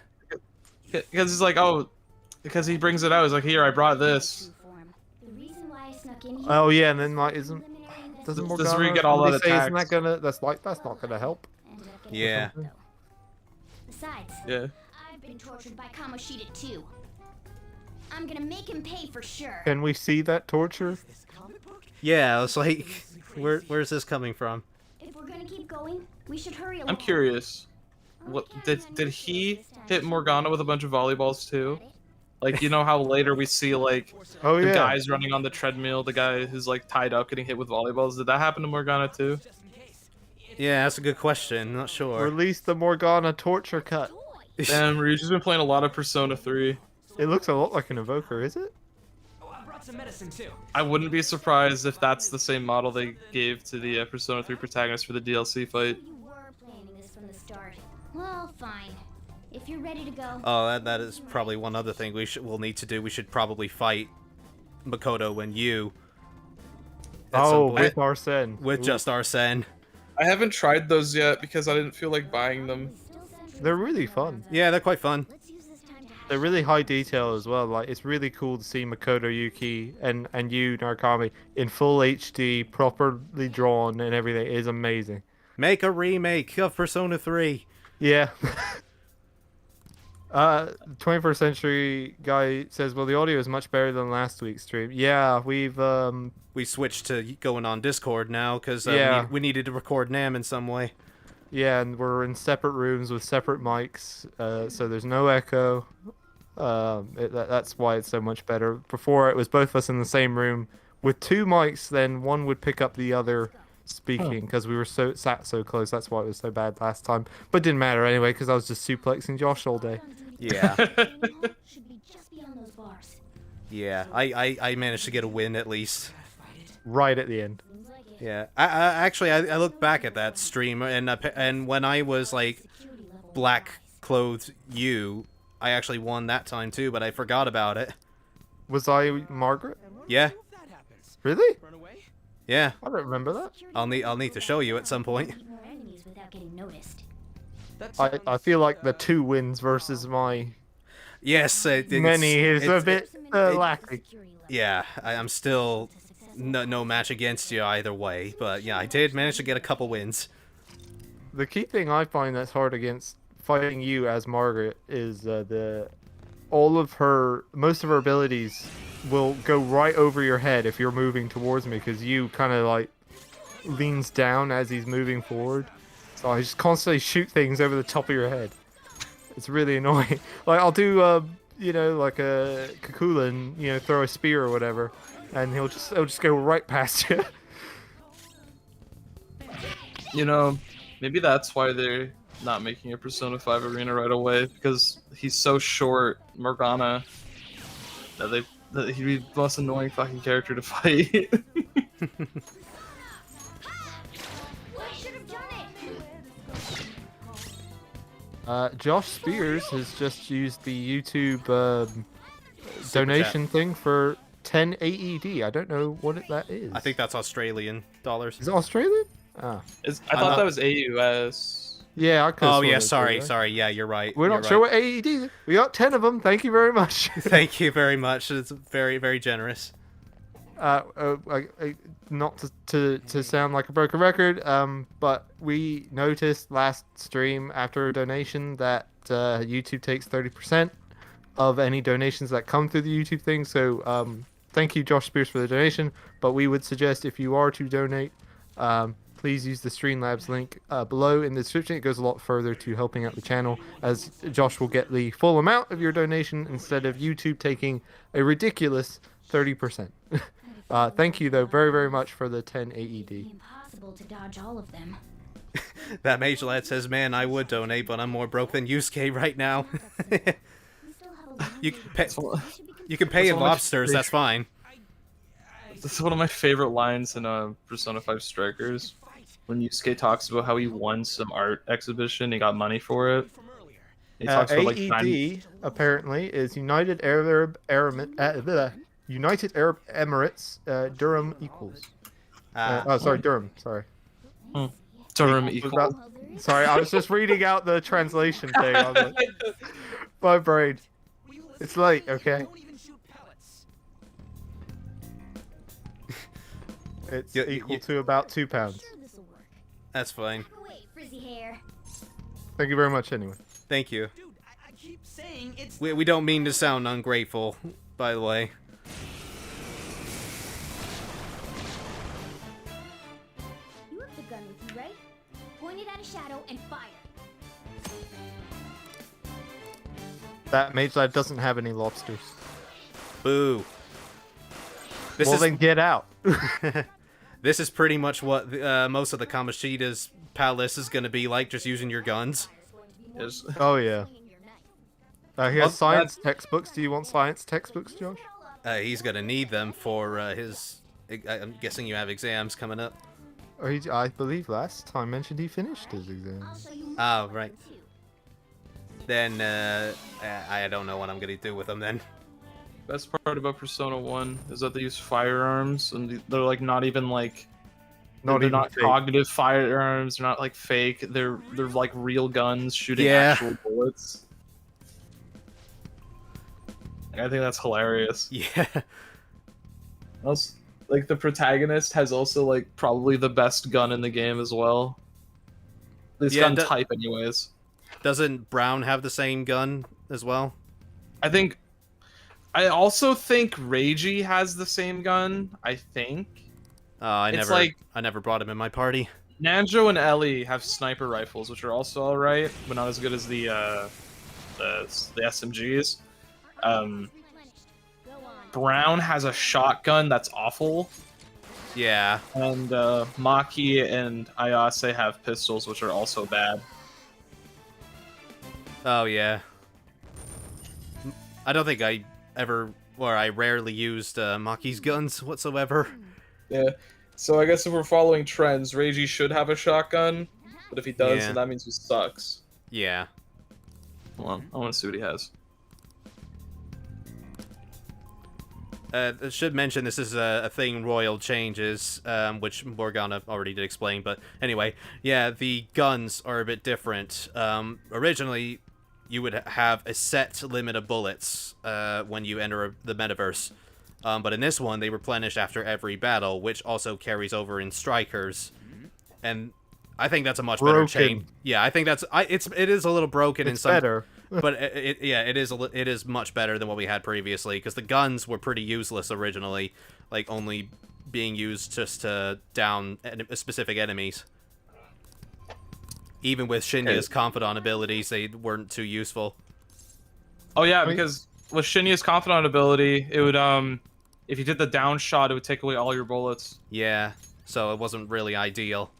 like, oh, because he brings it out. He's like, here, I brought this. Oh yeah, and then, like, doesn't Morgana? This is where you get all that attacks. Isn't that gonna? That's not gonna help. Yeah. Besides, yeah. I've been tortured by Kamoshida too. I'm gonna make him pay for sure. Can we see that torture? Yeah, it's like, where's this coming from? If we're gonna keep going, we should hurry along. I'm curious. What did he hit Morgana with a bunch of volleyballs too? Like, you know how later we see, like, the guys running on the treadmill, the guy who's, like, tied up getting hit with volleyballs. Did that happen to Morgana too? Yeah, that's a good question. Not sure. Release the Morgana torture cut. Damn, Ryuji's been playing a lot of Persona 3. It looks a lot like an evoker, is it? Oh, I brought some medicine too. I wouldn't be surprised if that's the same model they gave to the Persona 3 protagonist for the DLC fight. You were planning this from the start. Well, fine. If you're ready to go. Oh, that is probably one other thing we'll need to do. We should probably fight Makoto and you. With Arsene. With just Arsene. I haven't tried those yet because I didn't feel like buying them. They're really fun. Yeah, they're quite fun. They're really high detail as well. Like, it's really cool to see Makoto Yuki and you, Narukami, in full HD, properly drawn and everything. It is amazing. Make a remake of Persona 3. Yeah. 21st century guy says, well, the audio is much better than last week's stream. Yeah, we switched to going on Discord now because yeah. we needed to record NAM in some way. Yeah, and we're in separate rooms with separate mics, so there's no echo. That's why it's so much better. Before it was both of us in the same room with two mics, then one would pick up the other speaking because we were sat so close. That's why it was so bad last time. But it didn't matter anyway because I was just suplexing Josh all day. Yeah. Yeah, I managed to get a win at least. Right at the end. Yeah, I looked back at that stream and when I was like black clothed you, I actually won that time too, but I forgot about it. Was I Margaret? Yeah. Really? Yeah. I don't remember that. I'll need to show you at some point. I feel like the 2 wins versus my yes many is a bit lacking. Yeah, I'm still no match against you either way, but yeah, I did manage to get a couple wins. The key thing I find that's hard against fighting you as Margaret is most of her abilities will go right over your head if you're moving towards me, because you kind of like leans down as he's moving forward. So I just constantly shoot things over the top of your head. It's really annoying. Like I'll do like a Kakulin, throw a spear or whatever, and it'll just go right past you. Maybe that's why they're not making a Persona 5 arena right away, because he's so short, Morgana, that he'd be the most annoying fucking character to fight. Josh Spears has just used the YouTube donation thing for 10 AED. I don't know what that is. I think that's Australian dollars. Is it Australian? Ah. I thought that was AUS. Yeah, I could. Oh yeah, sorry. Yeah, you're right. We're not sure what AED is. We got 10 of them. Thank you very much. Thank you very much. It's very, very generous. Not to sound like a broken record, but we noticed last stream after a donation that YouTube takes 30% of any donations that come through the YouTube thing. So thank you, Josh Spears, for the donation. But we would suggest if you are to donate, please use the Streamlabs link below in the description. It goes a lot further to helping out the channel, as Josh will get the full amount of your donation instead of YouTube taking a ridiculous 30%. Thank you, though, very, very much for the 10 AED. Impossible to dodge all of them. That mage lad says, man, I would donate, but I'm more broke than Yusuke right now. You can pay in lobsters, that's fine. This is one of my favorite lines in Persona 5 Strikers. When Yusuke talks about how he won some art exhibition, he got money for it. He talks about, like, AED, apparently, is United Arab Emirates, Durham equals. Durham, sorry. Durham equals. Sorry, I was just reading out the translation thing. I was like, my brain. It's late, okay? It's equal to about £2. That's fine. Thank you very much, anyway. Thank you. Dude, I keep saying it's... We don't mean to sound ungrateful, by the way. You have the gun with you, right? Point it at a shadow and fire. That mage lad doesn't have any lobsters. Boo. Then get out. This is pretty much what most of the Kamoshida's palace is going to be like, just using your guns. Oh, yeah. He has science textbooks. Do you want science textbooks, Josh? He's going to need them for his... I'm guessing you have exams coming up. I believe last time mentioned he finished his exams. Oh, right. Then, I don't know what I'm going to do with them then. Best part about Persona 1 is that they use firearms, and they're like not even like... They're not cognitive firearms, they're not like fake, they're like real guns shooting actual bullets. I think that's hilarious. Yeah. Also, like, the protagonist has also like probably the best gun in the game as well. This gun type anyways. Doesn't Brown have the same gun as well? I also think Reiji has the same gun, I think. I never brought him in my party. Nanjo and Ellie have sniper rifles, which are also alright, but not as good as the SMGs. Brown has a shotgun that's awful. Yeah. And Maki and Ayase have pistols, which are also bad. Oh yeah. I don't think I rarely used Maki's guns whatsoever. Yeah. So I guess if we're following trends, Reiji should have a shotgun, but if he does, Yeah. then that means he sucks. Yeah. Hold on, I want to see what he has. I should mention this is a thing Royal changes, which Morgana already did explain, but anyway, yeah, the guns are a bit different. Originally, you would have a set limit of bullets when you enter the Metaverse, but in this one, they replenish after every battle, which also carries over in Strikers, and I think that's a much better change. Yeah, I think it is a little broken in some... better. But it is much better than what we had previously, because the guns were pretty useless originally, like only being used just to down specific enemies. Even with Shinya's Confidant abilities, they weren't too useful. Oh yeah, because with Shinya's Confidant ability, it would if you did the down shot, it would take away all your bullets. Yeah, so it wasn't really ideal.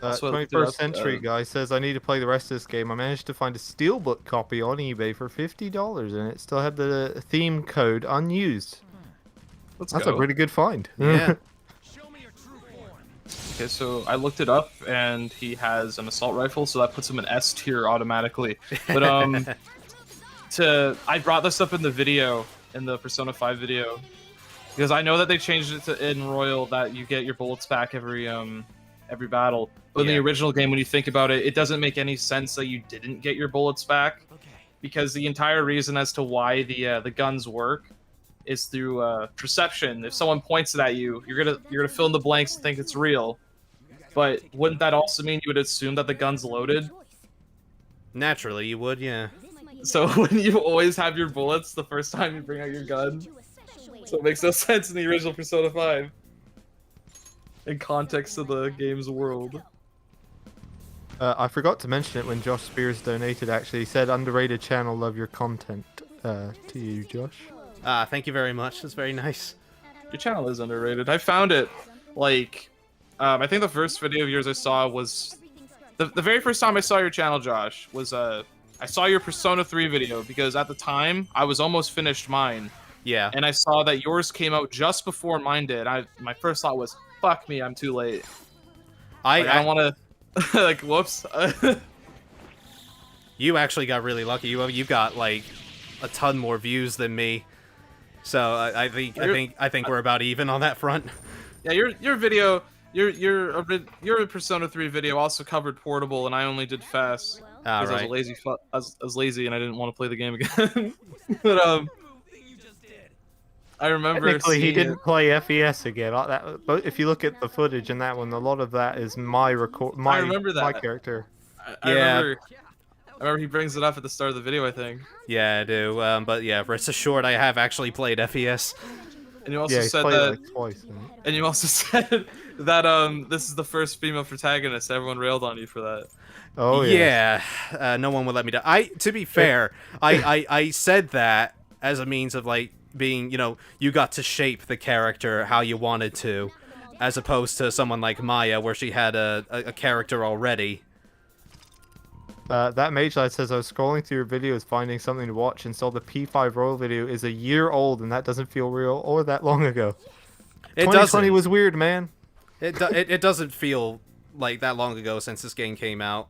21st Century guy says, I need to play the rest of this game. I managed to find a steelbook copy on eBay for $50, and it still had the theme code unused. That's a pretty good find. Yeah. Okay, so I looked it up, and he has an assault rifle, so that puts him in S tier automatically. But I brought this up in the video, in the Persona 5 video, because I know that they changed it to in Royal that you get your bullets back every battle. But in the original game, when you think about it, it doesn't make any sense that you didn't get your bullets back, because the entire reason as to why the guns work is through perception. If someone points it at you, you're gonna fill in the blanks and think it's real. But wouldn't that also mean you would assume that the gun's loaded? Naturally, you would, yeah. So when you always have your bullets the first time you bring out your gun, so it makes no sense in the original Persona 5. In context of the game's world. I forgot to mention it when Josh Spears donated, actually. He said, underrated channel, love your content. To you, Josh. Thank you very much. That's very nice. Your channel is underrated. I found it, like, I think the first video of yours I saw was... The very first time I saw your channel, Josh, was, I saw your Persona 3 video, because at the time, I was almost finished mine. Yeah. And I saw that yours came out just before mine did. My first thought was, fuck me, I'm too late. I don't want to... like, whoops. You actually got really lucky. You got, like, a ton more views than me. So I think we're about even on that front. Yeah, your video, your Persona 3 video also covered portable, and I only did fast because I was lazy and I didn't want to play the game again. But I remember. Technically, he didn't play FES again. Like that, but if you look at the footage in that one, a lot of that is my I remember that. my character. I remember he brings it up at the start of the video, I think. Yeah, I do. But yeah, rest assured, I have actually played FES. And you also said that. Like twice, and you also said that this is the first female protagonist. Everyone railed on you for that. Oh yeah. No one would let me die. To be fair, I said that as a means of like being, you got to shape the character how you wanted to, as opposed to someone like Maya where she had a character already. That Mage Lad says, I was scrolling through your videos finding something to watch and saw the P5 Royal video is a year old, and that doesn't feel real or that long ago. It 2020 was weird, man. It doesn't feel like that long ago since this game came out.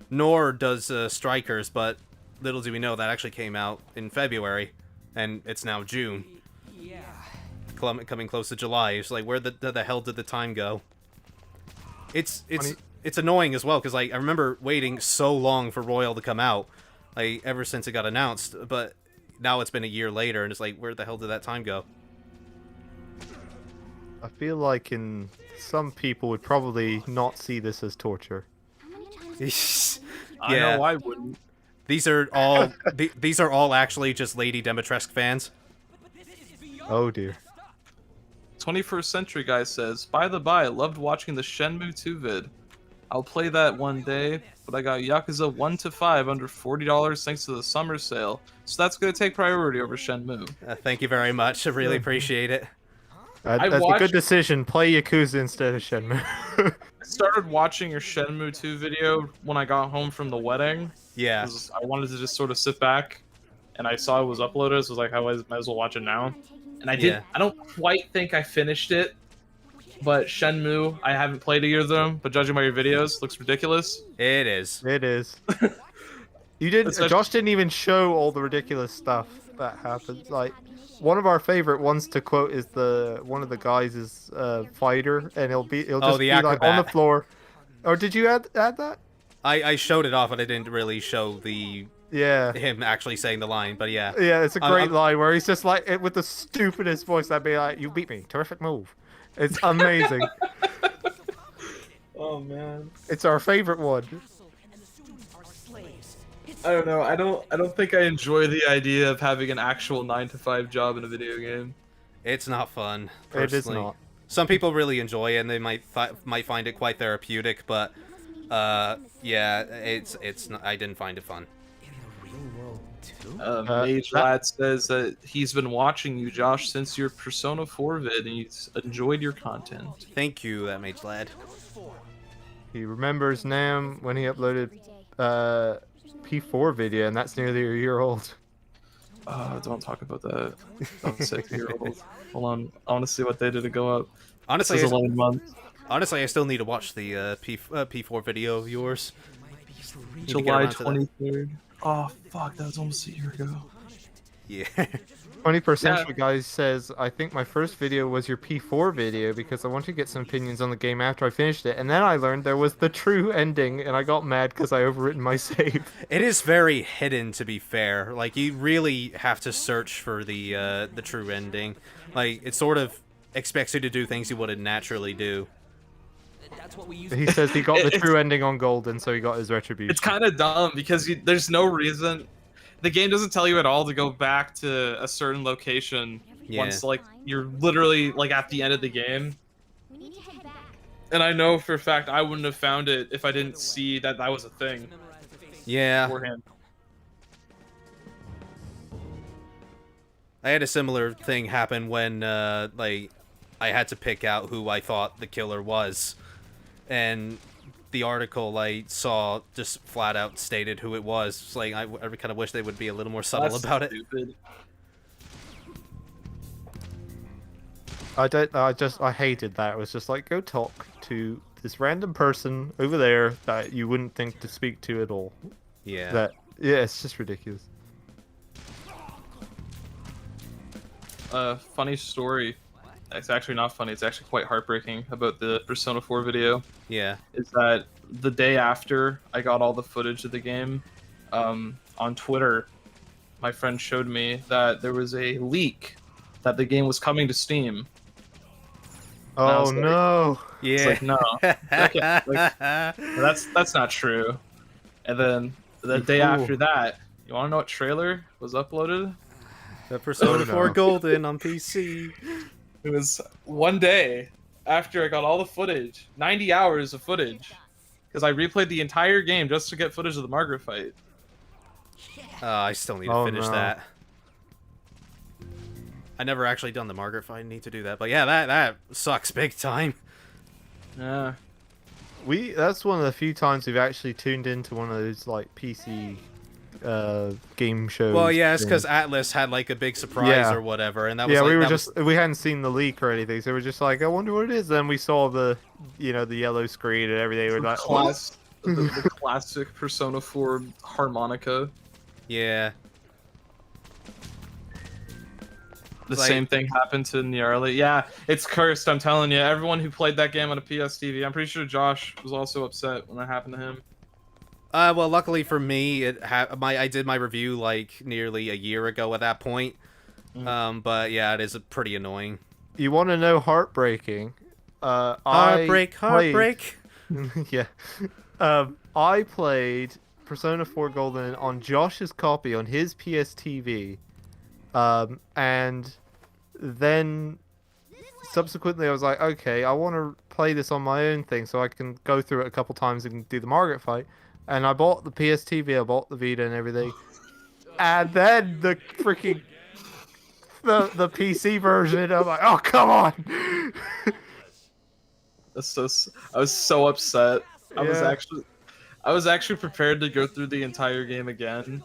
Nor does Strikers, but little do we know that actually came out in February, and it's now June. Yeah. Coming close to July. It's like, where the hell did the time go? It's annoying as well, because like I remember waiting so long for Royal to come out, like ever since it got announced, but now it's been a year later, and it's like, where the hell did that time go? I feel like some people would probably not see this as torture. I know I wouldn't. These are all actually just Lady Dimitrescu fans. Oh dear. 21st Century Guy says, by the by, I loved watching the Shenmue 2 vid. I'll play that one day, but I got Yakuza 1 to 5 under $40 thanks to the summer sale, so that's going to take priority over Shenmue. Thank you very much. I really appreciate it. That's a good decision. Play Yakuza instead of Shenmue. I started watching your Shenmue 2 video when I got home from the wedding. Yeah. I wanted to just sort of sit back, and I saw it was uploaded, so I was like, I might as well watch it now. And I did. Yeah. I don't quite think I finished it, but Shenmue, I haven't played either of them, but judging by your videos, looks ridiculous. It is. It is. You didn't. Josh didn't even show all the ridiculous stuff that happens. Like, one of our favorite ones to quote is one of the guys is fighter, and he'll just be like on the floor. Or did you add that? I showed it off, but I didn't really show the him actually saying the line. But yeah. Yeah, it's a great line where he's just like with the stupidest voice. That'd be like, "You beat me, terrific move." It's amazing. Oh man. It's our favorite one. I don't know. I don't think I enjoy the idea of having an actual 9-to-5 job in a video game. It's not fun. It is Personally. not. Some people really enjoy it, and they might find it quite therapeutic, but yeah, it's not, I didn't find it fun. Mage Lad says that he's been watching you, Josh, since your Persona 4 vid, and he's enjoyed your content. Thank you, Mage Lad. He remembers Nam when he uploaded P4 video, and that's nearly a year old. Don't talk about that. That was 6-year-old. Hold on, I want to see what they did to go up. Honestly, this is 11 months. Honestly, I still need to watch the P4 video of yours. July 23rd. Oh fuck, that was almost a year ago. Yeah. 21st Century Guy says, I think my first video was your P4 video because I wanted to get some opinions on the game after I finished it, and then I learned there was the true ending, and I got mad because I overwritten my save. It is very hidden, to be fair. Like, you really have to search for the true ending. Like, it sort of expects you to do things you wouldn't naturally do. He says he got the true ending on Golden, so he got his retribution. It's kind of dumb because there's no reason. The game doesn't tell you at all to go back to a certain location once like you're literally like at the end of the game. And I know for a fact I wouldn't have found it if I didn't see that that was a thing. Yeah. Beforehand. I had a similar thing happen when like I had to pick out who I thought the killer was, and the article I saw just flat out stated who it was. It's like I kind of wish they would be a little more subtle about it. I hated that. It was just like, go talk to this random person over there that you wouldn't think to speak to at all. Yeah. It's just ridiculous. Funny story. It's actually not funny. It's actually quite heartbreaking about the Persona 4 video. Yeah. Is that the day after I got all the footage of the game, on Twitter, my friend showed me that there was a leak that the game was coming to Steam. Oh no! It's like, no, that's not true. And then the day after that, you want to know what trailer was uploaded? The Persona 4 Golden on PC. It was one day after I got all the footage, 90 hours of footage, because I replayed the entire game just to get footage of the Margaret fight. I still need to finish that. I never actually done the Margaret fight. I need to do that. But yeah, that sucks big time. Yeah. That's one of the few times we've actually tuned into one of those like PC game shows. Well, yeah, it's because Atlas had like a big surprise or whatever, and that was we hadn't seen the leak or anything, so we're just like, I wonder what it is. Then we saw the the yellow screen and everything. We're like, the classic Persona 4 harmonica. Yeah. The same thing happened to Nyarly. Yeah, it's cursed. I'm telling you. Everyone who played that game on a PS TV, I'm pretty sure Josh was also upset when that happened to him. Well, luckily for me, I did my review like nearly a year ago at that point. But yeah, it is pretty annoying. You want to know heartbreaking? Heartbreak. Yeah. I played Persona 4 Golden on Josh's copy on his PS TV, and then subsequently I was like, okay, I want to play this on my own thing so I can go through it a couple times and do the Margaret fight. And I bought the PSTV, I bought the Vita and everything. And then the freaking the PC version, I'm like, oh come on. I was so upset. I Yeah. was actually prepared to go through the entire game again.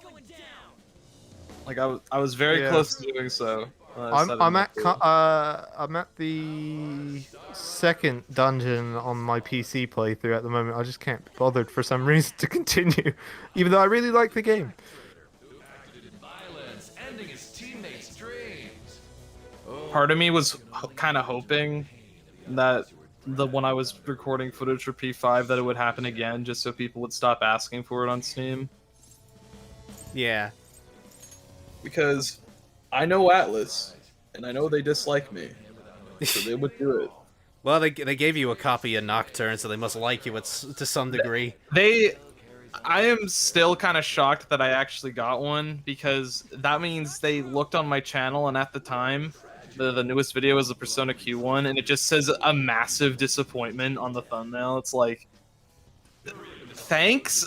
Like I was very close to doing so. I'm at the second dungeon on my PC playthrough at the moment. I just can't be bothered for some reason to continue, even though I really like the game. Violence, ending his teammates' dreams. Part of me was kind of hoping that when I was recording footage for P5 that it would happen again, just so people would stop asking for it on Steam. Yeah. Because I know Atlas, and I know they dislike me, so they would do it. Well, they gave you a copy of Nocturne, so they must like you to some degree. I am still kind of shocked that I actually got one, because that means they looked on my channel, and at the time, the newest video was the Persona Q one, and it just says a massive disappointment on the thumbnail. It's like, thanks?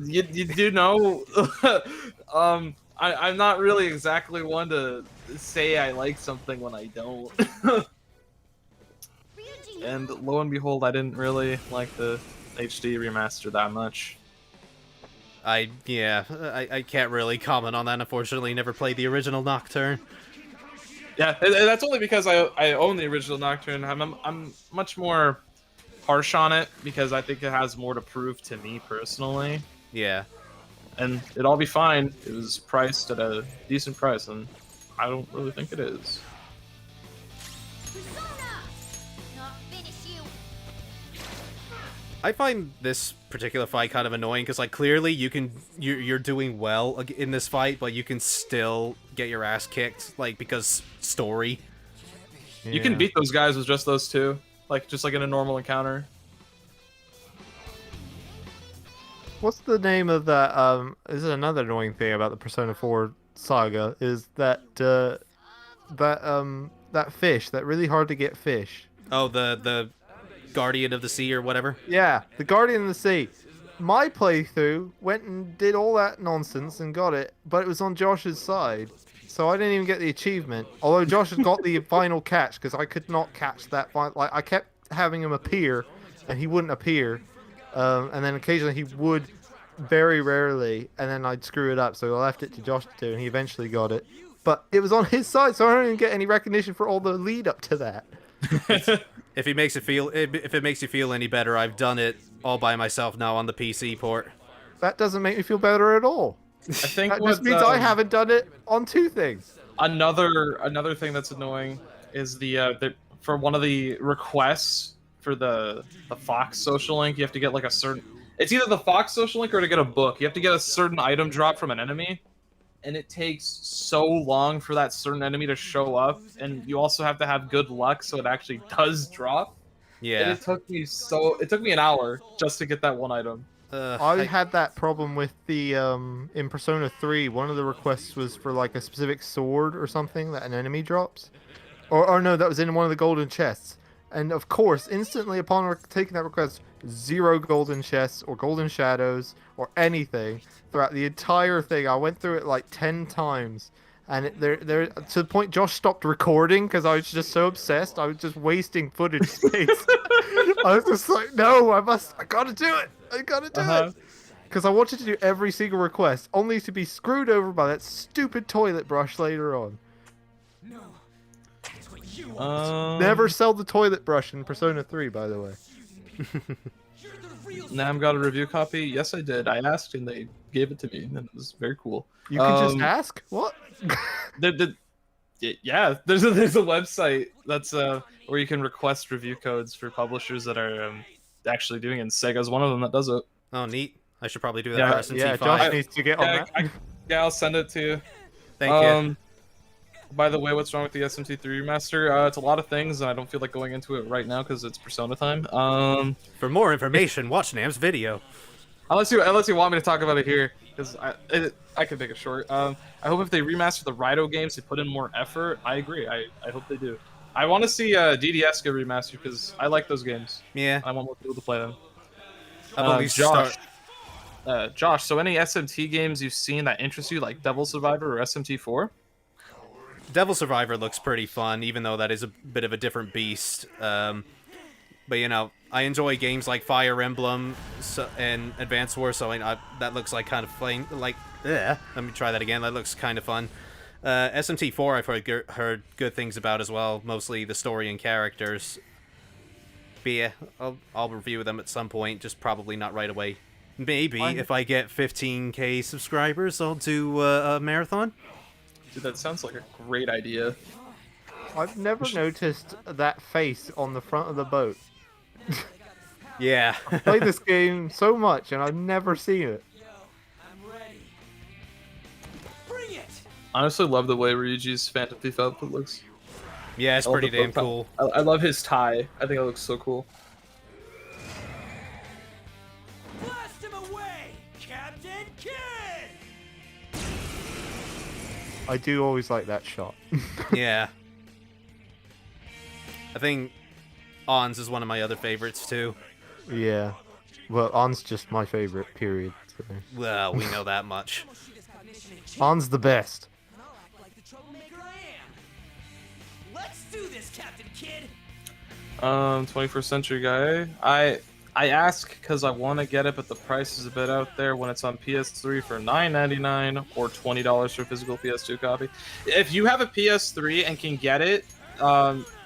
You do know? I'm not really exactly one to say I like something when I don't. And lo and behold, I didn't really like the HD remaster that much. I can't really comment on that, unfortunately. Never played the original Nocturne. Yeah, that's only because I own the original Nocturne. I'm much more harsh on it because I think it has more to prove to me personally. Yeah. And it'd all be fine. It was priced at a decent price, and I don't really think it is. I find this particular fight kind of annoying because, like, clearly you're doing well in this fight, but you can still get your ass kicked, like, because story. Yeah. You can beat those guys with just those two, just like in a normal encounter. What's the name of that? This is another annoying thing about the Persona 4 saga is that that fish, that really hard to get fish. Oh, the Guardian of the Sea or whatever? Yeah, the Guardian of the Sea. My playthrough went and did all that nonsense and got it, but it was on Josh's side, so I didn't even get the achievement. Although Josh had got the final catch, because I could not catch that final. Like, I kept having him appear, and he wouldn't appear, and then occasionally he would, very rarely, and then I'd screw it up, so I left it to Josh to do, and he eventually got it. But it was on his side, so I don't even get any recognition for all the lead up to that. If it makes you feel any better, I've done it all by myself now on the PC port. That doesn't make me feel better at all. I think that just means I haven't done it on two things. Another thing that's annoying is for one of the requests for the Fox social link, you have to get like a certain. It's either the Fox social link or to get a book. You have to get a certain item drop from an enemy. And it takes so long for that certain enemy to show up, and you also have to have good luck so it actually does drop. Yeah. And it took me an hour just to get that one item. I had that problem with the in Persona 3. One of the requests was for like a specific sword or something that an enemy drops, or no, that was in one of the golden chests. And of course, instantly upon taking that request, 0 golden chests or golden shadows or anything throughout the entire thing. I went through it like 10 times, and there to the point Josh stopped recording because I was just so obsessed. I was just wasting footage space. I was just like, no, I gotta do it. I gotta do it. Because I wanted to do every single request, only to be screwed over by that stupid toilet brush later on. No, that's what you want. Never sell the toilet brush in Persona 3, by the way. Nam got a review copy. Yes, I did. I asked and they gave it to me, and it was very cool. You can just ask? What? Yeah, there's a website that's where you can request review codes for publishers that are actually doing it. And Sega's one of them that does it. Oh, neat. I should probably do that for SMT5. Yeah, Josh needs to get on that. Yeah, I'll send it to you. Thank you. By the way, what's wrong with the SMT3 remaster? It's a lot of things, and I don't feel like going into it right now because it's Persona time. For more information, watch Nam's video. Unless you want me to talk about it here, because I could make it short. I hope if they remaster the Raito games, they put in more effort. I agree. I hope they do. I want to see DDS get remastered because I like those games. Yeah. I want more people to play them. I've at least Josh, so any SMT games you've seen that interest you, like Devil Survivor or SMT4? Devil Survivor looks pretty fun, even though that is a bit of a different beast. But you know, I enjoy games like Fire Emblem and Advance Wars, so that looks like kind of fun. Like, let me try that again. That looks kind of fun. SMT4 I've heard good things about as well, mostly the story and characters. But yeah, I'll review them at some point, just probably not right away. Maybe if I get 15k subscribers, I'll do a marathon. Dude, that sounds like a great idea. I've never noticed that face on the front of the boat. Yeah. I've played this game so much and I've never seen it. I honestly love the way Ryuji's Phantom Thief outfit looks. Yeah, it's pretty damn cool. I love his tie. I think it looks so cool. Blast him away, Captain Kid! I do always like that shot. Yeah. I think Ons is one of my other favorites too. Yeah. Well, On's just my favorite, period. So. Well, we know that much. On's the best. Let's do this, Captain Kid. 21st Century guy. I ask because I want to get it, but the price is a bit out there when it's on PS3 for $9.99 or $20 for a physical PS2 copy. If you have a PS3 and can get it,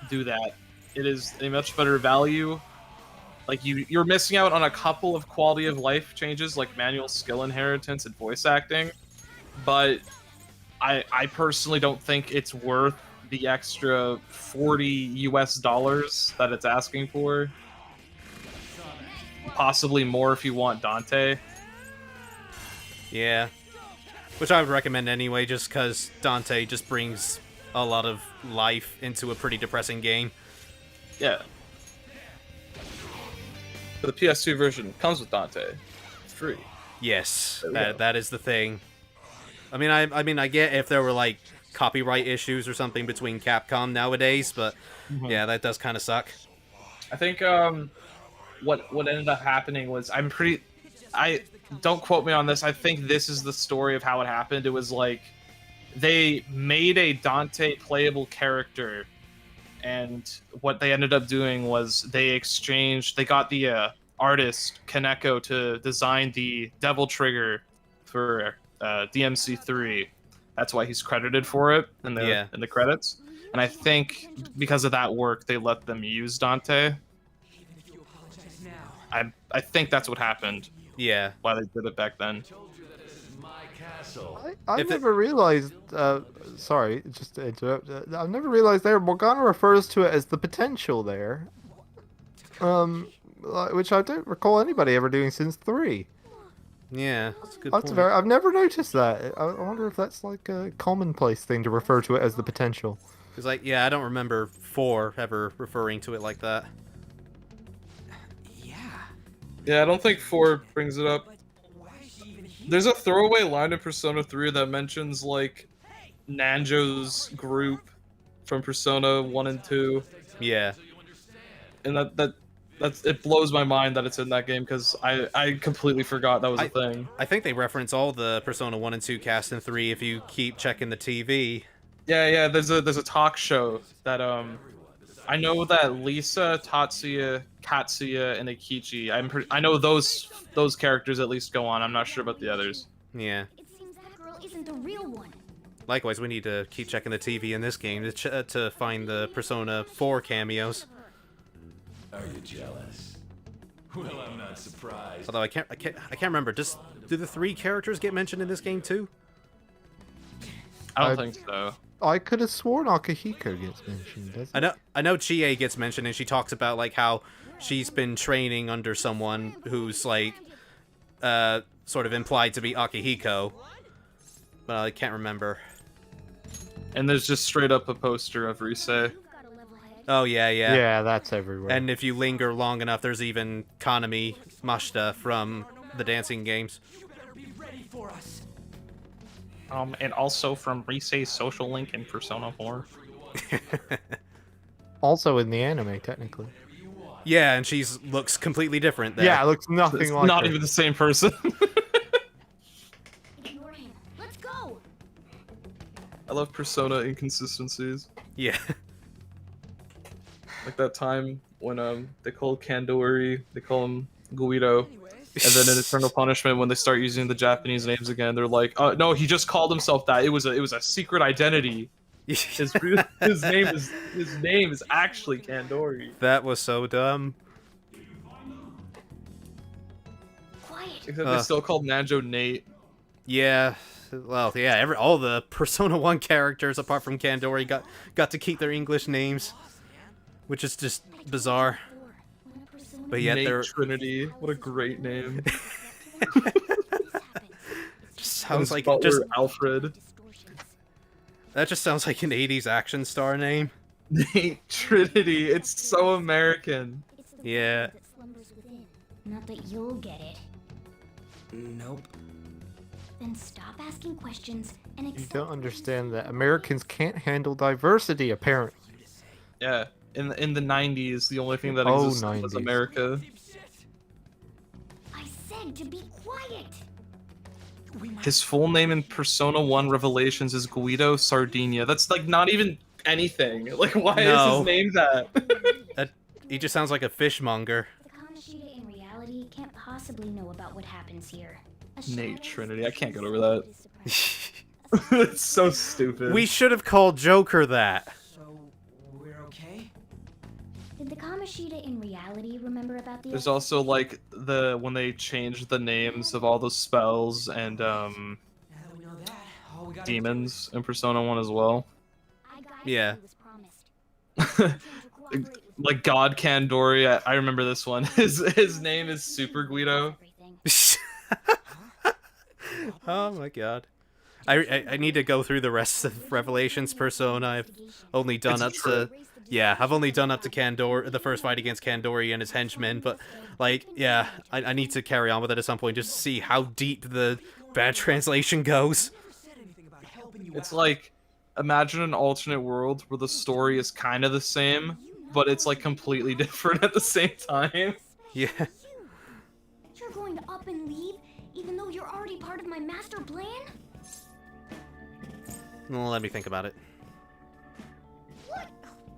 do that. It is a much better value. Like you're missing out on a couple of quality of life changes, like manual skill inheritance and voice acting, but I personally don't think it's worth the extra $40 US that it's asking for. Possibly more if you want Dante. Yeah. Which I would recommend anyway, just because Dante just brings a lot of life into a pretty depressing game. Yeah. The PS2 version comes with Dante. It's free. Yes, that is the thing. I mean, I get if there were like copyright issues or something between Capcom nowadays, but yeah, that does kind of suck. I think what ended up happening was I don't quote me on this. I think this is the story of how it happened. It was like they made a Dante playable character, and what they ended up doing was they got the artist Kaneko to design the Devil Trigger for DMC3. That's why he's credited for it in the credits. And I think because of that work, they let them use Dante. I think that's what happened. Yeah. Why they did it back then. I never realized. Sorry, just to interrupt. I never realized there. Morgana refers to it as the potential there, which I don't recall anybody ever doing since 3. Yeah, that's a good That's point. I've never noticed that. I wonder if that's like a commonplace thing to refer to it as the potential. Because like, yeah, I don't remember 4 ever referring to it like that. Yeah, I don't think 4 brings it up. There's a throwaway line in Persona 3 that mentions like Nanjo's group from Persona 1 and 2. Yeah. And that's it blows my mind that it's in that game because I completely forgot that was a thing. I think they reference all the Persona 1 and 2 cast in 3 if you keep checking the TV. Yeah, there's a talk show that I know that Lisa, Tatsuya, Katsuya, and Akichi. I know those characters at least go on. I'm not sure about the others. Yeah. It seems that girl isn't the real one. Likewise, we need to keep checking the TV in this game to find the Persona 4 cameos. Are you jealous? Well, I'm not surprised. Although I can't remember. Do the 3 characters get mentioned in this game too? I don't think so. I could have sworn Akihiko gets mentioned, doesn't it? I know Chie gets mentioned, and she talks about like how she's been training under someone who's like sort of implied to be Akihiko, but I can't remember. And there's just straight up a poster of Rise. Oh yeah. Yeah, that's everywhere. And if you linger long enough, there's even Kanami Mashita from the dancing games. And also from Rise's social link in Persona 4. also in the anime, technically. Yeah, and she's looks completely different there. Yeah, it looks nothing It's like not her. even the same person. Ignore him. Let's go. I love Persona inconsistencies. Yeah. Like that time when they call Kandori, they call him Guido. And then in Eternal Punishment, when they start using the Japanese names again, they're like, no, he just called himself that. It was a secret identity. His name is actually Kandori. That was so dumb. Except they still called Nanjo Nate. Yeah. Well, yeah, all the Persona 1 characters apart from Kandori got to keep their English names, which is just bizarre. But yet Nate they're Trinity. What a great name. just sounds like Butler just Alfred. That just sounds like an 80s action star name. Nate Trinity. It's so American. Yeah. Not that you'll get it. Nope. Then stop asking questions and You accept. don't understand that Americans can't handle diversity, apparently. Yeah. In the 90s, the only thing that Oh, existed was 90s. America. I said to be quiet. His full name in Persona 1 Revelations is Guido Sardinia. That's like not even anything. Like, why is his name that? He just sounds like a fishmonger. The Kamoshida in reality can't possibly know about what happens here. Nate Trinity. I can't get over that. It's so stupid. We should have called Joker that. So, we're okay? Did the Kamoshida in reality remember about the? There's also like when they changed the names of all the spells and demons in Persona 1 as well. Yeah. Like God Kandori, I remember this one. His name is Super Guido. Oh my god. I need to go through the rest of Revelations Persona. I've only done up to I've only done up to Kandori, the first fight against Kandori and his henchmen, but like I need to carry on with it at some point just to see how deep the bad translation goes. It's like, imagine an alternate world where the story is kind of the same, but it's like completely different at the same time. Yeah. You're going to up and leave, even though you're already part of my master plan? Well, let me think about it. What?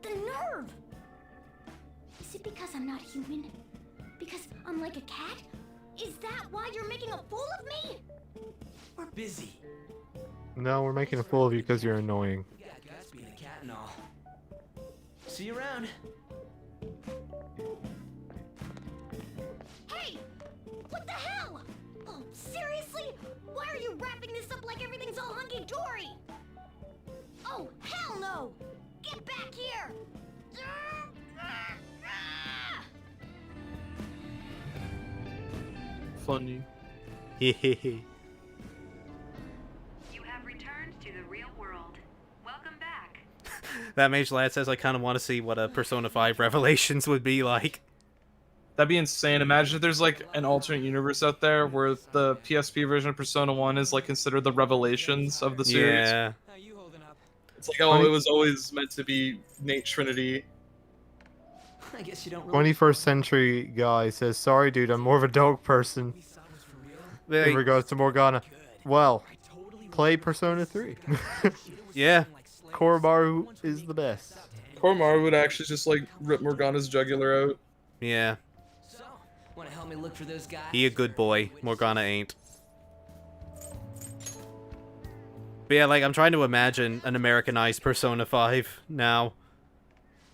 The nerve! Is it because I'm not human? Because I'm like a cat? Is that why you're making a fool of me? We're busy. No, we're making a fool of you because you're annoying. You got guts being a cat and all. See you around. Hey! What the hell? Oh, seriously? Why are you wrapping this up like everything's all hunky-dory? Oh, hell no! Get back here! Funny. Hehehe. You have returned to the real world. Welcome back. That Mage Lad says I kind of want to see what a Persona 5 Revelations would be like. That'd be insane. Imagine if there's like an alternate universe out there where the PSP version of Persona 1 is like considered the Revelations of the series. Yeah. It's like, oh, it was always meant to be Nate Trinity. I guess you don't really 21st century guy says, sorry dude, I'm more of a dog person. In regards to Morgana. Well, play Persona 3. Yeah. Koromaru is the best. Koromaru would actually just like rip Morgana's jugular out. Yeah. want to help me look for those guys? He a good boy. Morgana ain't. But yeah, like, I'm trying to imagine an Americanized Persona 5 now.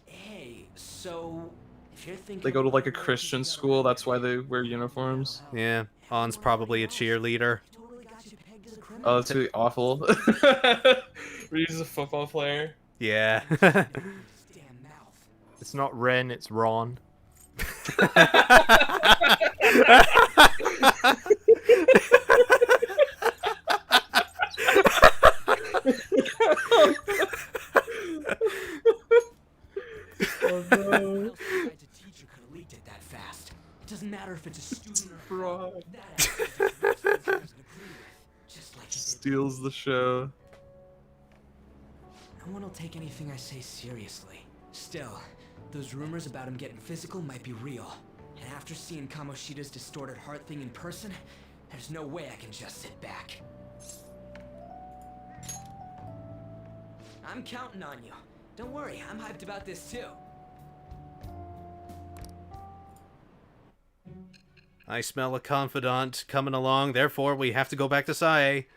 Hey, so if you're thinking They go to like a Christian school, that's why they wear uniforms. Yeah. On's probably a cheerleader. Oh, that's really awful. He's a football player. Yeah. It's not Ren, it's Ron. Oh no. Doesn't matter if it's a student or fraud. Steals the show. No one will take anything I say seriously. Still, Those rumors about him getting physical might be real. And after seeing Kamoshida's distorted heart thing in person, there's no way I can just sit back. I'm counting on you. Don't worry, I'm hyped about this too. I smell a confidant coming along, therefore we have to go back to Sae.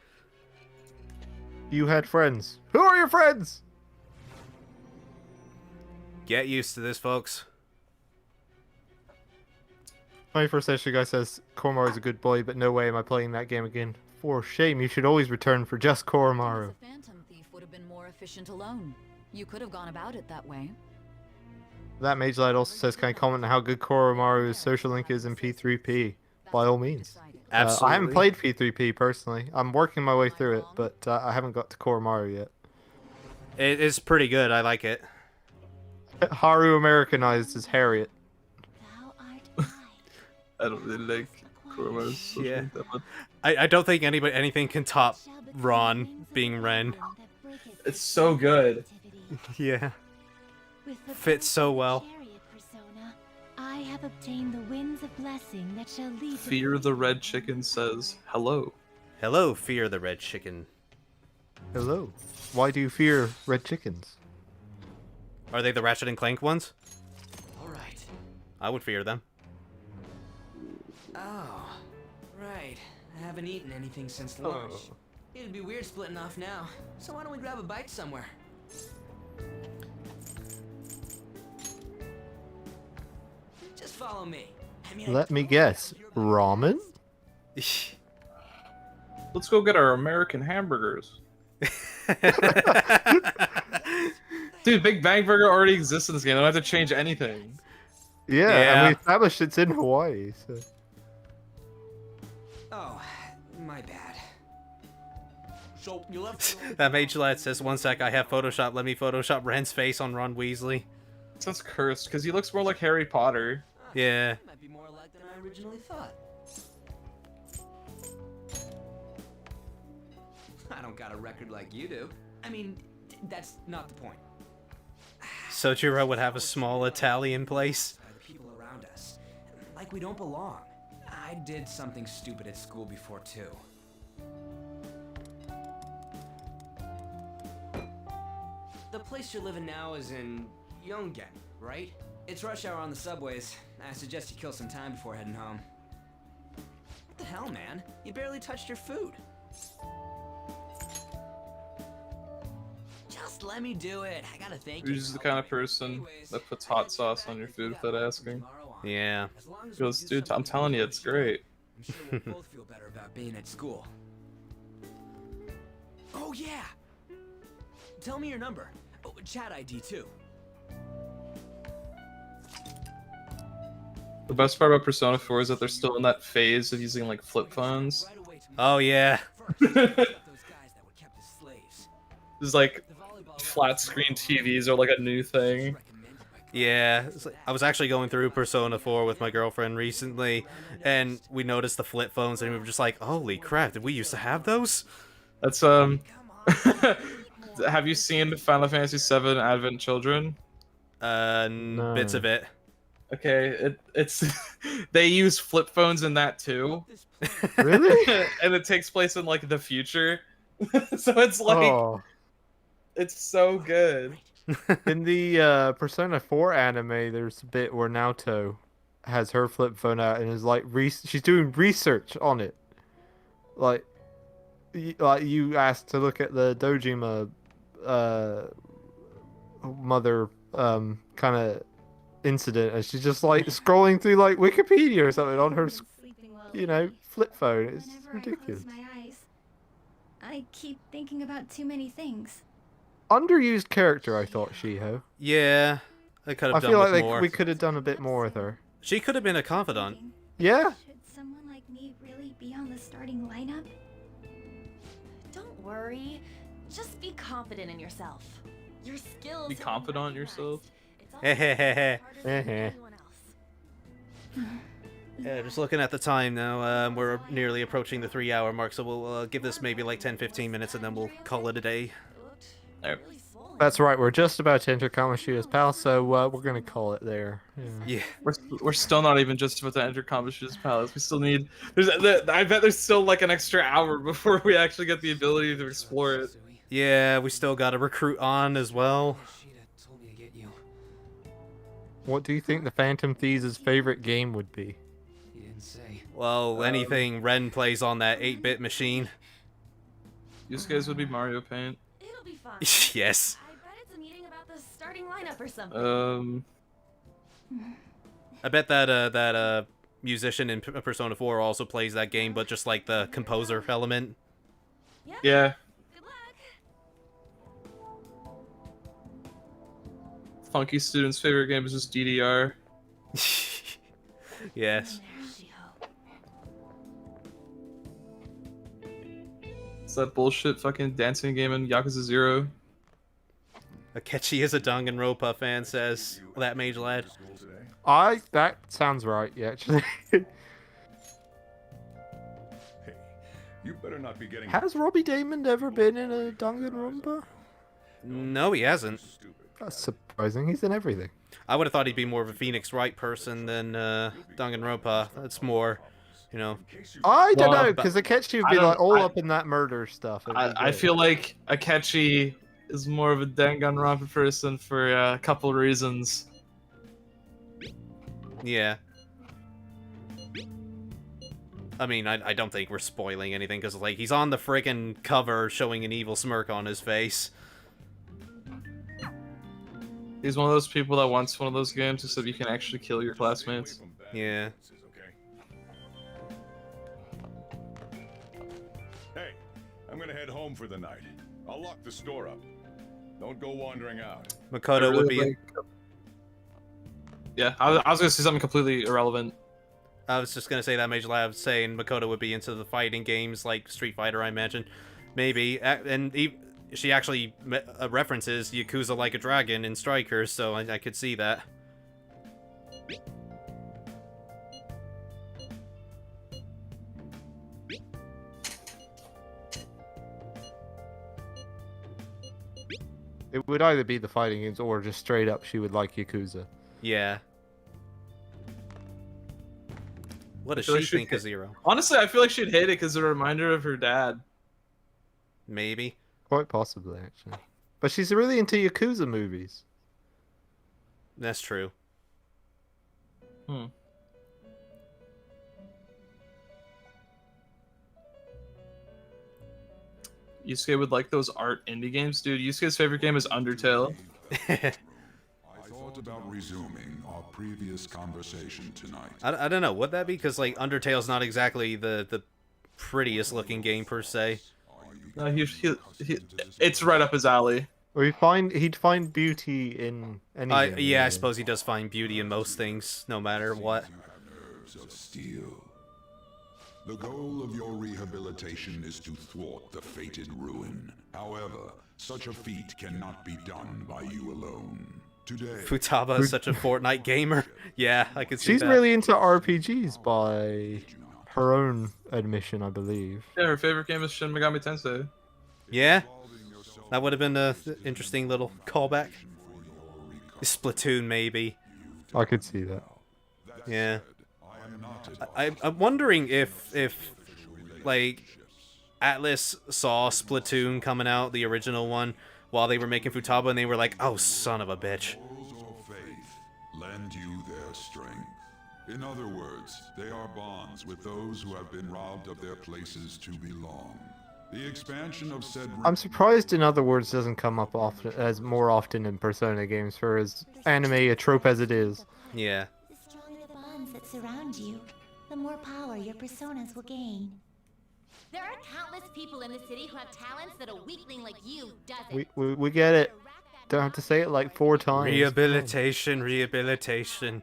You had friends. Who are your friends? Get used to this, folks. 21st Century Guy says, Koromaru is a good boy, but no way am I playing that game again. For shame, you should always return for just Koromaru. The Phantom Thief would have been more efficient alone. You could have gone about it that way. That Mage Light also says, can I comment on how good Koromaru's social link is in P3P? By all means. Absolutely. I haven't played P3P personally. I'm working my way through it, but I haven't got to Koromaru yet. It is pretty good, I like it. Haru Americanized as Harriet. I don't really like Koromaru's social Yeah. link that much. I don't think anything can top Ron being Ren. It's so good. Yeah. With the Fits so well. chariot persona, I have obtained the winds of blessing that shall lead to Fear the Red Chicken says hello. Hello, Fear the Red Chicken. Hello. Why do you fear red chickens? Are they the Ratchet and Clank ones? Alright. I would fear them. Oh, right. I haven't eaten anything since lunch. Oh. It'd be weird splitting off now. So why don't we grab a bite somewhere? Just follow me. I mean, Let me guess. Ramen? Let's go get our American hamburgers. Dude, Big Bang Burger already exists in this game. They don't have to change anything. Yeah, and we established it's in Hawaii, so... Oh, my bad. So you left. That Mage Lad says, one sec, I have Photoshop. Let me Photoshop Ren's face on Ron Weasley. Sounds cursed, because he looks more like Harry Potter. Yeah. Might be more alike than I originally thought. I don't got a record like you do. I mean, that's not the point. Sojiro would have a small Italian place. By the people around us, like we don't belong. I did something stupid at school before too. The place you're living now is in Yongen, right? It's rush hour on the subways. I suggest you kill some time before heading home. What the hell, man? You barely touched your food. Just let me do it. I gotta thank you. You're just the kind of person that puts hot sauce on your food without asking. Yeah. He goes, dude, I'm telling you, it's great. I'm sure we'll both feel better about being at school. Oh yeah! Tell me your number. Oh, chat ID too. The best part about Persona 4 is that they're still in that phase of using like flip phones. Oh yeah. There's like flat screen TVs are like a new thing. Yeah, I was actually going through Persona 4 with my girlfriend recently, and we noticed the flip phones, and we were just like, holy crap, did we used to have those? That's, have you seen Final Fantasy VII Advent Children? No. Bits of it. Okay, it's they use flip phones in that too. Really? And it takes place in like the future. So it's like it's so good. In the Persona 4 anime, there's a bit where Naoto has her flip phone out and is like she's doing research on it. Like you asked to look at the Dojima mother kind of incident, and she's just like scrolling through like Wikipedia or something on her, flip phone. It's ridiculous. My eyes. I keep thinking about too many things. Underused character, I thought, Shiho. Yeah, I could have done feel like more. we could have done a bit more with her. She could have been a confidant. Yeah. Should someone like me really be on the starting lineup? Don't worry. Just be confident in yourself. Your skills. Be confident in yourself. Yeah, just looking at the time now, we're nearly approaching the 3-hour mark, so we'll give this maybe like 10-15 minutes and then we'll call it a day. Yep. That's right. We're just about to enter Kamoshida's palace, so we're gonna call it there. Yeah. We're still not even just about to enter Kamoshida's palace. We still need. I bet there's still like an extra hour before we actually get the ability to explore it. Yeah, we still got to recruit on as well. What do you think the Phantom Thieves' favorite game would be? He didn't say. Well, anything Ren plays on that 8-bit machine. Yusuke's would be Mario Paint. It'll be fun. Yes. I bet it's a meeting about the starting lineup or something. I bet that musician in Persona 4 also plays that game, but just like the composer element. Yeah. Funky student's favorite game is just DDR. Yes. It's that bullshit fucking dancing game in Yakuza 0. Akechi is a Danganronpa fan, says that mage lad. That sounds right, yeah, actually. You better not be getting. Has Robbie Damon ever been in a Danganronpa? No, he hasn't. That's surprising. He's in everything. I would have thought he'd be more of a Phoenix Wright person than Danganronpa. That's more, you know. I don't know, because Akechi would be like all up in that murder stuff. I feel like Akechi is more of a Danganronpa person for a couple reasons. Yeah. I mean, I don't think we're spoiling anything, because like he's on the friggin' cover showing an evil smirk on his face. He's one of those people that wants one of those games so that you can actually kill your classmates. Yeah. Hey, I'm gonna head home for the night. I'll lock the store up. Don't go wandering out. Makoto would be. Yeah, I was gonna say something completely irrelevant. I was just gonna say that Mage Lab saying Makoto would be into the fighting games like Street Fighter, I imagine. Maybe. And she actually references Yakuza Like a Dragon in Strikers, so I could see that. It would either be the fighting games or just straight up she would like Yakuza. Yeah. What does I feel she like think of Zero? Honestly, I feel like she'd hate it because it's a reminder of her dad. Maybe. Quite possibly, actually. But she's really into Yakuza movies. That's true. Yusuke would like those art indie games. Dude, Yusuke's favorite game is Undertale. I thought about resuming our previous conversation tonight. I don't know. Would that be? Because, like, Undertale's not exactly the prettiest looking game, per se. No, it's right up his alley. Or he'd find beauty in anything. Yeah, I suppose he does find beauty in most things, no matter what. Nerves of steel. The goal of your rehabilitation is to thwart the fated ruin. However, such a feat cannot be done by you alone. Today, Futaba is such a Fortnite gamer. Yeah, I can see She's that. really into RPGs by her own admission, I believe. Yeah, her favorite game is Shin Megami Tensei. Yeah? That would have been an interesting little callback. Splatoon, maybe. I could see that. Yeah. I'm wondering if like Atlas saw Splatoon coming out, the original one, while they were making Futaba, and they were like, "Oh, son of a bitch." lend you their strength. In other words, they are bonds with those who have been robbed of their places to belong. The expansion of said. I'm surprised In Other Words doesn't come up more often in Persona games for as anime a trope as it is. Yeah. The stronger the bonds that surround you, the more power your personas will gain. There are countless people in the city who have talents that a weakling like you doesn't. We get it. Don't have to say it like 4 times. Rehabilitation.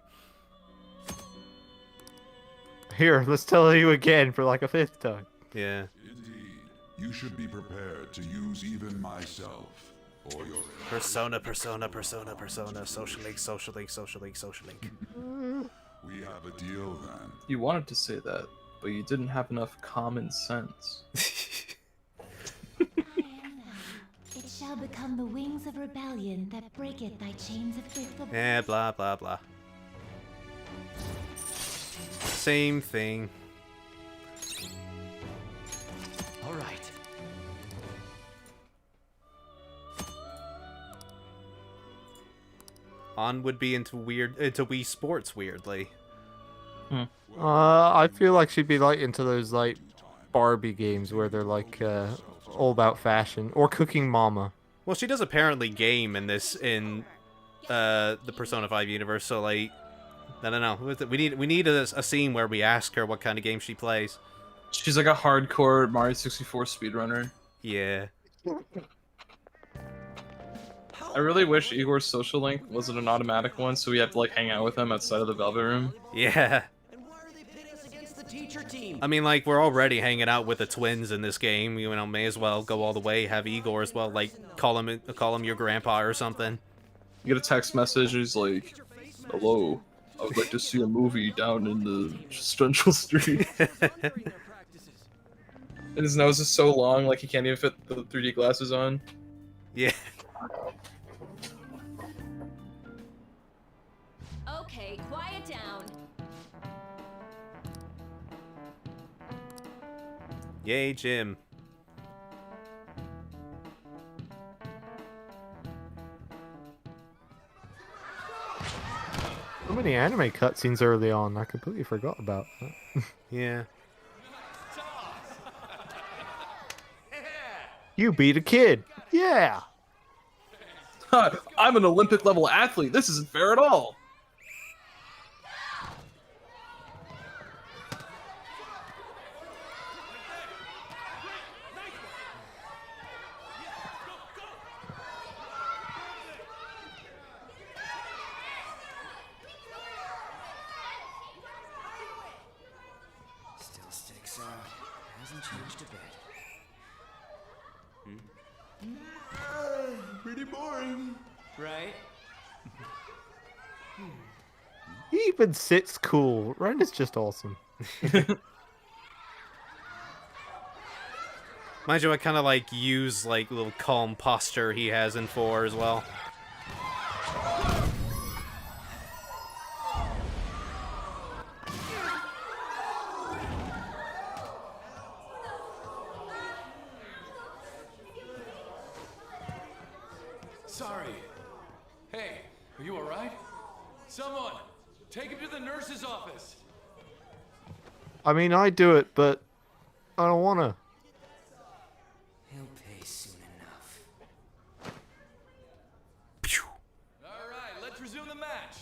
Here, let's tell you again for like a 5th time. Yeah. Indeed, you should be prepared to use even myself or your Persona. Social link. We have a deal then. You wanted to say that, but you didn't have enough common sense. It shall become the wings of rebellion that breaketh thy chains of faithful. Blah, blah, blah. Same thing. All right. On would be into Wii Sports, weirdly. I feel like she'd be like into those like Barbie games where they're like all about fashion, or Cooking Mama. Well, she does apparently game in the Persona 5 universe, so like, I don't know. We need a scene where we ask her what kind of game she plays. She's like a hardcore Mario 64 speedrunner. Yeah. I really wish Igor's social link wasn't an automatic one, so we had to like hang out with him outside of the Velvet Room. Yeah. I mean, like, we're already hanging out with the twins in this game. You know, may as well go all the way. Have Igor as well. Like, call him your grandpa or something. You get a text message. He's like, "Hello, I would like to see a movie down in the Central Street." And his nose is so long, like he can't even fit the 3D glasses on. Yeah. Okay, quiet down. Yay, Jim. So many anime cutscenes early on. I completely forgot about that. Yeah. You beat a kid. Yeah. I'm an Olympic level athlete. This isn't fair at all. Still sticks out. Hasn't changed a bit. Pretty boring. Right? He even sits cool. Ren is just awesome. Mind you, I kind of like use like little calm posture he has in 4 as well. Sorry. Hey, are you alright? Someone, take him to the nurse's office. I mean, I do it, but I don't want to. He'll pay soon enough. Alright, let's resume the match.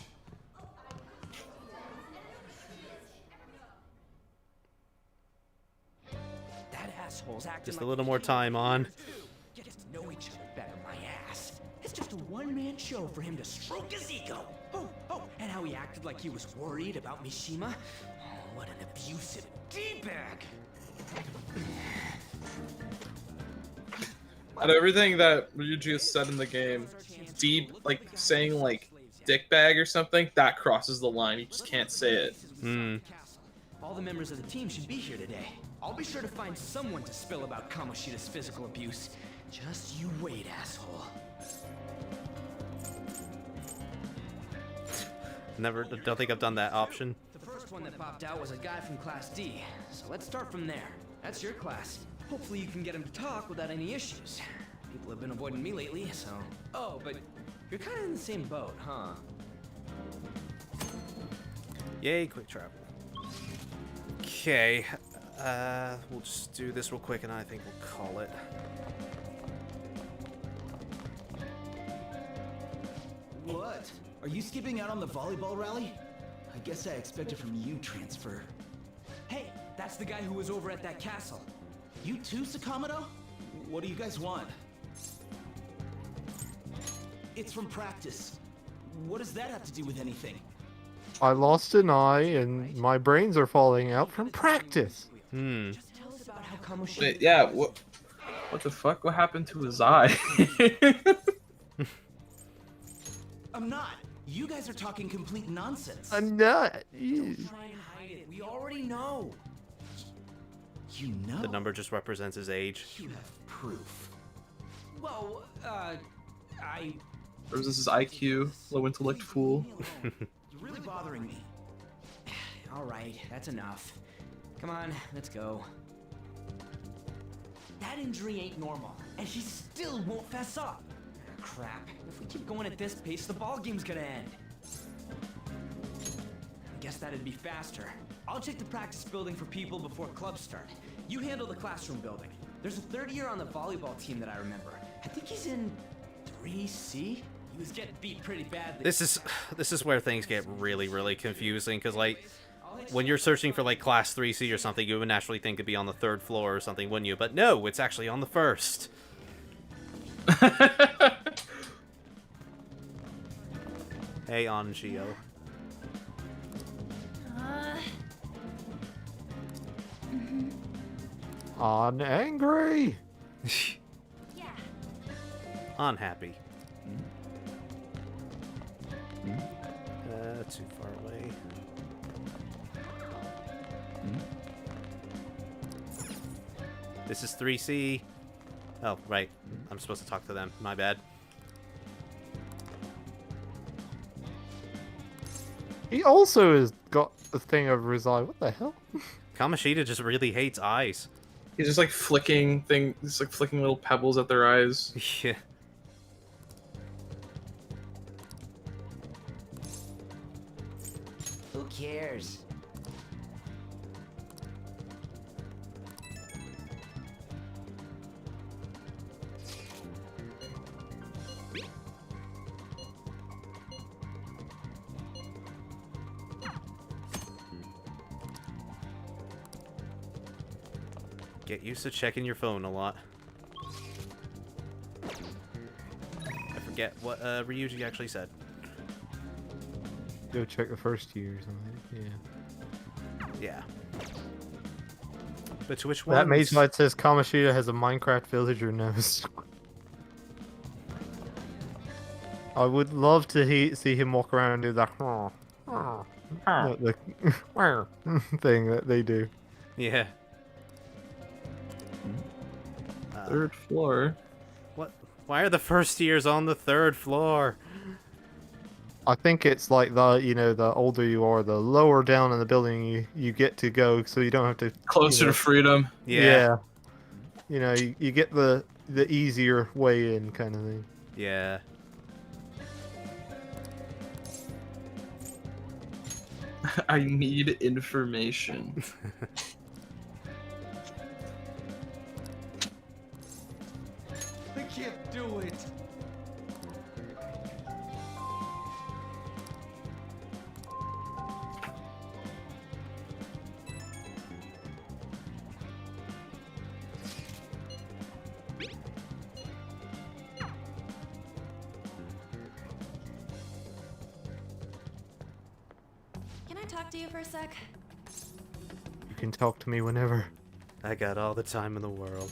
That asshole's acting Just like a little more time on. Get us to know each other better, my ass. It's just a one-man show for him to stroke his ego. Oh, and how he acted like he was worried about Mishima. Oh, what an abusive D-bag. Out of everything that Ryuji has said in the game, deep, like saying like dickbag or something, that crosses the line. You just can't say it. All the members of the team should be here today. I'll be sure to find someone to spill about Kamoshida's physical abuse. Just you wait, asshole. Don't think I've done that option. The first one that popped out was a guy from Class D, so let's start from there. That's your class. Hopefully you can get him to talk without any issues. People have been avoiding me lately, so... Oh, but you're kind of in the same boat, huh? Yay, quick travel. Okay, we'll just do this real quick and I think we'll call it. What? Are you skipping out on the volleyball rally? I guess I expected from you, Transfer. Hey, that's the guy who was over at that castle. You too, Sakamoto? What do you guys want? It's from practice. What does that have to do with anything? I lost an eye and my brains are falling out from practice. Wait, yeah, what the fuck? What happened to his eye? I'm not. You guys are talking complete nonsense. I'm not. Try and hide it. We already know. You know? The number just represents his age. You have proof. Whoa, I... Or is this his IQ? Low intellect fool. You're really bothering me. Alright, that's enough. Come on, let's go. That injury ain't normal, and he still won't fess up. Crap, if we keep going at this pace, the ball game's gonna end. I guess that'd be faster. I'll check the practice building for people before clubs start. You handle the classroom building. There's a third year on the volleyball team that I remember. I think he's in 3C? He was getting beat pretty badly. This is where things get really confusing, because like when you're searching for like class 3C or something, you would naturally think it'd be on the 3rd floor or something, wouldn't you? But no, it's actually on the 1st. Hey, Angio. On angry. Unhappy. Too far away. This is 3C. Oh, right. I'm supposed to talk to them. My bad. He also has got a thing over his eye. What the hell? Kamoshida just really hates eyes. He's just like flicking little pebbles at their eyes. Yeah. Who cares? Get used to checking your phone a lot. I forget what Ryuji actually said. Go check the first year or something. Yeah. Yeah. But which one? That Mage Knight says Kamoshida has a Minecraft villager nose. I would love to see him walk around and do that the thing that they do. Yeah. 3rd floor. What? Why are the first years on the 3rd floor? I think it's like the older you are, the lower down in the building you get to go, so you don't have to Closer to freedom. Yeah. You know, you get the easier way in kind of thing. Yeah. I need information. I can't do it. Can I talk to you for a sec? You can talk to me whenever. I got all the time in the world.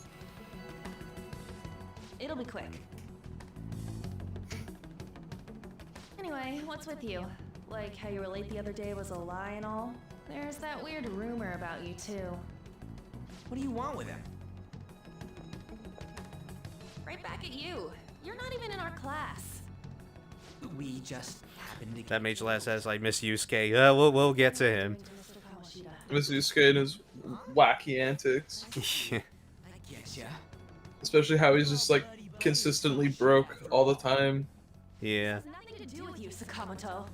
It'll be quick. Anyway, what's with you? Like how you were late the other day was a lie and all? There's that weird rumor about you too. What do you want with him? Right back at you. You're not even in our class. We just happened to... That Mage Lad says, I miss Yusuke. We'll get to him. Miss Yusuke and his wacky antics. Yeah. I get ya. Especially how he's just like consistently broke all the time. Yeah. Nothing to do with you, Sakamoto.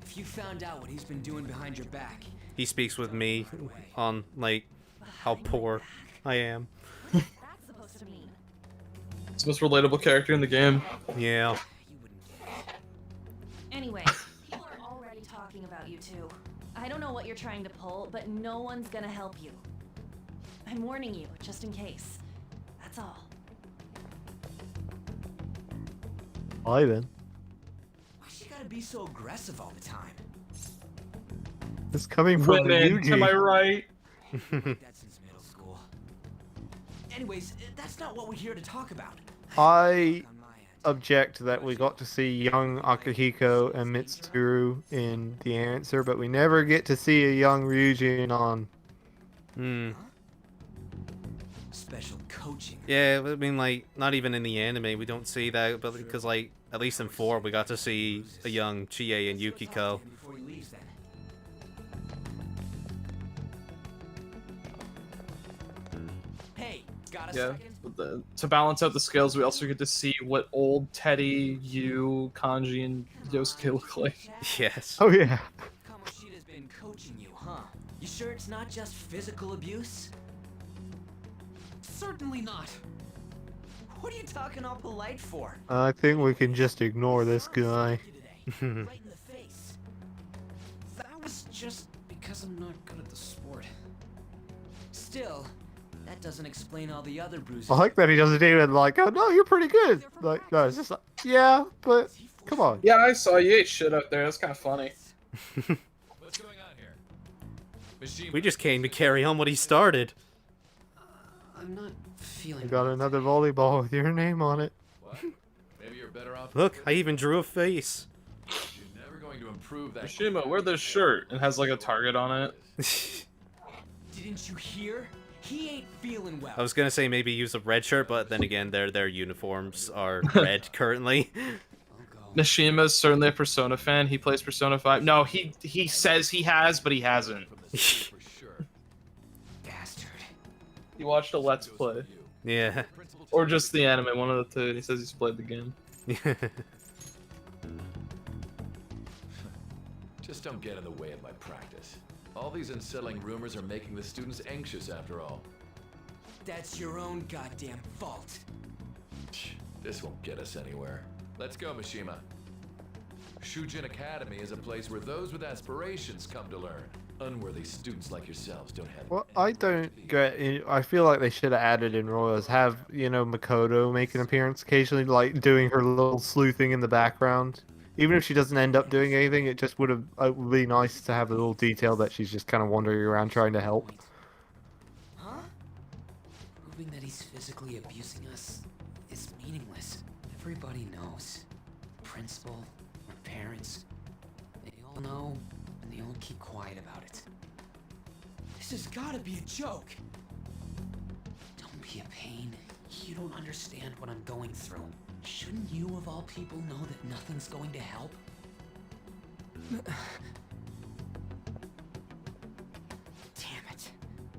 If you found out what he's been doing behind your back... He speaks with me on, like, how poor I am. That's supposed to mean. It's the most relatable character in the game. Yeah. Anyway, people are already talking about you too. I don't know what you're trying to pull, but no one's gonna help you. I'm warning you, just in case. That's all. Bye then. Why she gotta be so aggressive all the time? It's coming from Women, Yuji. am I right? That's since middle school. Anyways, that's not what we're here to talk about. I object that we got to see young Akihiko and Mitsuru in the answer, but we never get to see a young Ryuji on. special coaching. Yeah, I mean, like, not even in the anime we don't see that, but because, like, at least in 4 we got to see a young Chie and Yukiko. Before he leaves, then. Hey, got a second? To balance out the scales, we also get to see what old Teddy, Yu, Kanji, and Yosuke look like. Yes. Oh yeah. Kamoshida's been coaching you, huh? You sure it's not just physical abuse? Certainly not. What are you talking all polite for? I think we can just ignore this guy. Right in the face. That was just because I'm not good at the sport. Still, that doesn't explain all the other bruises. I like that he doesn't even like, oh no, you're pretty good. Like, no, it's just like, yeah, but come on. Yeah, I saw you ate shit up there. That's kind of funny. What's going on here? Machine We just came to carry on what he started. I'm not feeling. I got another volleyball with your name on it. What? Maybe you're better off. Look, I even drew a face. You're never going to improve that. Mishima, wear this shirt. It has like a target on it. Didn't you hear? He ain't feeling well. I was gonna say maybe use a red shirt, but then again, their uniforms are red currently. Nishima's certainly a Persona fan. He plays Persona 5. No, he says he has, but he hasn't. Bastard. He watched a Let's Play. Yeah. Or just the anime, one of the two. He says he's played the game. Just don't get in the way of my practice. All these unsettling rumors are making the students anxious after all. That's your own goddamn fault. This won't get us anywhere. Let's go, Mishima. Shujin Academy is a place where those with aspirations come to learn. Unworthy students like yourselves don't have. Well, I don't get. I feel like they should have added in Royals. Have Makoto make an appearance occasionally, like doing her little sleuthing in the background. Even if she doesn't end up doing anything, it just would be nice to have a little detail that she's just kind of wandering around trying to help. Huh? Proving that he's physically abusing us is meaningless. Everybody knows. Principal, my parents, they all know, and they all keep quiet about it. This has gotta be a joke. Don't be a pain. You don't understand what I'm going through. Shouldn't you, of all people, know that nothing's going to help? Damn it.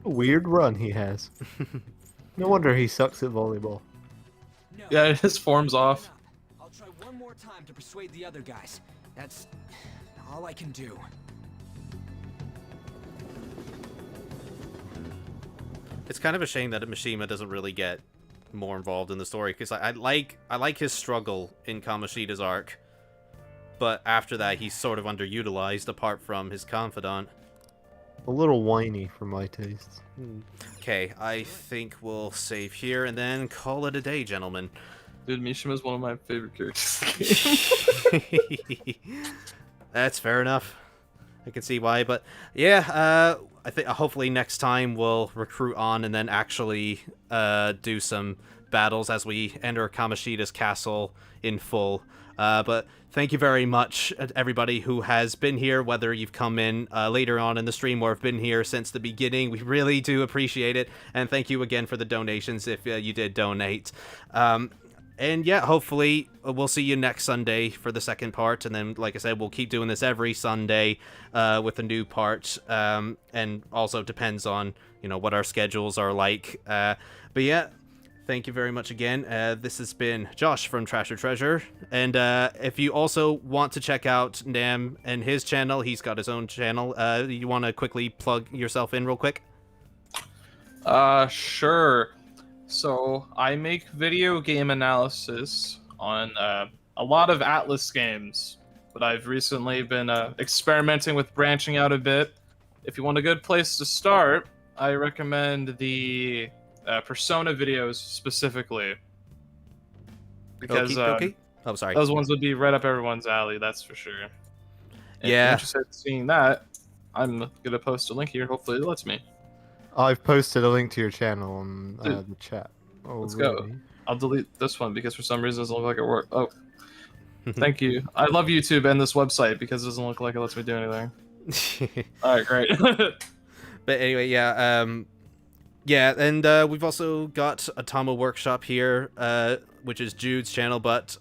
A weird run he has. No wonder he sucks at volleyball. Yeah, his form's off. I'll try one more time to persuade the other guys. That's all I can do. It's kind of a shame that Mishima doesn't really get more involved in the story, because I like his struggle in Kamoshida's arc, but after that he's sort of underutilized apart from his confidant. A little whiny for my tastes. Okay, I think we'll save here and then call it a day, gentlemen. Dude, Mishima is one of my favorite characters. That's fair enough. I can see why, but yeah, I think hopefully next time we'll recruit on and then actually do some battles as we enter Kamoshida's castle in full. But thank you very much, everybody who has been here, whether you've come in later on in the stream or have been here since the beginning. We really do appreciate it, and thank you again for the donations if you did donate. And yeah, hopefully we'll see you next Sunday for the second part, and then, like I said, we'll keep doing this every Sunday with a new part, and also depends on, what our schedules are like. But yeah, thank you very much again. This has been Josh from Trash or Treasure, and if you also want to check out Nam and his channel, he's got his own channel. You want to quickly plug yourself in real quick? Sure. So, I make video game analysis on a lot of Atlas games, but I've recently been experimenting with branching out a bit. If you want a good place to start, I recommend the Persona videos specifically. Because Oh, sorry. Those ones would be right up everyone's alley, that's for sure. And if you're Yeah. interested in seeing that, I'm going to post a link here. Hopefully it lets me. I've posted a link to your channel on Dude, the chat. Let's really? go. I'll delete this one because for some reason it doesn't look like it worked. Oh. Thank you. I love YouTube and this website because it doesn't look like it lets me do anything. Alright, great. But anyway, yeah, Yeah, and we've also got Atama Workshop here, which is Jude's channel, but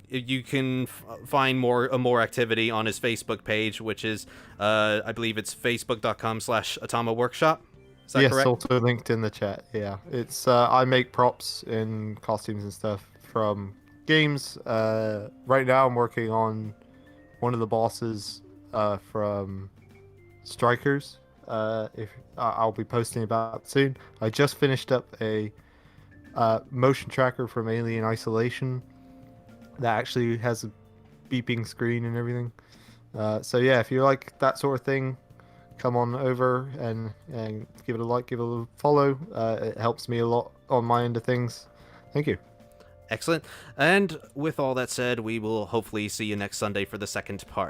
you can find more activity on his Facebook page, which is, I believe it's facebook.com/Atama Workshop. Is that yes, correct? also linked in the chat. Yeah, it's I make props and costumes and stuff from games. Right now, I'm working on one of the bosses from Strikers. If I'll be posting about it soon. I just finished up a motion tracker from Alien Isolation that actually has a beeping screen and everything. So yeah, if you like that sort of thing, come on over and give it a like, give it a follow. It helps me a lot on my end of things. Thank you. Excellent. And with all that said, we will hopefully see you next Sunday for the second part.